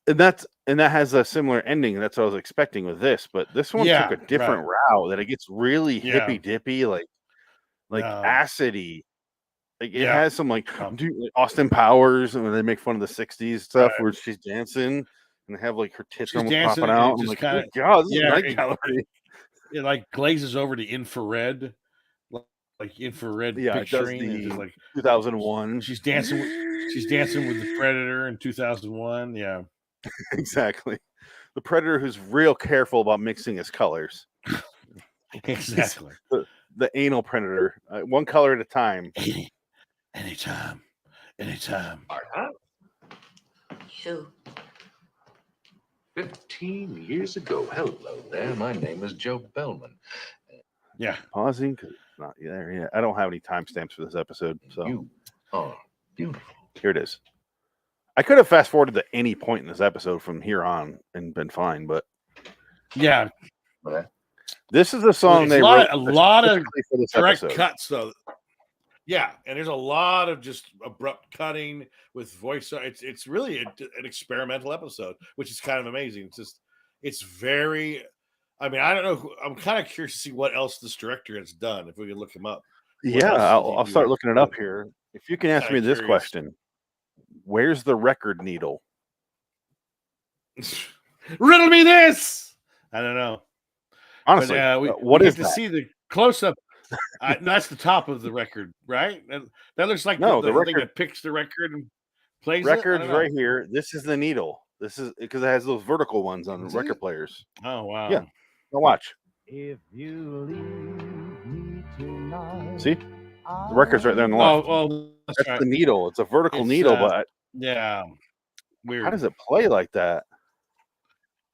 And that has a similar ending. That's what I was expecting with this, but this one took a different route. That it gets really hippy dippy, like acidy. Like it has some like Austin Powers, and when they make fun of the '60s stuff where she's dancing and they have like her tits almost popping out. I'm like, oh God, this is Night Gallery. It like glazes over to infrared, like infrared picturing. It does the like 2001. She's dancing with the Predator in 2001. Yeah. Exactly. The Predator who's real careful about mixing his colors. Exactly. The anal Predator. One color at a time. Anytime. You. 15 years ago. Hello there. My name is Joe Bellman. Yeah. Pausing because it's not there yet. I don't have any timestamps for this episode. So you are beautiful. Here it is. I could have fast forwarded to any point in this episode from here on and been fine, but yeah. This is the song they wrote a lot of for this direct episode. cuts, though. Yeah, and there's a lot of just abrupt cutting with voice. It's really an experimental episode, which is kind of amazing. It's very. I mean, I don't know. I'm kind of curious to see what else this director has done. If we can look him up. Yeah, I'll start looking it up here. If you can answer me this question, where's the record needle? Riddle me this. I don't know. Honestly, what we is get to see the close up? That's the top of the record, right? That looks like the thing record that picks the record and plays record's right here. This is the needle. This is because it has those vertical ones on record players. Oh wow! Yeah, now watch. If you leave me tonight, see, the record's right there on the left. Oh, that's right. the needle. It's a vertical needle, but yeah, weird. How does it play like that?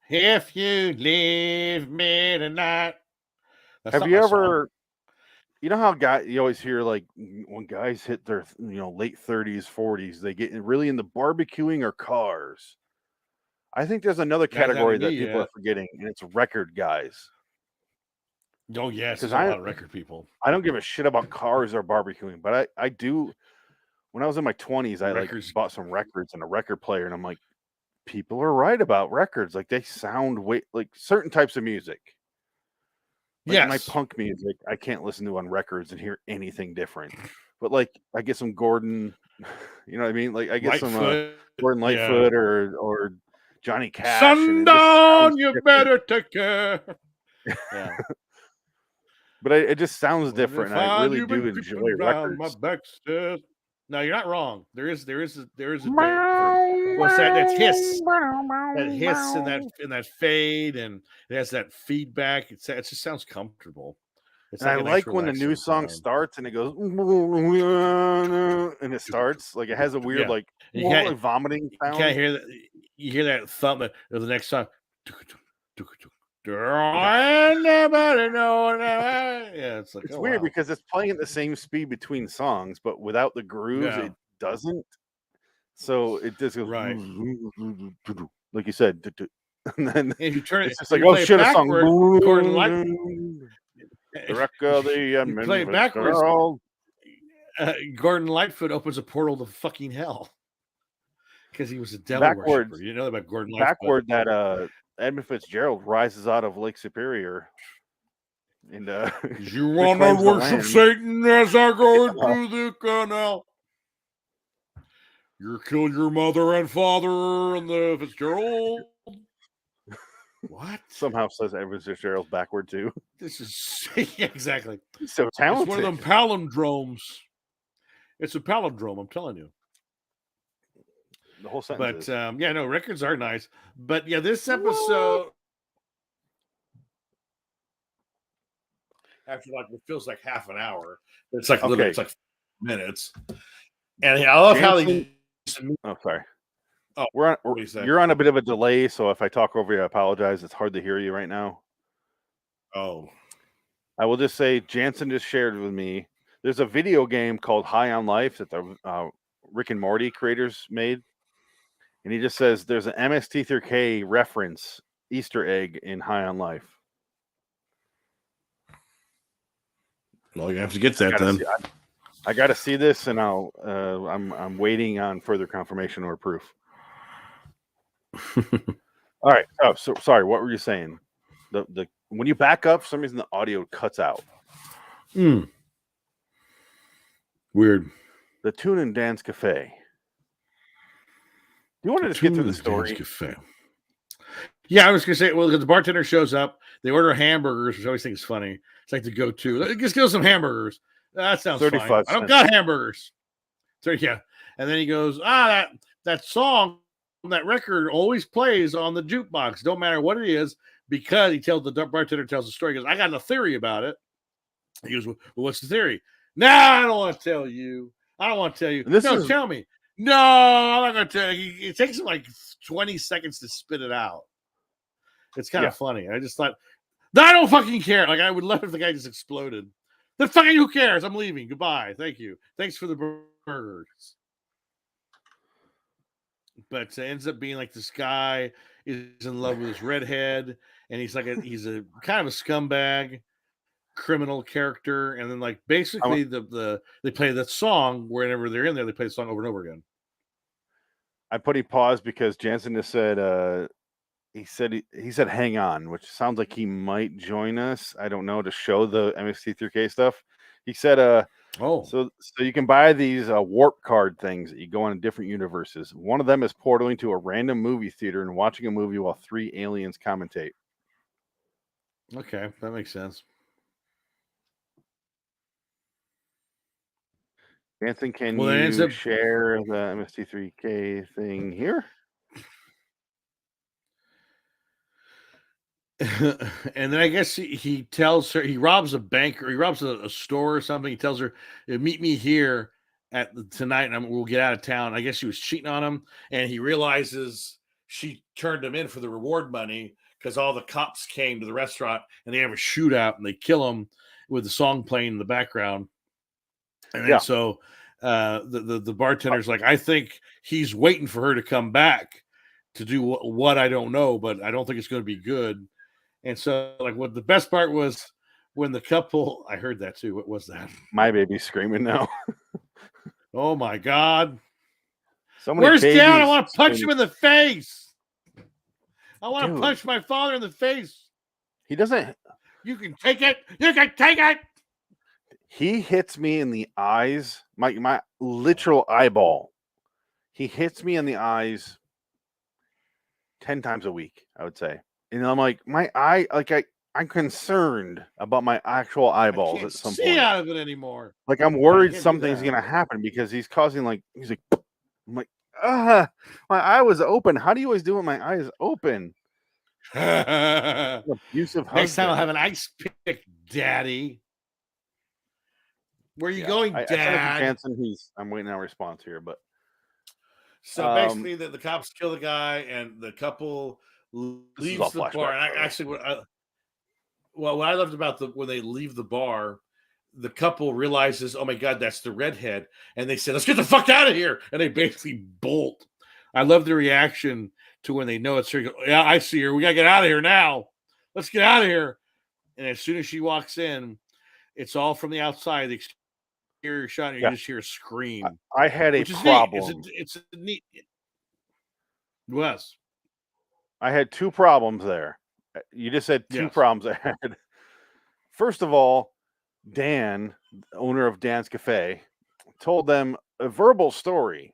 If you leave me tonight. Have you ever? You know how you always hear like when guys hit their late 30s, 40s, they get really into barbecuing or cars. I think there's another Guys haven't category that me people yet. are forgetting, and it's record guys. Oh yes, Because there's a lot of record people. I don't give a shit about cars or barbecuing, but I do. When I was in my 20s, I like Records. bought some records and a record player, and I'm like, people are right about records. Like they sound like certain types of music. Like my Yes. punk music, I can't listen to on records and hear anything different. But like I get some Gordon, you know what I mean? Like I get some Lightfoot. Gordon Yeah. Lightfoot or Johnny Cash. And it just Sundown, sounds you different. better take care. Yeah. But it just sounds different. And I Find really you do been enjoy creeping round records. my back stairs. No, you're not wrong. There is a difference. What's that? That hiss and that fade, and it has that feedback. It just sounds comfortable. It's And like I a nice like when the new relaxing song sound. starts and it goes and it starts like it has a weird Yeah. like You can't- vomiting You sound. can't hear that. You hear that thump of the next song. Anybody know? Yeah, it's like It's oh, weird wow. because it's playing at the same speed between songs, but without the grooves, Yeah. it doesn't. So it just goes Right. like you said, and then If you turn it, it's just if like you oh play it shit, a song. backward, Gordon Light. The wreck of the You play it backwards. Gordon Lightfoot opens a portal to fucking hell because he was a devil worshiper. You know about Gordon Lightfoot. Backward, that Edmund Fitzgerald rises out of Lake Superior. And you want to worship Satan as I go through the canal? You killed your mother and father and the Fitzgerald. What? Somehow says Edmund Fitzgerald's backward too. This is yeah, exactly. He's so talented. It's one of them palindromes. It's a palindrome, I'm telling you. The whole sentence. But yeah, no, records are nice. But yeah, this episode after like it feels like half an hour. It's like literally, it's like minutes. And I love how they. Oh, sorry. Oh, you're on a bit of a delay, so if I talk over you, I apologize. It's hard to hear you right now. Oh. I will just say Jansen just shared with me. There's a video game called High on Life that the Rick and Morty creators made. And he just says there's an MST3K reference Easter egg in High on Life. Well, you have to get that then. I got to see this, and I'm waiting on further confirmation or proof. All right. Oh, so sorry. What were you saying? The when you back up, for some reason the audio cuts out. Weird. The Tune and Dance Cafe. Do you want to just get through the story? Cafe. Yeah, I was gonna say, well, because the bartender shows up, they order hamburgers, which I always think is funny. It's like the go-to. Just give us some hamburgers. That sounds 35 fine. I don't got cents. hamburgers. So yeah, and then he goes, that song, that record always plays on the jukebox. Don't matter what it is, because the bartender tells the story. He goes, I got a theory about it. He goes, well, what's the theory? Nah, I don't want to tell you. I don't want to tell you. Tell me. No, I'm not going to tell you. It takes him like 20 seconds to spit it out. It's kind of funny. I just thought, I don't fucking care. Like, I would love if the guy just exploded. Then fucking who cares? I'm leaving. Goodbye. Thank you. Thanks for the burgers. But it ends up being like this guy is in love with this redhead, and he's he's a kind of a scumbag criminal character, and then like basically they play that song whenever they're in there. They play the song over and over again. I put a pause because Jansen just said he said hang on, which sounds like he might join us. I don't know, to show the MST3K stuff. He said so you can buy these warp card things that you go on different universes. One of them is portaling to a random movie theater and watching a movie while 3 aliens commentate. Okay, that makes sense. Anthony, can you share the MST3K thing here? And then I guess he tells her, he robs a bank, or he robs a store or something. He tells her, meet me here tonight and we'll get out of town. I guess she was cheating on him, and he realizes she turned him in for the reward money because all the cops came to the restaurant and they have a shootout and they kill him with the song playing in the background. And then so the bartender's like, I think he's waiting for her to come back to do what I don't know, but I don't think it's going to be good. And so, like, what the best part was when the couple, I heard that too. What was that? My baby's screaming now. Oh my God. So many Where's Dad? I babies want to punch screaming. him in the face. I want Dude. to punch my father in the face. He doesn't. You can take it. You can take it. He hits me in the eyes, my literal eyeball. He hits me in the eyes 10 times a week, I would say. And I'm like, my eye, like I'm concerned about my actual eyeballs at some See point. out of it anymore. Like I'm worried can't do something's that. gonna happen because he's causing he's like, I'm like, my eye was open. How do you always do when my eye is open? Abusive husband. Next time I'll have an ice pick, Daddy. Where are you going, I sent it to Dad? Jansen. I'm waiting on a response here, but so basically, the cops kill the guy, and the couple leaves the bar. And what I loved about when they leave the bar, the couple realizes, oh my God, that's the redhead, and they said, "Let's get the fuck out of here!" And they basically bolt. I love the reaction to when they know it's her. Yeah, I see her. We gotta get out of here now. Let's get out of here. And as soon as she walks in, it's all from the outside. The exterior shot, and you just hear a scream. I had a problem. It's a neat. Wes. I had two problems there. You just said two problems I had. First of all, Dan, owner of Dan's Cafe, told them a verbal story.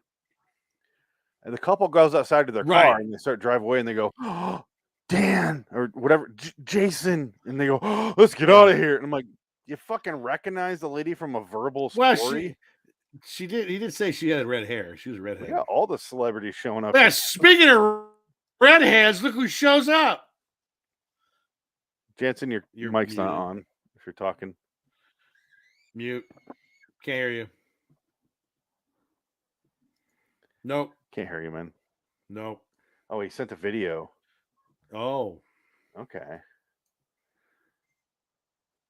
And the couple goes outside to their car and they start driving away and they go, oh, Dan, or whatever, Jason. And they go, oh, let's get out of here. And I'm like, you fucking recognize the lady from a verbal story? Well, she did. He did say she had red hair. She was redhead. Yeah, all the celebrities showing up. Yeah, speaking of redheads, look who shows up. Jansen, your mic's not on if you're talking. Mute. Can't hear you. Nope. Can't hear you, man. Nope. Oh, he sent a video. Oh. Okay.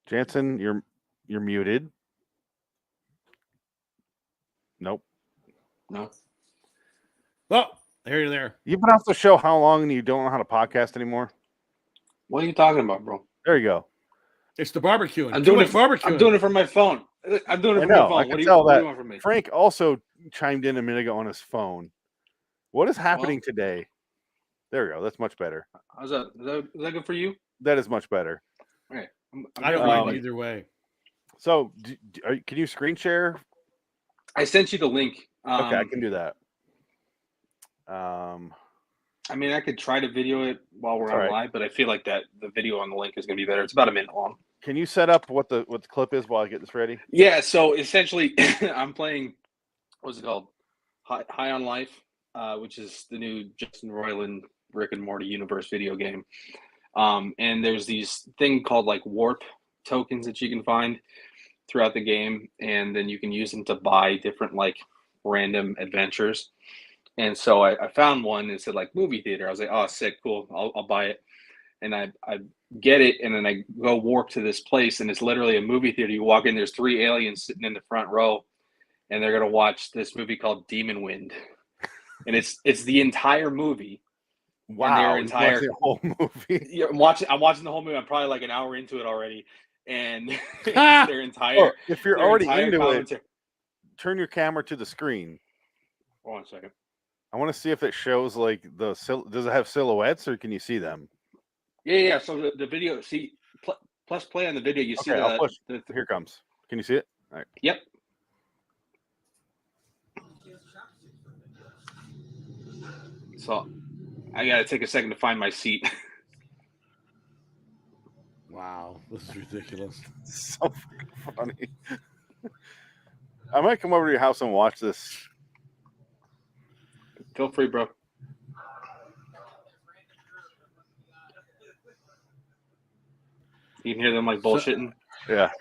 Jansen, you're muted. Nope. No. Oh, there you're there. You've been off the show how long and you don't know how to podcast anymore? What are you talking about, bro? There you go. It's the barbecuing. I'm doing it from my phone. I'm doing it from my phone. I can tell that. What do you want from me? Frank also chimed in a minute ago on his phone. What is happening today? There we go. That's much better. How's that? Is that good for you? That is much better. Okay. I don't mind either way. So, can you screen share? I sent you the link. Okay, I can do that. I mean, I could try to video it while we're on live, but I feel like that the video on the link is going to be better. It's about a minute long. Can you set up what the clip is while I get this ready? Yeah. So essentially, I'm playing. What's it called? High on Life, which is the new Justin Roiland Rick and Morty universe video game. And there's these thing called like warp tokens that you can find throughout the game, and then you can use them to buy different like random adventures. And so I found one that said like movie theater. I was like, oh, sick, cool, I'll buy it. And I get it, and then I go warp to this place, and it's literally a movie theater. You walk in, there's 3 aliens sitting in the front row, and they're gonna watch this movie called Demon Wind, and it's the entire movie. Wow, their entire the whole movie. Yeah, I'm watching the whole movie. I'm probably like an hour into it already, and their entire. If you're already into it, turn your camera to the screen. Hold on a second. I want to see if it shows like does it have silhouettes or can you see them? Yeah. So the video, see, plus play on the video. You see that? I'll push. Here it comes. Can you see it? All right. Yep. So I gotta take a second to find my seat. Wow, this is ridiculous. So funny. I might come over to your house and watch this. Feel free, bro. You can hear them like bullshitting. Yeah.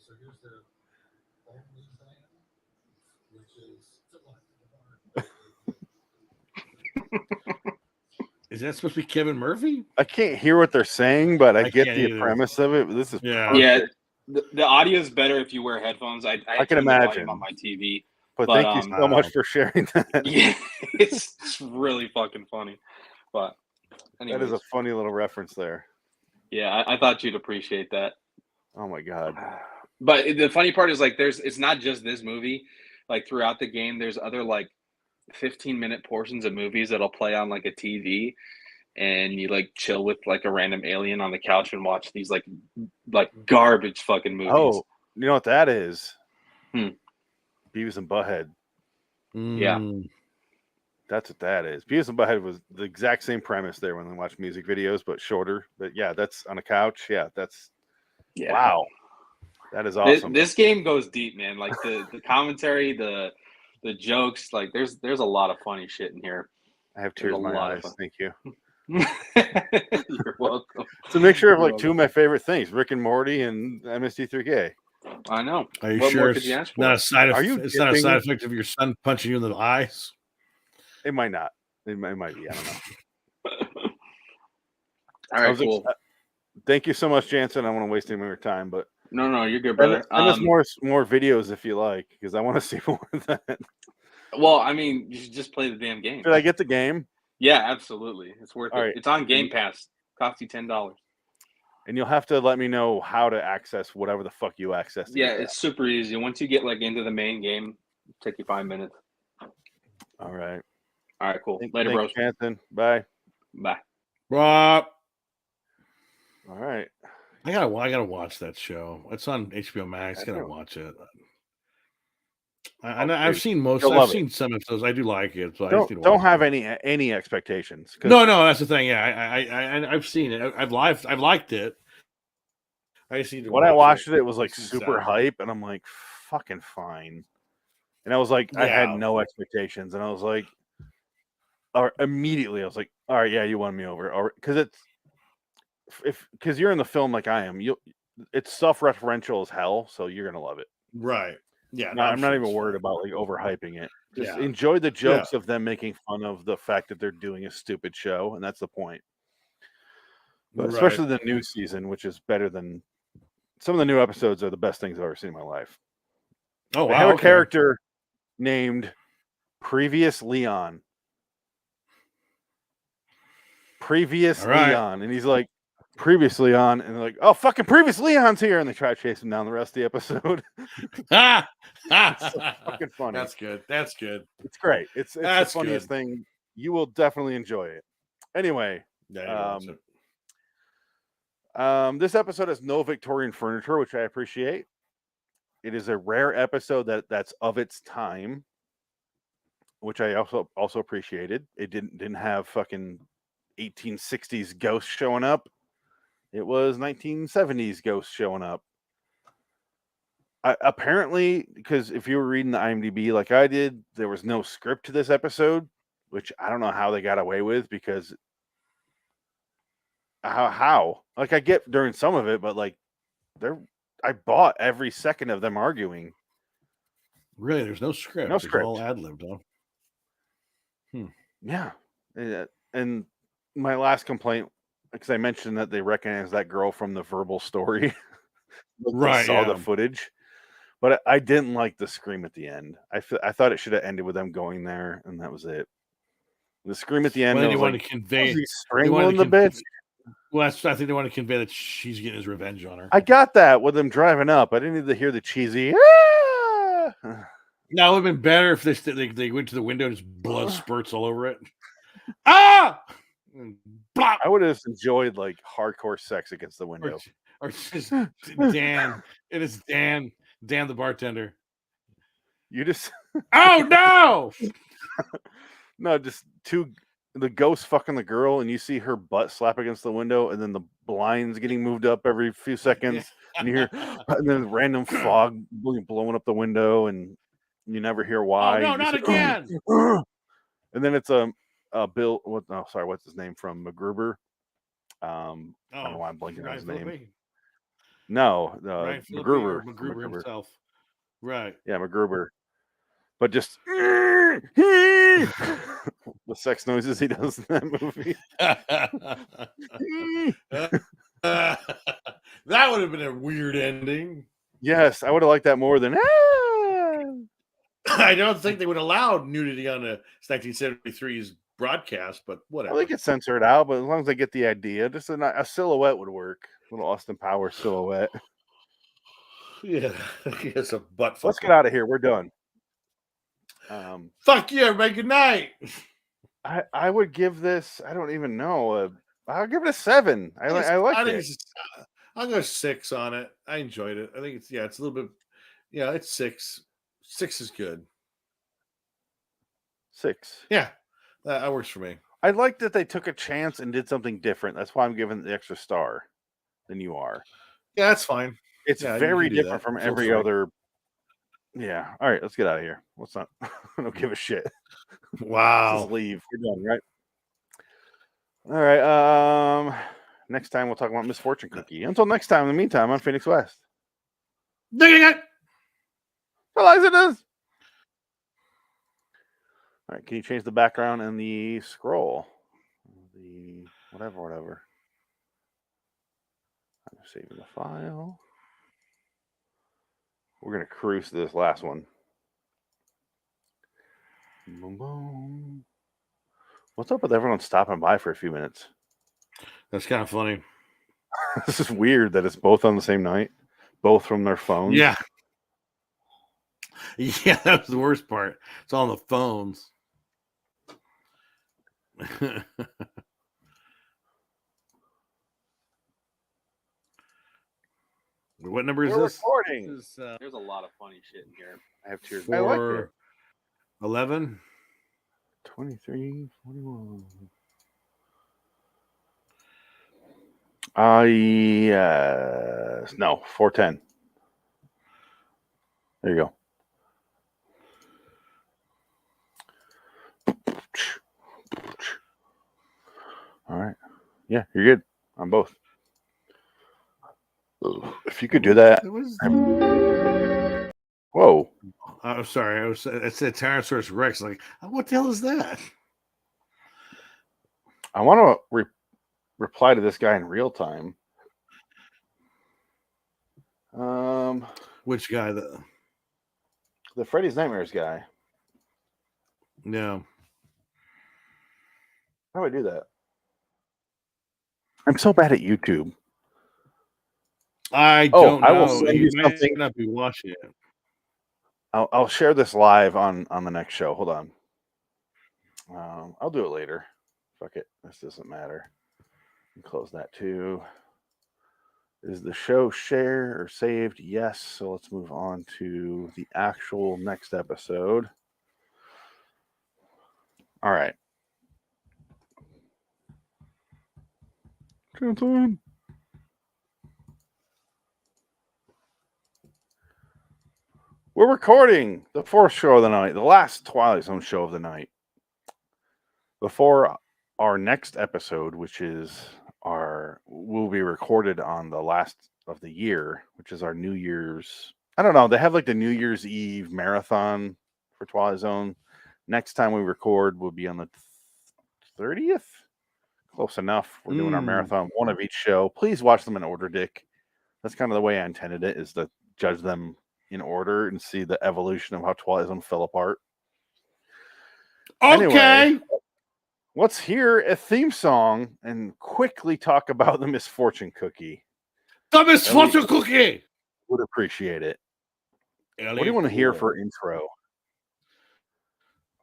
So here's their only plan, which is to lock the bar. Is that supposed to be Kevin Murphy? I can't hear what they're saying, but I get can't the either. premise of it. This is Yeah. perfect. The audio is better if you wear headphones. I can turned the volume imagine. on my TV. But thank you so much for sharing that. Yeah, it's really fucking funny. But anyways, that is a funny little reference there. Yeah, I thought you'd appreciate that. Oh my god! But the funny part is like it's not just this movie. Like throughout the game, there's other like 15-minute portions of movies that'll play on like a TV, and you like chill with like a random alien on the couch and watch these like garbage fucking movies. Oh, you know what that is? Beavis and Butthead. Yeah. That's what that is. Beavis and Butthead was the exact same premise there when they watch music videos, but shorter. But yeah, that's on a couch. Yeah, that's wow. That is awesome. This game goes deep, man. Like the commentary, the jokes, like there's a lot of funny shit in here. I have tears in my eyes. Thank you. You're welcome. It's a mixture of like two of my favorite things, Rick and Morty and MST3K. I know. Are you What sure more it's could you ask for? not a side Are you it's not a side dipping- effect of your son punching you in the eyes? It might not. It might be. I don't know. All right, cool. Thank you so much, Jansen. I don't want to waste any more time, but No, you're good, brother. Send us more videos if you like, because I want to see more of that. Well, I mean, you should just play the damn game. Did I get the game? Yeah, absolutely. It's worth All it. right. It's on Game Pass. Costs you $10. And you'll have to let me know how to access whatever the fuck you access. To Yeah, get that. it's super easy. Once you get like into the main game, it'll take you 5 minutes. All right. All right, cool. Later, bros. Thanks, Jansen. Bye. Bye. Rob. All right. I gotta watch that show. It's on HBO Max. I gotta watch it. I've seen I've seen some episodes. I do like it. So don't have any expectations. No, that's the thing. Yeah, I've seen it. I've liked it. I just need to when I watched it, it was like It's super sad. hype, and I'm like, fucking fine. And I was like, I had no expectations, and I was like, or immediately I was like, all right, yeah, you won me over, because because you're in the film like I am, it's self-referential as hell, so you're gonna love it. Right. Yeah. I'm not even worried about like overhyping it. Just Yeah. enjoy the jokes of them making fun of the fact that they're doing a stupid show, and that's the point. But especially the new season, which is better than some of the new episodes, are the best things I've ever seen in my life. Oh, They wow. have a Okay. character named Previous Leon. Previous All right. Leon. And he's like, Previous Leon. And they're like, oh, fucking Previous Leon's here. And they try to chase him down the rest of the episode. It's so fucking funny. That's good. That's good. It's great. It's the That's funniest good. thing. You will definitely enjoy it. Anyway, Yeah, this episode has no Victorian furniture, which I appreciate. It is a rare episode that's of its time, which I also appreciated. It didn't have fucking 1860s ghosts showing up. It was 1970s ghosts showing up. Apparently, because if you were reading the IMDb like I did, there was no script to this episode, which I don't know how they got away with, because how? Like, I get during some of it, but like I bought every second of them arguing. Really, there's no script. No It's script. all ad-libbed, huh? Yeah. And my last complaint, because I mentioned that they recognize that girl from the verbal story. Right, Saw yeah. the footage. But I didn't like the scream at the end. I thought it should have ended with them going there, and that was it. The scream at the end. Well, I they was want like, to convey. "Was he strangling the bitch?" Well, I think they want to convey that she's getting his revenge on her. I got that with them driving up. I didn't need to hear the cheesy. "Ah!" Now it would have been better if they went to the window and just blood spurts all over it. Ah! I would have enjoyed like hardcore sex against the window. Or just Dan. It is Dan the bartender. You just oh no! No, just the ghost fucking the girl, and you see her butt slap against the window, and then the blinds getting moved up every few seconds, and you hear, and then random fog blowing up the window, and you never hear why. Oh no, You not just again! And then it's Bill. What's his name from MacGruber? I don't know why I'm blanking on his name. No, Ryan MacGruber. MacGruber himself. Right. Yeah, MacGruber. but just the sex noises he does in that movie. That would have been a weird ending. Yes, I would have liked that more than. I don't think they would allow nudity on a 1973's broadcast, but whatever. Well, they could censor it out, but as long as they get the idea, just a silhouette would work. A little Austin Powers silhouette. Yeah, it's a butt. Let's get out of here. We're done. Fuck you, everybody. Good night. I would give this. I don't even know. I'll give it a 7. I like it. I'll go 6 on it. I enjoyed it. I think it's it's a little bit. Yeah, it's 6. 6 is good. 6. Yeah, that works for me. I like that they took a chance and did something different. That's why I'm giving the extra star than you are. Yeah, that's fine. It's very different from every fine. other. Yeah. All right, let's get out of here. Let's not. I don't give a shit. Wow. Let's just leave. We're done, right? All right. Next time we'll talk about Misfortune Cookie. Until next time. In the meantime, I'm Phoenix West. Eliza does. All right. Can you change the background and the scroll? The whatever. I'm saving the file. We're gonna cruise to this last one. Boom, boom. What's up with everyone stopping by for a few minutes? That's kind of funny. This is weird that it's both on the same night, both from their phones. Yeah. Yeah, that was the worst part. It's on the phones. What number is We're this? recording. There's a lot of funny shit in here. I have tears. I like it. 11, 23, 41. No, 410. There you go. All right. Yeah, you're good on both. If you could do that. Whoa. I'm sorry. It said Tyrannosaurus Rex. Like, what the hell is that? I want to reply to this guy in real time. Which guy? The Freddy's Nightmares guy. No. How do I do that? I'm so bad at YouTube. I don't know. I will send you might something. Not be watching it. I'll share this live on the next show. Hold on. I'll do it later. Fuck it. This doesn't matter. Close that too. Is the show shared or saved? Yes. So let's move on to the actual next episode. All right. Gentlemen. We're recording the 4th show of the night, the last Twilight Zone show of the night. Before our next episode, which is will be recorded on the last of the year, which is our New Year's. I don't know. They have like the New Year's Eve marathon for Twilight Zone. Next time we record will be on the 30th. Close enough. We're doing our marathon, one of each show. Please watch them in order, Dick. That's kind of the way I intended it, is to judge them in order and see the evolution of how Twilight Zone fell apart. Okay. Anyway, let's hear a theme song and quickly talk about the Misfortune Cookie. The Misfortune Cookie! Would appreciate it. Ellie, what do you want to hear cool. for intro?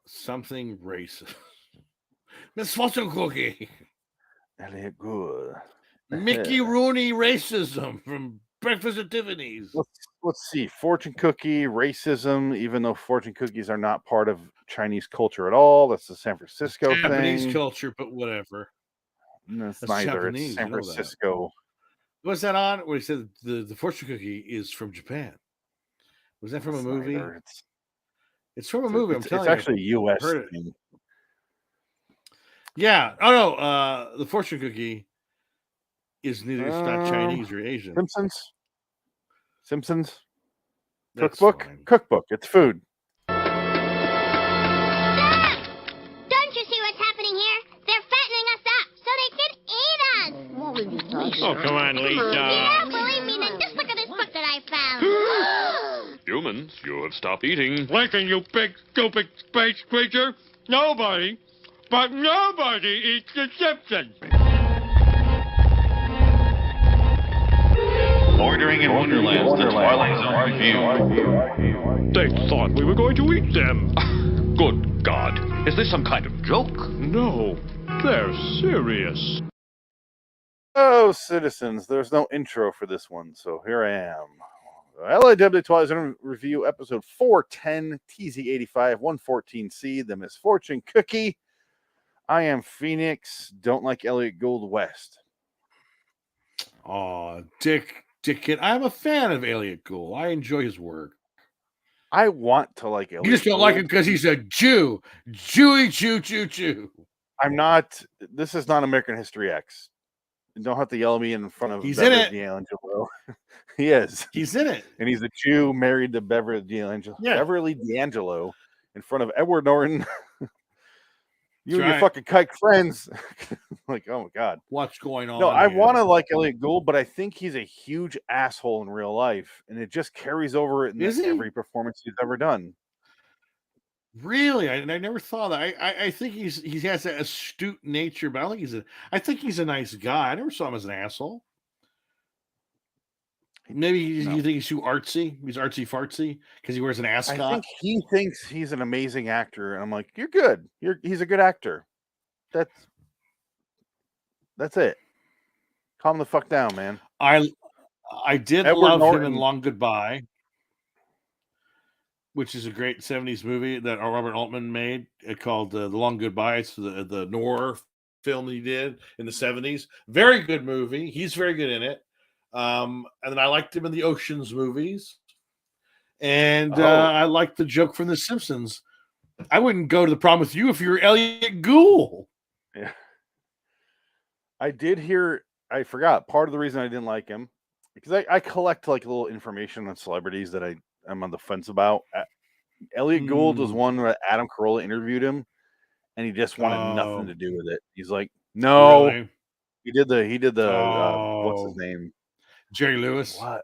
Something racist. Misfortune Cookie. Elliot Good. Mickey Rooney racism from Breakfast at Tiffany's. Let's see. Fortune Cookie, racism, even though fortune cookies are not part of Chinese culture at all. That's the San Francisco Japanese thing. culture, but whatever. No, it's That's neither. Japanese, It's San you know that. Francisco. Was that on? Where he said the fortune cookie is from Japan. Was that from a movie? Neither. It's from a movie. I'm telling you. It's actually you. U.S. Heard it. thing. Yeah. Oh no. The fortune cookie is neither. It's not Chinese or Asian. Simpsons. That's Cookbook. fine. Cookbook. It's food. Oh, come on, You Lisa. don't believe me? Then just look at this book that I found. Humans, you have stopped eating. Lincoln, you big, stupid space creature. Nobody, but nobody eats the Simpsons. Bordering in Wonderland, the Twilight Zone review. They thought we were going to eat them. Good God. Is this some kind of joke? No, they're serious. Oh, citizens, there's no intro for this one, so here I am. LIW Twilight Zone review, episode 410, TZ85, 114C, The Misfortune Cookie. I am Phoenix, don't like Elliot Gould West. Oh, Dickhead. I'm a fan of Elliot Gould. I enjoy his work. I want to like Elliot You just don't Gould. like him because he's a Jew. Jew. I'm not. This is not American History X. You don't have to yell at me in front of He's Beverly in it. D'Angelo. He is. He's in it. And he's a Jew married to Beverly D'Angelo. Yeah. Beverly D'Angelo in front of Edward Norton. You and right. your fucking kike friends. Like, oh my God. What's going on? No, I here? want to like Elliot Gould, but I think he's a huge asshole in real life. And it just carries over in Is he? every performance he's ever done. Really? I never thought that. I think he has that astute nature, but I think he's a nice guy. I never saw him as an asshole. Maybe you think he's too artsy. He's artsy fartsy because he wears an ascot. I think he thinks he's an amazing actor, and I'm like, you're good. He's a good actor. That's it. Calm the fuck down, man. I did Edward love Norton. him in Long Goodbye, which is a great 70s movie that Robert Altman made called The Long Goodbye. It's the noir film he did in the 70s. Very good movie. He's very good in it. And then I liked him in the Oceans movies. And I liked the joke from The Simpsons. I wouldn't go to the prom with you if you were Elliot Gould. Yeah. I did hear, I forgot part of the reason I didn't like him because I collect like little information on celebrities that I'm on the fence about. Elliot Gould was one where Adam Carolla interviewed him and he just wanted nothing to do with it. He's like, no, Really? he did the what's his name? Jerry Lewis. What?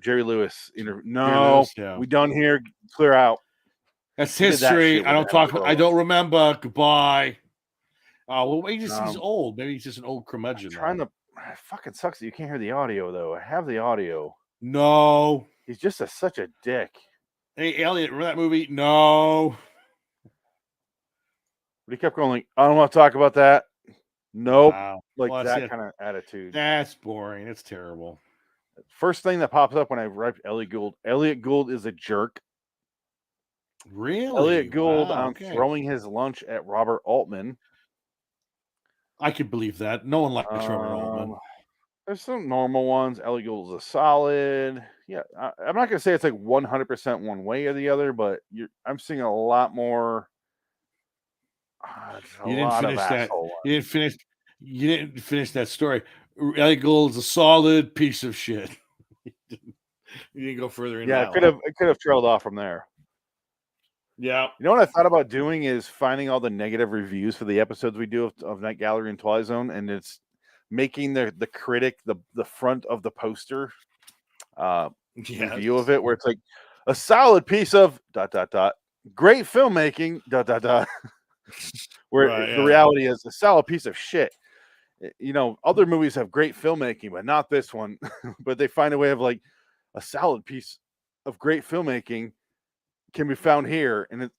Jerry Lewis interview. No, Jerry Lewis, yeah. we done here. Clear out. That's He did that history. shit I don't with talk. Adam I Carolla. don't remember. Goodbye. Oh well, he's old. Maybe he's just an old curmudgeon. It fucking sucks that you can't hear the audio though. I have the audio. No, he's just such a dick. Hey, Elliot, remember that movie? No. But he kept going like, I don't want to talk about that. Nope. Wow. Like Well, that see, kind of attitude. That's boring. It's terrible. First thing that pops up when I write Elliot Gould. Elliot Gould is a jerk. Really? Elliot Gould Wow, on okay. throwing his lunch at Robert Altman. I could believe that. No one likes Robert Altman. There's some normal ones. Elliot Gould is a solid. Yeah, I'm not gonna say it's like 100% one way or the other, but I'm seeing a lot more. You didn't finish that. You didn't finish that story. Elliot Gould is a solid piece of shit. You didn't go further in. Yeah, it could have trailed off from there. Yeah. You know what I thought about doing is finding all the negative reviews for the episodes we do of Night Gallery and Twilight Zone, and it's making the critic the front of the poster review of it, where it's like a solid piece of ... great filmmaking ... where the reality is a solid piece of shit. You know, other movies have great filmmaking, but not this one. But they find a way of like a solid piece of great filmmaking can be found here, and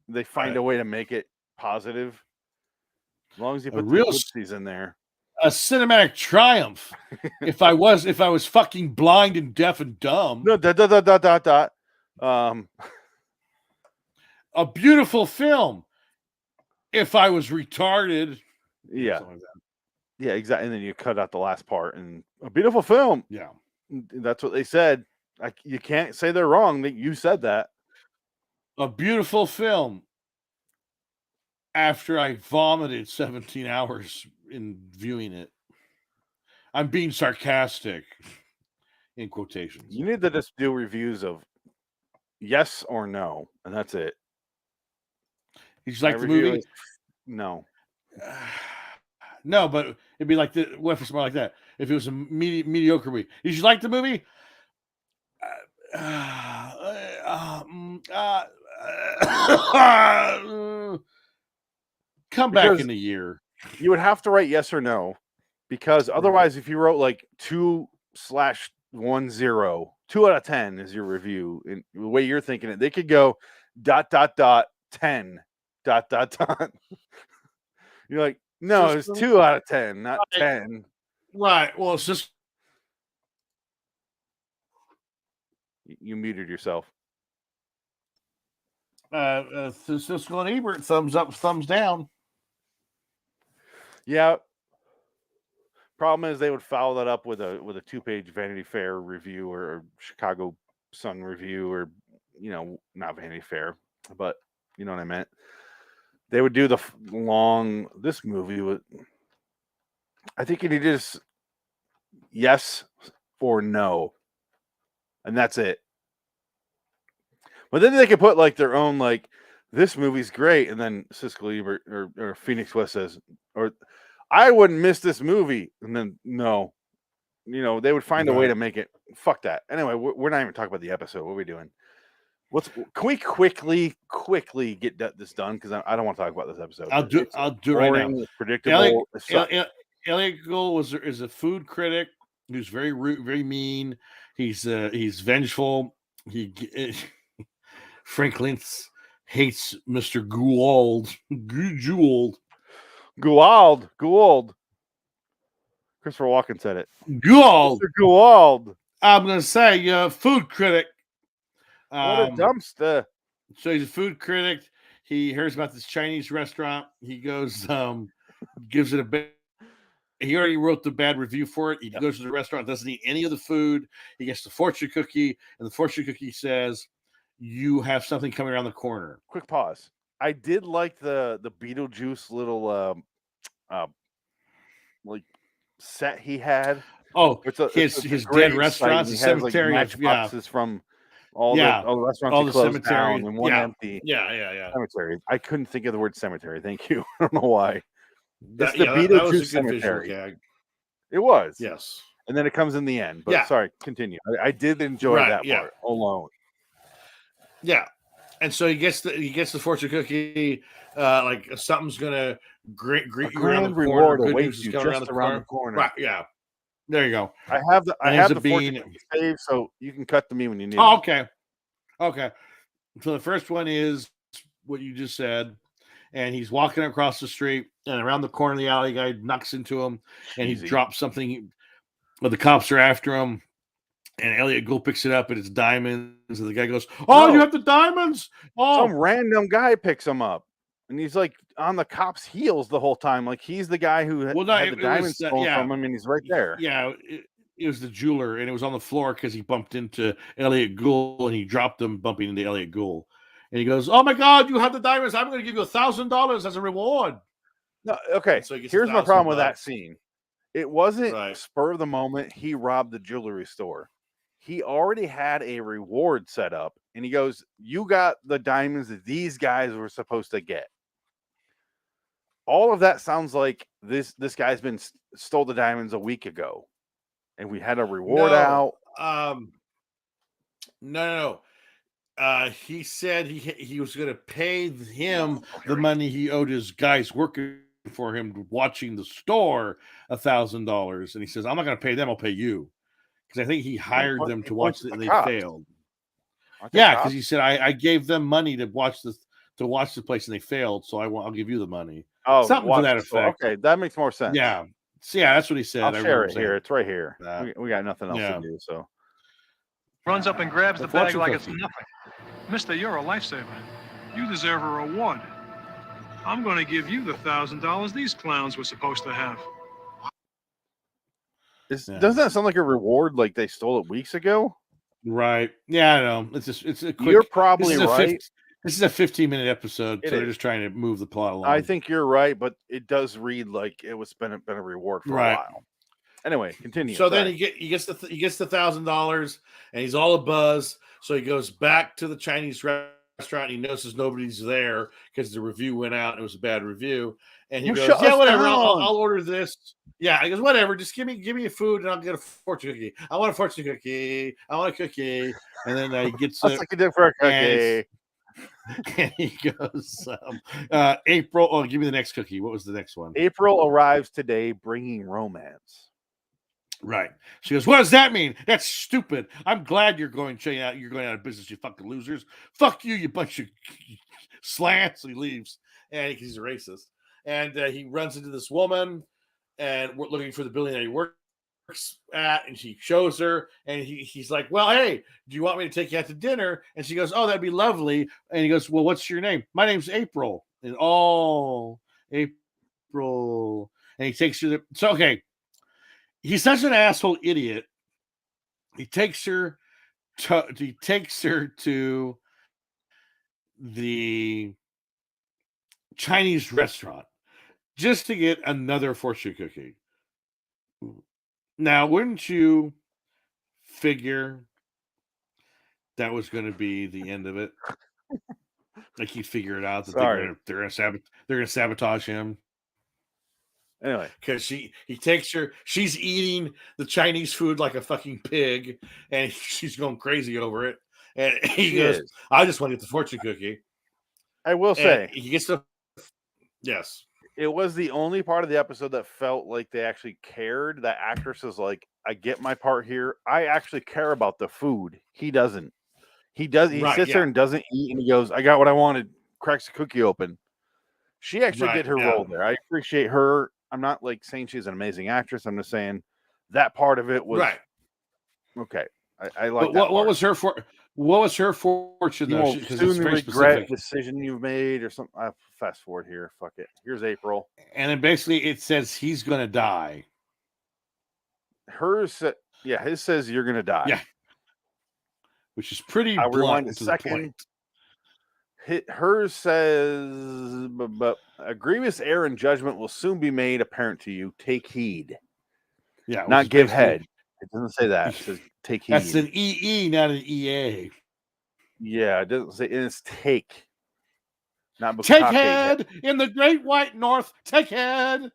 they find a way to make it positive. As long as you put the ellipses in there. A cinematic triumph. if I was fucking blind and deaf and dumb. No, ... A beautiful film. If I was retarded. Yeah. Yeah, exactly. And then you cut out the last part, and a beautiful film. Yeah. That's what they said. You can't say they're wrong. That you said that. A beautiful film. After I vomited 17 hours in viewing it. I'm being sarcastic in quotations. You need to just do reviews of yes or no, and that's it. Did you like the movie? No. No, but it'd be like what if it's more like that? if it was a mediocre movie. Did you like the movie? Come back Because in a year. you would have to write yes or no, because otherwise, if you wrote like 2/10, 2 out of 10 is your review, and the way you're thinking it, they could go ... 10 ... You're like, no, it's 2 out of 10, not 10. Right. Well, it's just You muted yourself. Siskel and Ebert, thumbs up, thumbs down. Yeah. Problem is, they would follow that up with a 2-page Vanity Fair review or Chicago Sun review, or not Vanity Fair, but you know what I meant. They would do the long. This movie would. I think you need just yes or no, and that's it. But then they could put like their own, like, this movie's great, and then Siskel Ebert or Phoenix West says, or I wouldn't miss this movie, and then no, they would find a way to make it. Fuck that. Anyway, we're not even talking about the episode. What are we doing? Can we quickly get this done? Because I don't want to talk about this episode. I'll do it right now. It's predictable. Elliot Gould is a food critic who's very rude, very mean. He's vengeful. Franklin hates Mr. Gould. Gould. Christopher Walken said it. Gould. Mr. Gould. I'm gonna say food critic. What a dumpster. So he's a food critic. He hears about this Chinese restaurant. He goes, gives it a he already wrote the bad review for it. He goes to the restaurant, doesn't eat any of the food. He gets the fortune cookie, and the fortune cookie says, "You have something coming around the corner." Quick pause. I did like the Beetlejuice little like set he had. Oh, it's his dead restaurants, the cemetery, like matchboxes from all the restaurants, all he the closed cemetery, down, and one empty. Yeah. Cemetery. I couldn't think of the word cemetery. Thank you. I don't know why. It's the Beetlejuice that was a good cemetery. visual gag. It was. Yes. And then it comes in the end. But sorry, continue. I did enjoy that part alone. Yeah. And so he gets the fortune cookie, like something's gonna greet you around the corner. Good news is coming around the corner. Right, yeah. There you go. I have the fortune cookie saved, so you can cut to me when you need it. Okay. So the first one is what you just said, and he's walking across the street, and around the corner of the alley, guy knocks into him, and he drops something. Well, the cops are after him. And Elliot Gould picks it up, and it's diamonds. And the guy goes, "Oh, you have the diamonds!" Oh, some random guy picks him up, and he's like on the cop's heels the whole time. Like he's the guy who had the diamonds stolen from him, and he's right there. Yeah, it was the jeweler, and it was on the floor because he bumped into Elliot Gould, and he dropped them, bumping into Elliot Gould. And he goes, "Oh my God, you have the diamonds! I'm going to give you $1,000 as a reward." No, okay. So here's my problem with that scene. It wasn't spur of the moment. He robbed the jewelry store. He already had a reward set up, and he goes, "You got the diamonds that these guys were supposed to get." All of that sounds like this guy's been stole the diamonds a week ago, and we had a reward out. No. He said he was going to pay him the money he owed his guys working for him watching the store $1,000, and he says, "I'm not going to pay them. I'll pay you." Because I think he hired them to watch it, and they failed. Yeah, because he said I gave them money to watch the place, and they failed. So I'll give you the money. Oh, something to that effect. Okay, that makes more sense. Yeah, so that's what he said. I'll share it here. It's right here. We got nothing else to do. So runs up and grabs the bag like it's nothing. Mister, you're a lifesaver. You deserve a reward. I'm going to give you the $1,000 these clowns were supposed to have. Doesn't that sound like a reward? Like they stole it weeks ago, right? Yeah, I know. It's a quick. You're probably right. This is a 15-minute episode, so they're just trying to move the plot along. I think you're right, but it does read like it was been a reward for a while. Anyway, continue. So then he gets the $1,000, and he's all abuzz. So he goes back to the Chinese restaurant. And he notices nobody's there because the review went out and it was a bad review. And he You goes, shut "Yeah, us whatever. down." I'll order this." Yeah, he goes, "Whatever. Just give me a food, and I'll get a fortune cookie. I want a fortune cookie. I want a cookie." And then he gets I'll it, suck your dick for a and cookie. and he goes, "April, oh, give me the next cookie. What was the next one?" April arrives today, bringing romance. Right. She goes, "What does that mean? That's stupid. I'm glad you're going out. You're going out of business, you fucking losers. Fuck you, you bunch of slants." He leaves, and he's a racist. And he runs into this woman, and we're looking for the building that he works at, and she shows her, and he's like, "Well, hey, do you want me to take you out to dinner?" And she goes, "Oh, that'd be lovely." And he goes, "Well, what's your name?" "My name's April." And April. And he takes her so okay. He's such an asshole idiot. He takes her to the Chinese restaurant just to get another fortune cookie. Now, wouldn't you figure that was going to be the end of it? Like he'd figure it out that they're gonna sabotage him. Anyway, because he takes her, she's eating the Chinese food like a fucking pig, and she's going crazy over it. And he goes, "I just want to get the fortune cookie." I will And say, he gets the yes. It was the only part of the episode that felt like they actually cared. That actress is like, "I get my part here. I actually care about the food." He doesn't. He does. He sits there and doesn't eat, and he goes, "I got what I wanted." Cracks the cookie open. She actually did her role there. I appreciate her. I'm not like saying she's an amazing actress. I'm just saying that part of it was okay. I like that. What was her fortune You though? will Because soon it's very regret specific. decision you've made, or something. Fast forward here. Fuck it. Here's April. And then basically it says he's gonna die. Hers, yeah, his says you're gonna die. Yeah, which is pretty I'll blunt rewind a to the second. point. Hers says, but a grievous error in judgment will soon be made apparent to you. Take heed. Yeah, not give head. It doesn't say that. It says take heed. That's an EE, not an EA. Yeah, it doesn't say. It's take. Not take head in the Great White North. Take head.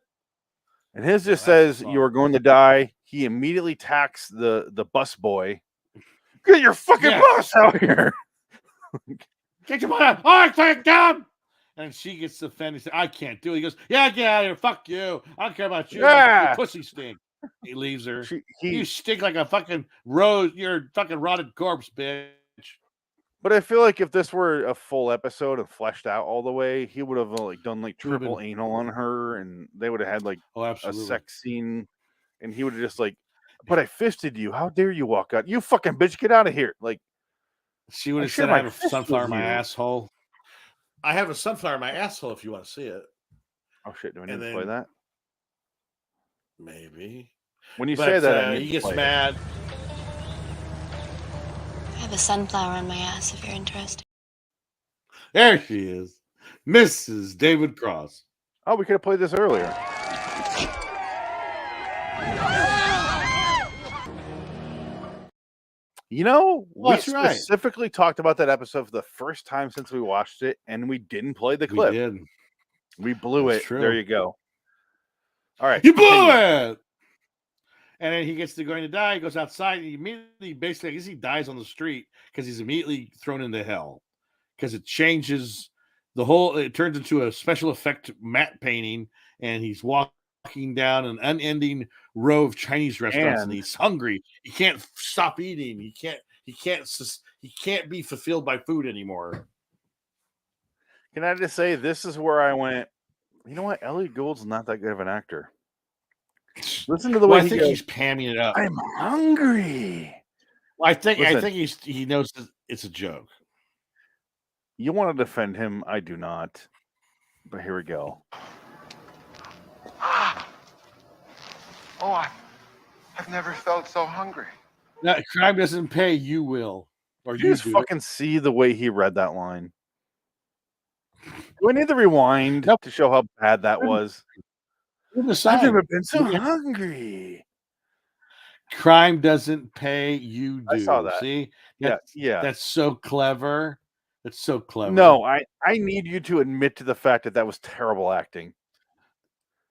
And his just says you are going to die. He immediately attacks the bus boy. Get your fucking bus out here. Get your butt out. I can't come. And she gets offended. Says, "I can't do it." He goes, "Yeah, get out of here. Fuck you. I don't care about you. Yeah. Your pussy stink." He leaves her. He you stink like a fucking rose. You're a fucking rotted corpse, bitch. But I feel like if this were a full episode and fleshed out all the way, he would have like done like triple anal on her, and they would have had like a sex scene, and he would have just like, "But I fisted you. How dare you walk out? You fucking bitch, get out of here!" Like she would have said, "I have a sunflower in my asshole." I have a sunflower in my asshole. If you want to see it. Oh shit! Do I need to play that? Maybe. When you say that, he gets mad. I have a sunflower on my ass if you're interested. There she is. Mrs. David Cross. Oh, we could have played this earlier. You know, we specifically talked about that episode for the first time since we watched it, and we didn't play the clip. We did. We blew it. There you go. All right. You blew it! And then he gets to going to die. He goes outside. And he immediately, basically, I guess he dies on the street because he's immediately thrown into hell. Because it changes the whole, it turns into a special effect matte painting. And he's walking down an unending row of Chinese restaurants. And he's hungry. He can't stop eating. He can't be fulfilled by food anymore. Can I just say, this is where I went, you know what? Elliot Gould's not that good of an actor. Listen to the way I think he's pamming it up. I'm hungry. Well, I think he knows it's a joke. You want to defend him? I do not. But here we go. Oh, I've never felt so hungry. That crime doesn't pay. You will, or you just fucking see the way he read that line. Do I need to rewind to show how bad that was? I've never been so hungry. Crime doesn't pay. You do. I saw that. See? Yeah. That's so clever. That's so clever. No, I need you to admit to the fact that was terrible acting.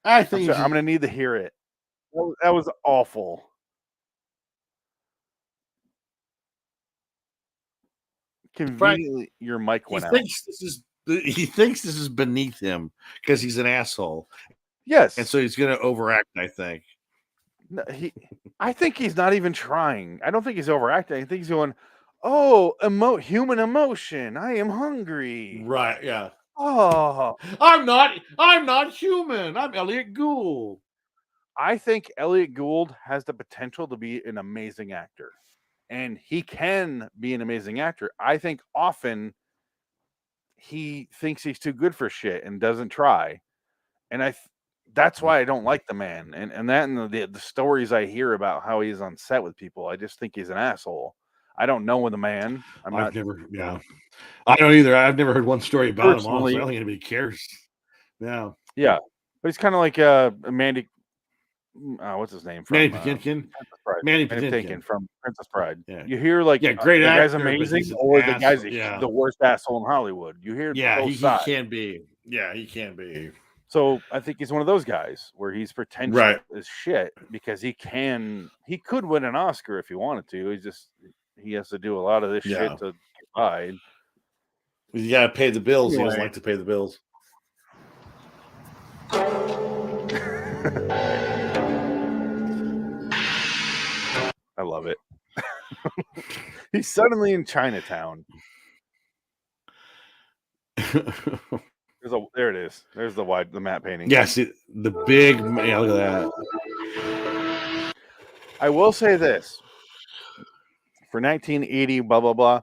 I think I'm going to need to hear it. That was awful. Conveniently, your mic went out. He thinks this is beneath him because he's an asshole. Yes, and so he's going to overact. I think. No, I think he's not even trying. I don't think he's overacting. I think he's going, "Oh, human emotion. I am hungry." Right? Yeah. Oh, I'm not human. I'm Elliot Gould. I think Elliot Gould has the potential to be an amazing actor, and he can be an amazing actor. I think often he thinks he's too good for shit and doesn't try, and that's why I don't like the man. And that and the stories I hear about how he's on set with people, I just think he's an asshole. I don't know the man. I don't either. I've never heard one story about him. Honestly, I personally. don't think anybody cares. Yeah. Yeah, but he's kind of like Mandy. What's his name? From Manny Patinkin. Manny Patinkin from Princess Bride. Yeah. You hear like, great the guy's actor, but amazing, he's an or the guy's asshole. the worst asshole in Hollywood. You hear both he sides. can be. Yeah, he can be. So I think he's one of those guys where he's pretentious Right. as shit because he could win an Oscar if he wanted to. He has to do a lot of this shit to get by. You got to pay the bills. Anyway. He doesn't like to pay the bills. I love it. He's suddenly in Chinatown. There it is. There's the matte painting. Yes, the big. Yeah, look at that. I will say this: for 1980, blah blah blah,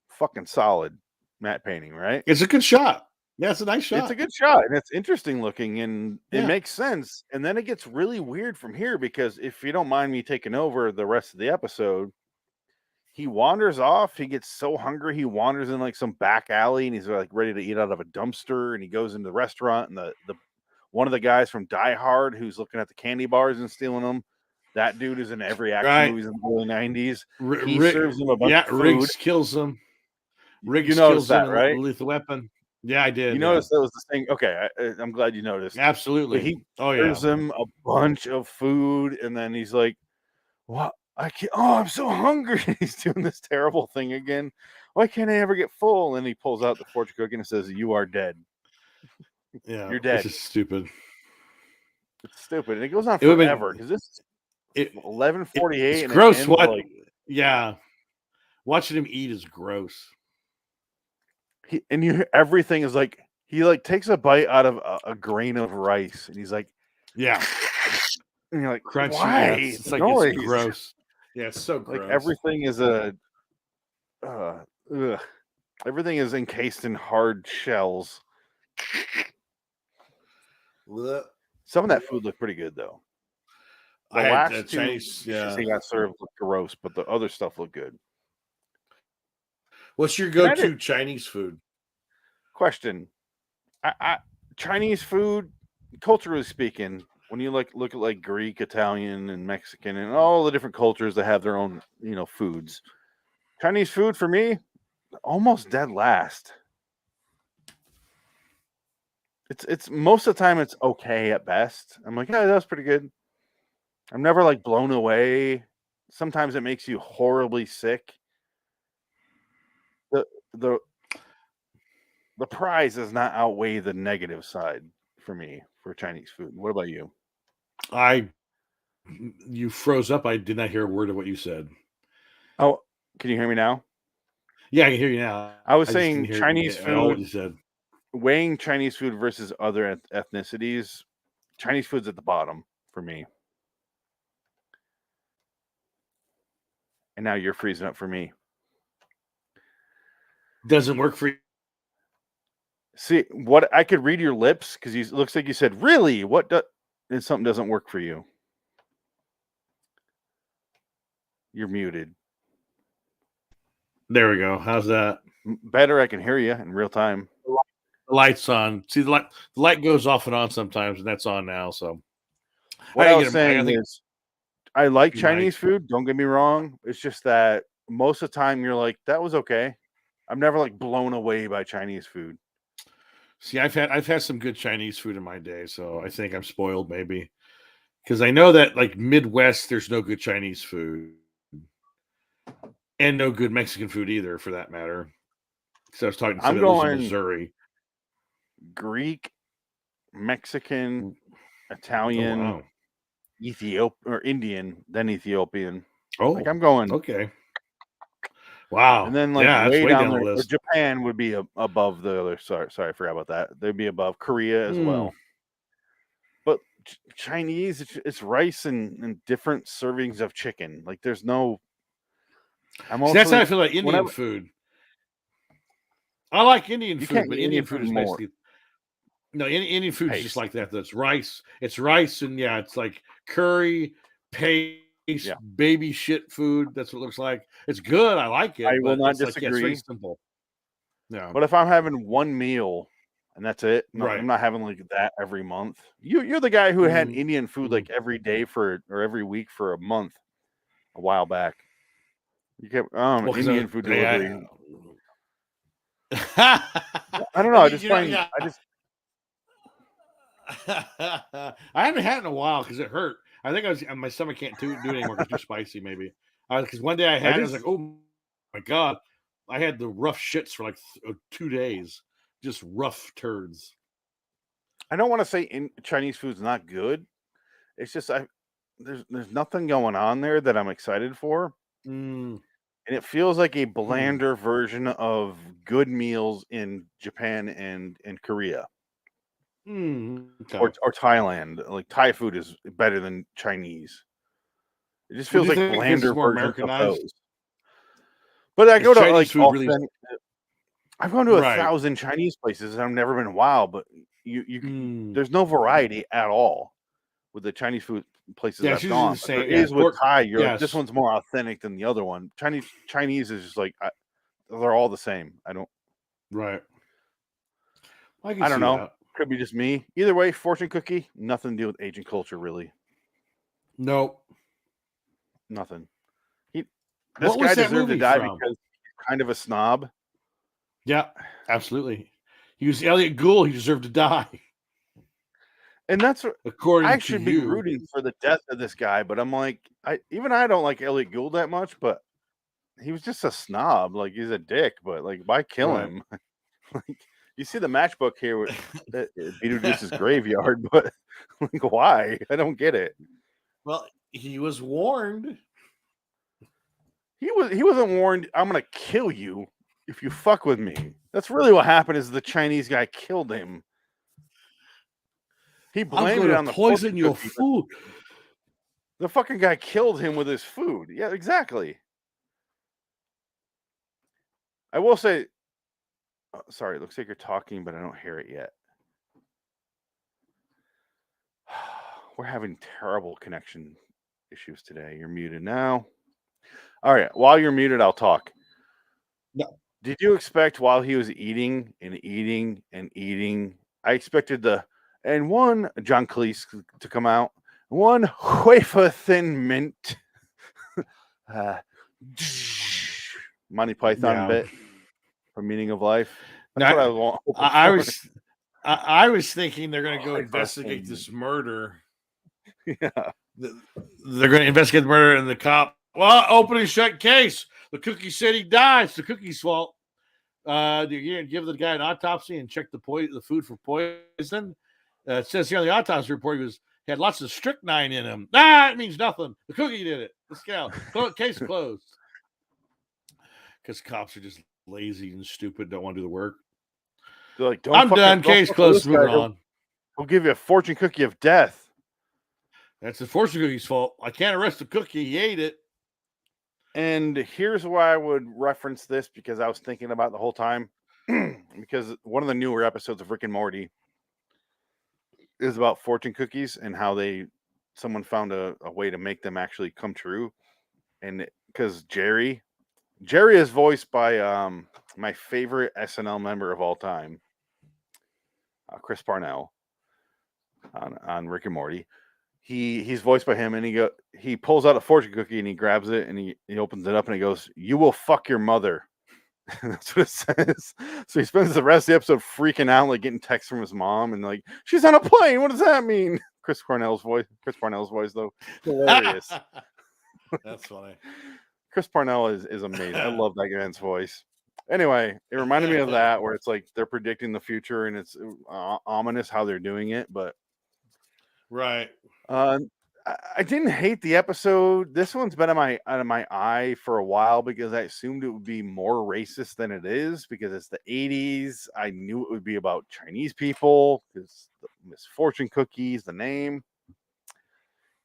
fucking solid matte painting, right? It's a good shot. Yeah, it's a nice shot. It's a good shot, and it's interesting looking, and it makes sense. And then it gets really weird from here because if you don't mind me taking over the rest of the episode, he wanders off. He gets so hungry, he wanders in like some back alley, and he's like ready to eat out of a dumpster. And he goes into the restaurant, and the one of the guys from Die Hard who's looking at the candy bars and stealing them. That dude is in every action movies in the early 90s. He serves him a bunch of food. Riggs kills him. Riggs kills that, him right? Lethal Weapon. Yeah, I did. You noticed that was the thing. Okay, I'm glad you noticed. Absolutely. But he serves him a bunch of food, and then he's like, "What? I can't. Oh, I'm so hungry." He's doing this terrible thing again. Why can't I ever get full? And he pulls out the fortune cookie and says, "You are dead." Yeah, you're dead. This is stupid. It's stupid, and it goes on forever because this is 11:48. It's and gross. it What? Yeah, watching him eat is gross. And you hear everything is like he like takes a bite out of a grain of rice, and he's like, "Yeah," and you're like, crunchy. "Why?" Yeah, it's like it's gross. Yeah, it's so gross. Like everything is everything is encased in hard shells. Some of that food looked pretty good though. The last two Chinese, he got served looked gross, but the other stuff looked good. What's your go-to Chinese food? Question: Chinese food, culturally speaking, when you look at like Greek, Italian, and Mexican, and all the different cultures that have their own foods, Chinese food for me, almost dead last. It's most of the time it's okay at best. I'm like, yeah, that was pretty good. I'm never like blown away. Sometimes it makes you horribly sick. The prize does not outweigh the negative side for me for Chinese food. What about you? You froze up. I did not hear a word of what you said. Oh, can you hear me now? Yeah, I can hear you now. I was saying Chinese food. All what you said. Weighing Chinese food versus other ethnicities, Chinese food's at the bottom for me. And now you're freezing up for me. Doesn't work for you. See, what I could read your lips because it looks like you said, "Really? And something doesn't work for you." You're muted. There we go. How's that? Better. I can hear you in real time. The light's on. See, the light goes off and on sometimes, and that's on now. So, what I was saying is, I like Chinese food. Don't get me wrong. It's just that most of the time you're like, that was okay. I'm never like blown away by Chinese food. See, I've had some good Chinese food in my day, so I think I'm spoiled maybe. Because I know that like Midwest, there's no good Chinese food. And no good Mexican food either, for that matter. Because I was talking to I'm somebody that lives in going Missouri. Greek, Mexican, Oh, Italian, wow. Ethiopian or Indian, then Ethiopian. Oh, Like I'm going, okay. Wow. and then like Yeah, that's way way down down the there, list. Japan would be above the other. Sorry, I forgot about that. They'd be above Korea as well. But Chinese, it's rice and different servings of chicken. Like there's no. I'm See, also that's how I feel like Indian whenever food. I like Indian you food, can't but eat Indian anything food is more basically no. Indian food is just paste. like that. That's rice. It's rice, and yeah, it's like curry, paste, Yeah. baby shit food. That's what it looks like. It's good. I like it, I will but not it's like yeah, it's very disagree. simple. Yeah. But if I'm having one meal and that's it, Right. I'm not having like that every month. You're the guy who had Mm, Indian food like every day or every week for a month a while back. You kept Well, 'cause Indian food delivery. I don't know. I I mean, just find yeah. I just I haven't had it in a while because it hurt. I think I was my stomach can't do it anymore because it's too spicy. Maybe because one day I had it, I was like, oh my god, I had the rough shits for like 2 days, just rough turds. I don't want to say Chinese food's not good. It's just there's nothing going on there that I'm excited for. Mm. And it feels like a blander version of good meals in Japan and Korea. Okay. Or Thailand. Like Thai food is better than Chinese. It just Well, feels do you like think this is blander more versions of Americanized? those. But I Is go to Chinese like food really authentic. I've gone to right? 1,000 Chinese places and I've never been wow, but Mm. there's no variety at all with the Chinese food places Yeah, I've it's usually the gone. But there same. Yeah, is with Thai. You're like, this yes, one's more authentic than the other one. Chinese is just like they're all the same. right. I can I don't see know. that. Could be just me. Either way, fortune cookie, nothing to do with Asian culture, really. Nope. Nothing. This What guy was that deserved to movie die from? because he's kind of a snob. Yeah, absolutely. He was Elliot Gould. He deserved to die. And that's what According I to should be you. rooting for the death of this guy, but I'm like, I don't like Elliot Gould that much, but he was just a snob. Like he's a dick, but like, why kill Right. him? Like you see the matchbook here with Beetlejuice's graveyard, but like, why? I don't get it. Well, he was warned. He wasn't warned. I'm gonna kill you if you fuck with me. That's really what happened. Is the Chinese guy killed him? He I'm blamed going it to on the poison fortune your cookie, but food. the fucking guy killed him with his food. Yeah, exactly. I will say, sorry, it looks like you're talking, but I don't hear it yet. We're having terrible connection issues today. You're muted now. All right. While you're muted, I'll talk. No. Did you expect while he was eating and eating and eating, I expected one John Cleese to come out, one wafer thin mint, Monty Python bit from Meaning of Life. That's what I was hoping for. I was thinking they're going to go investigate this murder. Yeah. They're going to investigate the murder, and the cop, well, open and shut case. The cookie said he died. It's the cookie's fault. You give the guy an autopsy and check the food for poison. It says here on the autopsy report he had lots of strychnine in him. It means nothing. The cookie did it. Let's go. Case closed. Because cops are just lazy and stupid, don't want to do the work. They're like, I'm done. Case closed. Moving on. We'll give you a fortune cookie of death. That's the fortune cookie's fault. I can't arrest the cookie. He ate it. And here's why I would reference this, because I was thinking about it the whole time. Because one of the newer episodes of Rick and Morty is about fortune cookies and how someone found a way to make them actually come true. And because Jerry is voiced by my favorite SNL member of all time, Chris Parnell, on Rick and Morty. He's voiced by him, and he pulls out a fortune cookie and he grabs it and he opens it up and he goes, "You will fuck your mother." That's what it says. So he spends the rest of the episode freaking out, like getting texts from his mom, and like, she's on a plane. What does that mean? Chris Parnell's voice, though, hilarious. That's funny. Chris Parnell is amazing. I love that man's voice. Anyway, it reminded me of that, where it's like they're predicting the future, and it's ominous how they're doing it. But right, I didn't hate the episode. This one's been out of my eye for a while because I assumed it would be more racist than it is because it's the 80s. I knew it would be about Chinese people because the Misfortune cookies, the name.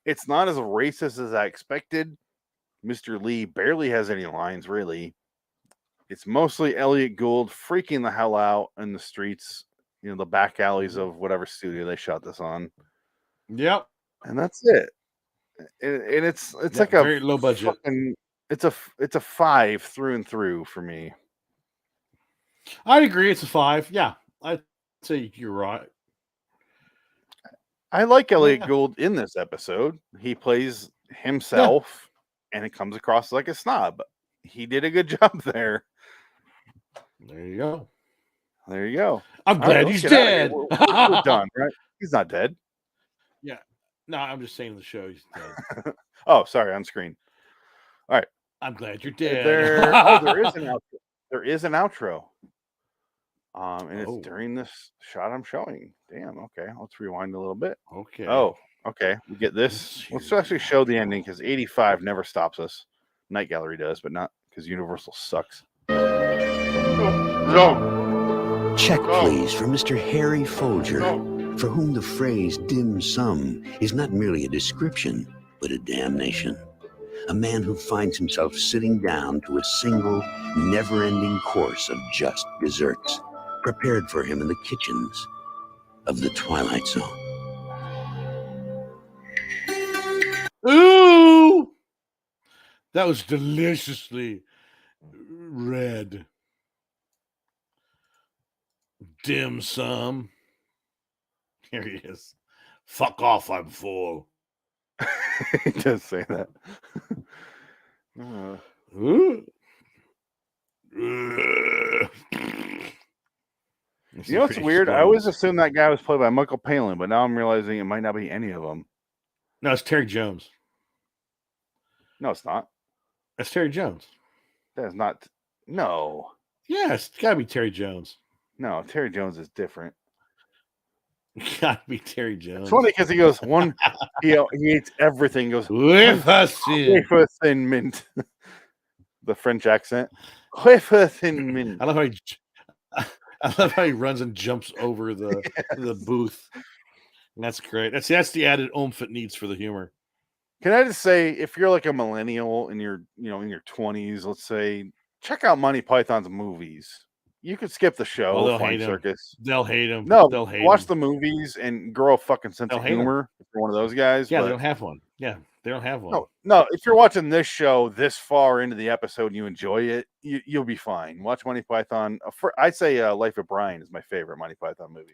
It's not as racist as I expected. Mr. Lee barely has any lines, really. It's mostly Elliot Gould freaking the hell out in the streets, the back alleys of whatever studio they shot this on. Yep. And that's it. And it's like a very low budget. It's a 5 through and through for me. I'd agree. It's a 5. Yeah, I'd say you're right. I like Elliot Gould in this episode. He plays himself, and it comes across like a snob. He did a good job there. There you go. There you go. I'm glad he's dead. We're done, right? He's not dead. Yeah. No, I'm just saying the show he's dead. Oh, sorry, on screen. All right. I'm glad you're dead. There is an outro. There is an outro. And it's during this shot I'm showing. Damn, okay. Let's rewind a little bit. Okay. Oh, okay. We get this. Let's actually show the ending because 85 never stops us. Night Gallery does, but not because Universal sucks. No. Check, please, for Mr. Harry Folger, for whom the phrase dim sum is not merely a description, but a damnation. A man who finds himself sitting down to a single, never-ending course of just desserts, prepared for him in the kitchens of the Twilight Zone. Ooh! That was deliciously red. Dim sum. Here he is. Fuck off, I'm full. He does say that. You know what's weird? I always assumed that guy was played by Michael Palin, but now I'm realizing it might not be any of them. No, it's Terry Jones. No, it's not. That's Terry Jones. That's not. No. Yeah, it's got to be Terry Jones. No, Terry Jones is different. Got to be Terry Jones. It's funny because he goes, he eats everything. He goes, wafer thin mint. The French accent. Wafer thin mint. I love how he runs and jumps over the booth. And that's great. That's the added oomph it needs for the humor. Can I just say, if you're like a millennial in your 20s, let's say, check out Monty Python's movies. You could skip the show. Oh, they'll Flying hate Circus. They'll hate him. No, they'll hate watch him. the movies and grow a fucking sense of humor. If you're one of those guys. Yeah, they don't have one. Yeah, they don't have one. No. If you're watching this show this far into the episode and you enjoy it, you'll be fine. Watch Monty Python. I'd say Life of Brian is my favorite Monty Python movie.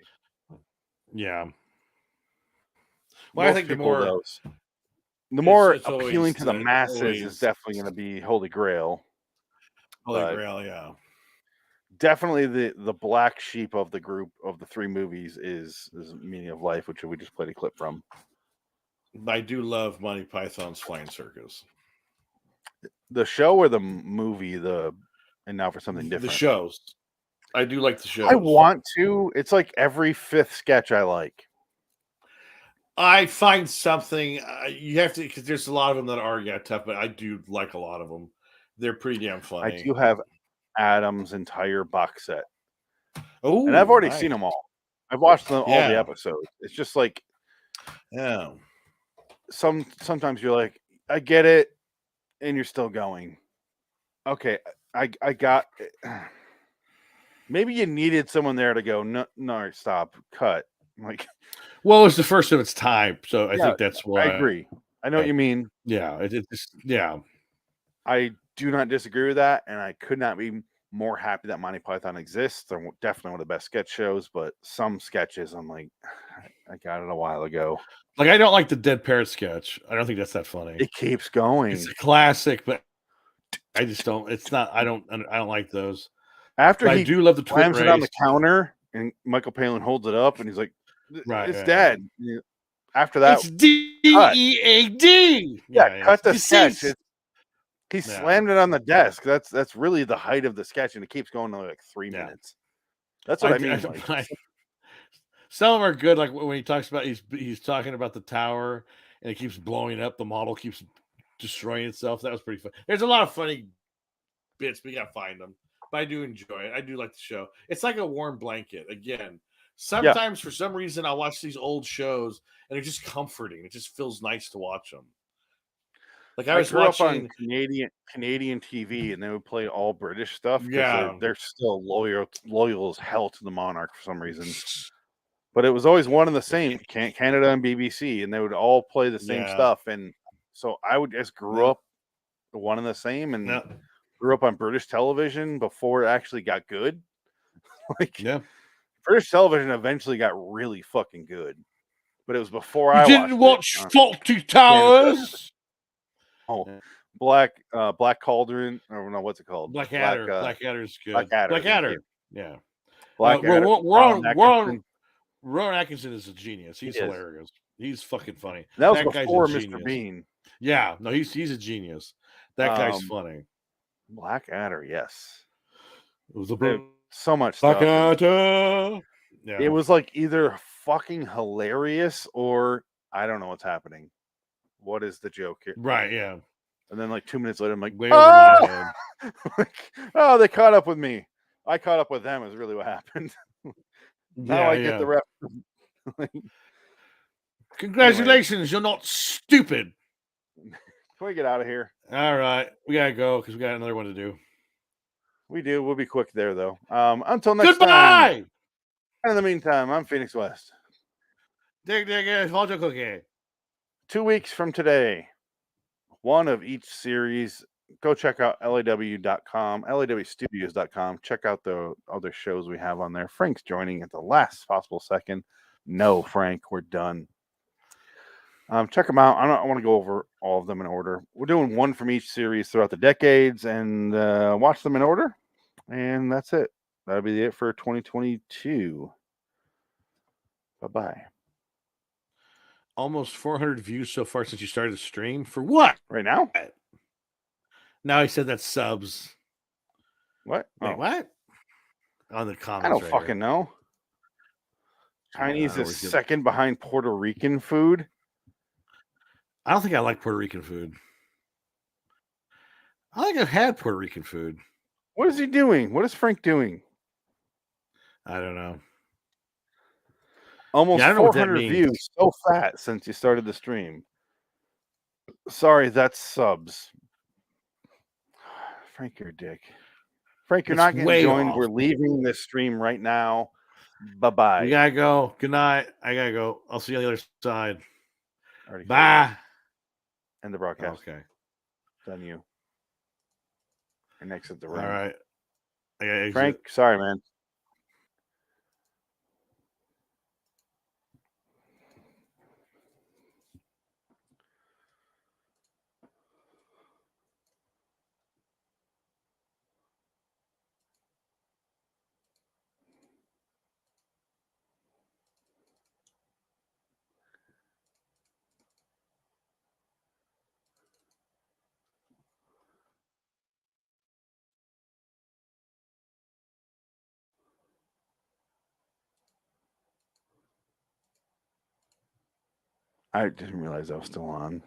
Yeah. Well, I think the more appealing to the masses is definitely going to be Holy Grail. Holy Grail, yeah. Definitely the black sheep of the group of the 3 movies is Meaning of Life, which we just played a clip from. I do love Monty Python's Flying Circus. The show or the movie, and now for something different. The shows. I do like the shows. I want to. It's like every 5th sketch I like. I find something you have to, because there's a lot of them that are tough, but I do like a lot of them. They're pretty damn funny. I do have Adam's entire box set. Oh, and I've already seen them all. I've watched all the episodes. It's just like, sometimes you're like, I get it, and you're still going. Okay, I got it. Maybe you needed someone there to go, no, stop, cut. Like, well, it's the first of its type, so I think that's why. I agree. I know what you mean. Yeah, I do not disagree with that, and I could not be more happy that Monty Python exists. They're definitely one of the best sketch shows, but some sketches I'm like, I got it a while ago. Like, I don't like the Dead Parrot sketch. I don't think that's that funny. It keeps going. It's a classic, but I just don't. It's not. I don't like those. After But I he do love the twit slams it on the race. counter, and Michael Palin holds it up, and he's like, Right, "It's right, dead." After that, It's DEAD. yeah, cut the sketch. Deceased. He slammed it on the desk. That's really the height of the sketch, and it keeps going to like 3 minutes. That's what I mean. Some of them are good, like when he talks about he's talking about the tower and it keeps blowing up. The model keeps destroying itself. That was pretty fun. There's a lot of funny bits, but you gotta find them. But I do enjoy it. I do like the show. It's like a warm blanket. Again, sometimes for some reason I'll watch these old shows and they're just comforting. It just feels nice to watch them. Like I was grew up watching on Canadian TV, and they would play all British stuff because Yeah. they're still loyal as hell to the monarch for some reason. But it was always one and the same, Canada and BBC, and they would all play the same Yeah. stuff. And so I would just grew up one and the same, and grew up on British television before it actually got good. British television eventually got really fucking good, but it was before I didn't watched watch it. Faulty Towers. Black Cauldron, or no, what's it called? Blackadder. Blackadder's good. Blackadder. thank Blackadder. you. Yeah. Blackadder. Ron Atkinson is a genius. He's hilarious. He's fucking funny. That was guy's before a Mr. genius. Bean. Yeah, no, he's a genius. That guy's funny. Blackadder, yes. It was so much stuff. Blackadder. Yeah. It was like either fucking hilarious or I don't know what's happening. What is the joke here? Right, yeah. And then like 2 minutes later, I'm like, way over my head. Oh, they caught up with me. I caught up with them is really what happened. Now I get the rep. Congratulations, you're not stupid. Can we get out of here? All right. We gotta go because we got another one to do. We do. We'll be quick there though. Until next Goodbye. time. And in the meantime, I'm Phoenix West. Dig, hold your cookie. 2 weeks from today, one of each series. Go check out LIW.com, LIWstudios.com. Check out the other shows we have on there. Frank's joining at the last possible second. No, Frank, we're done. Check them out. I want to go over all of them in order. We're doing one from each series throughout the decades and watch them in order. And that's it. That'll be it for 2022. Bye-bye. Almost 400 views so far since you started the stream. For what? Right now? Now he said that's subs. What? Wait, what? On the comments. I don't fucking know. Chinese is second behind Puerto Rican food. I don't think I like Puerto Rican food. I think I've had Puerto Rican food. What is he doing? What is Frank doing? I don't know. Almost 400 views so fat since you started the stream. Sorry, that's subs. Frank, you're a dick. Frank, you're not getting joined. We're leaving this stream right now. Bye-bye. You gotta go. Good night. I gotta go. I'll see you on the other side. Bye. End the broadcast. Okay. Done you. And exit the room. All right. I gotta exit. Frank, sorry, man. I didn't realize I was still on.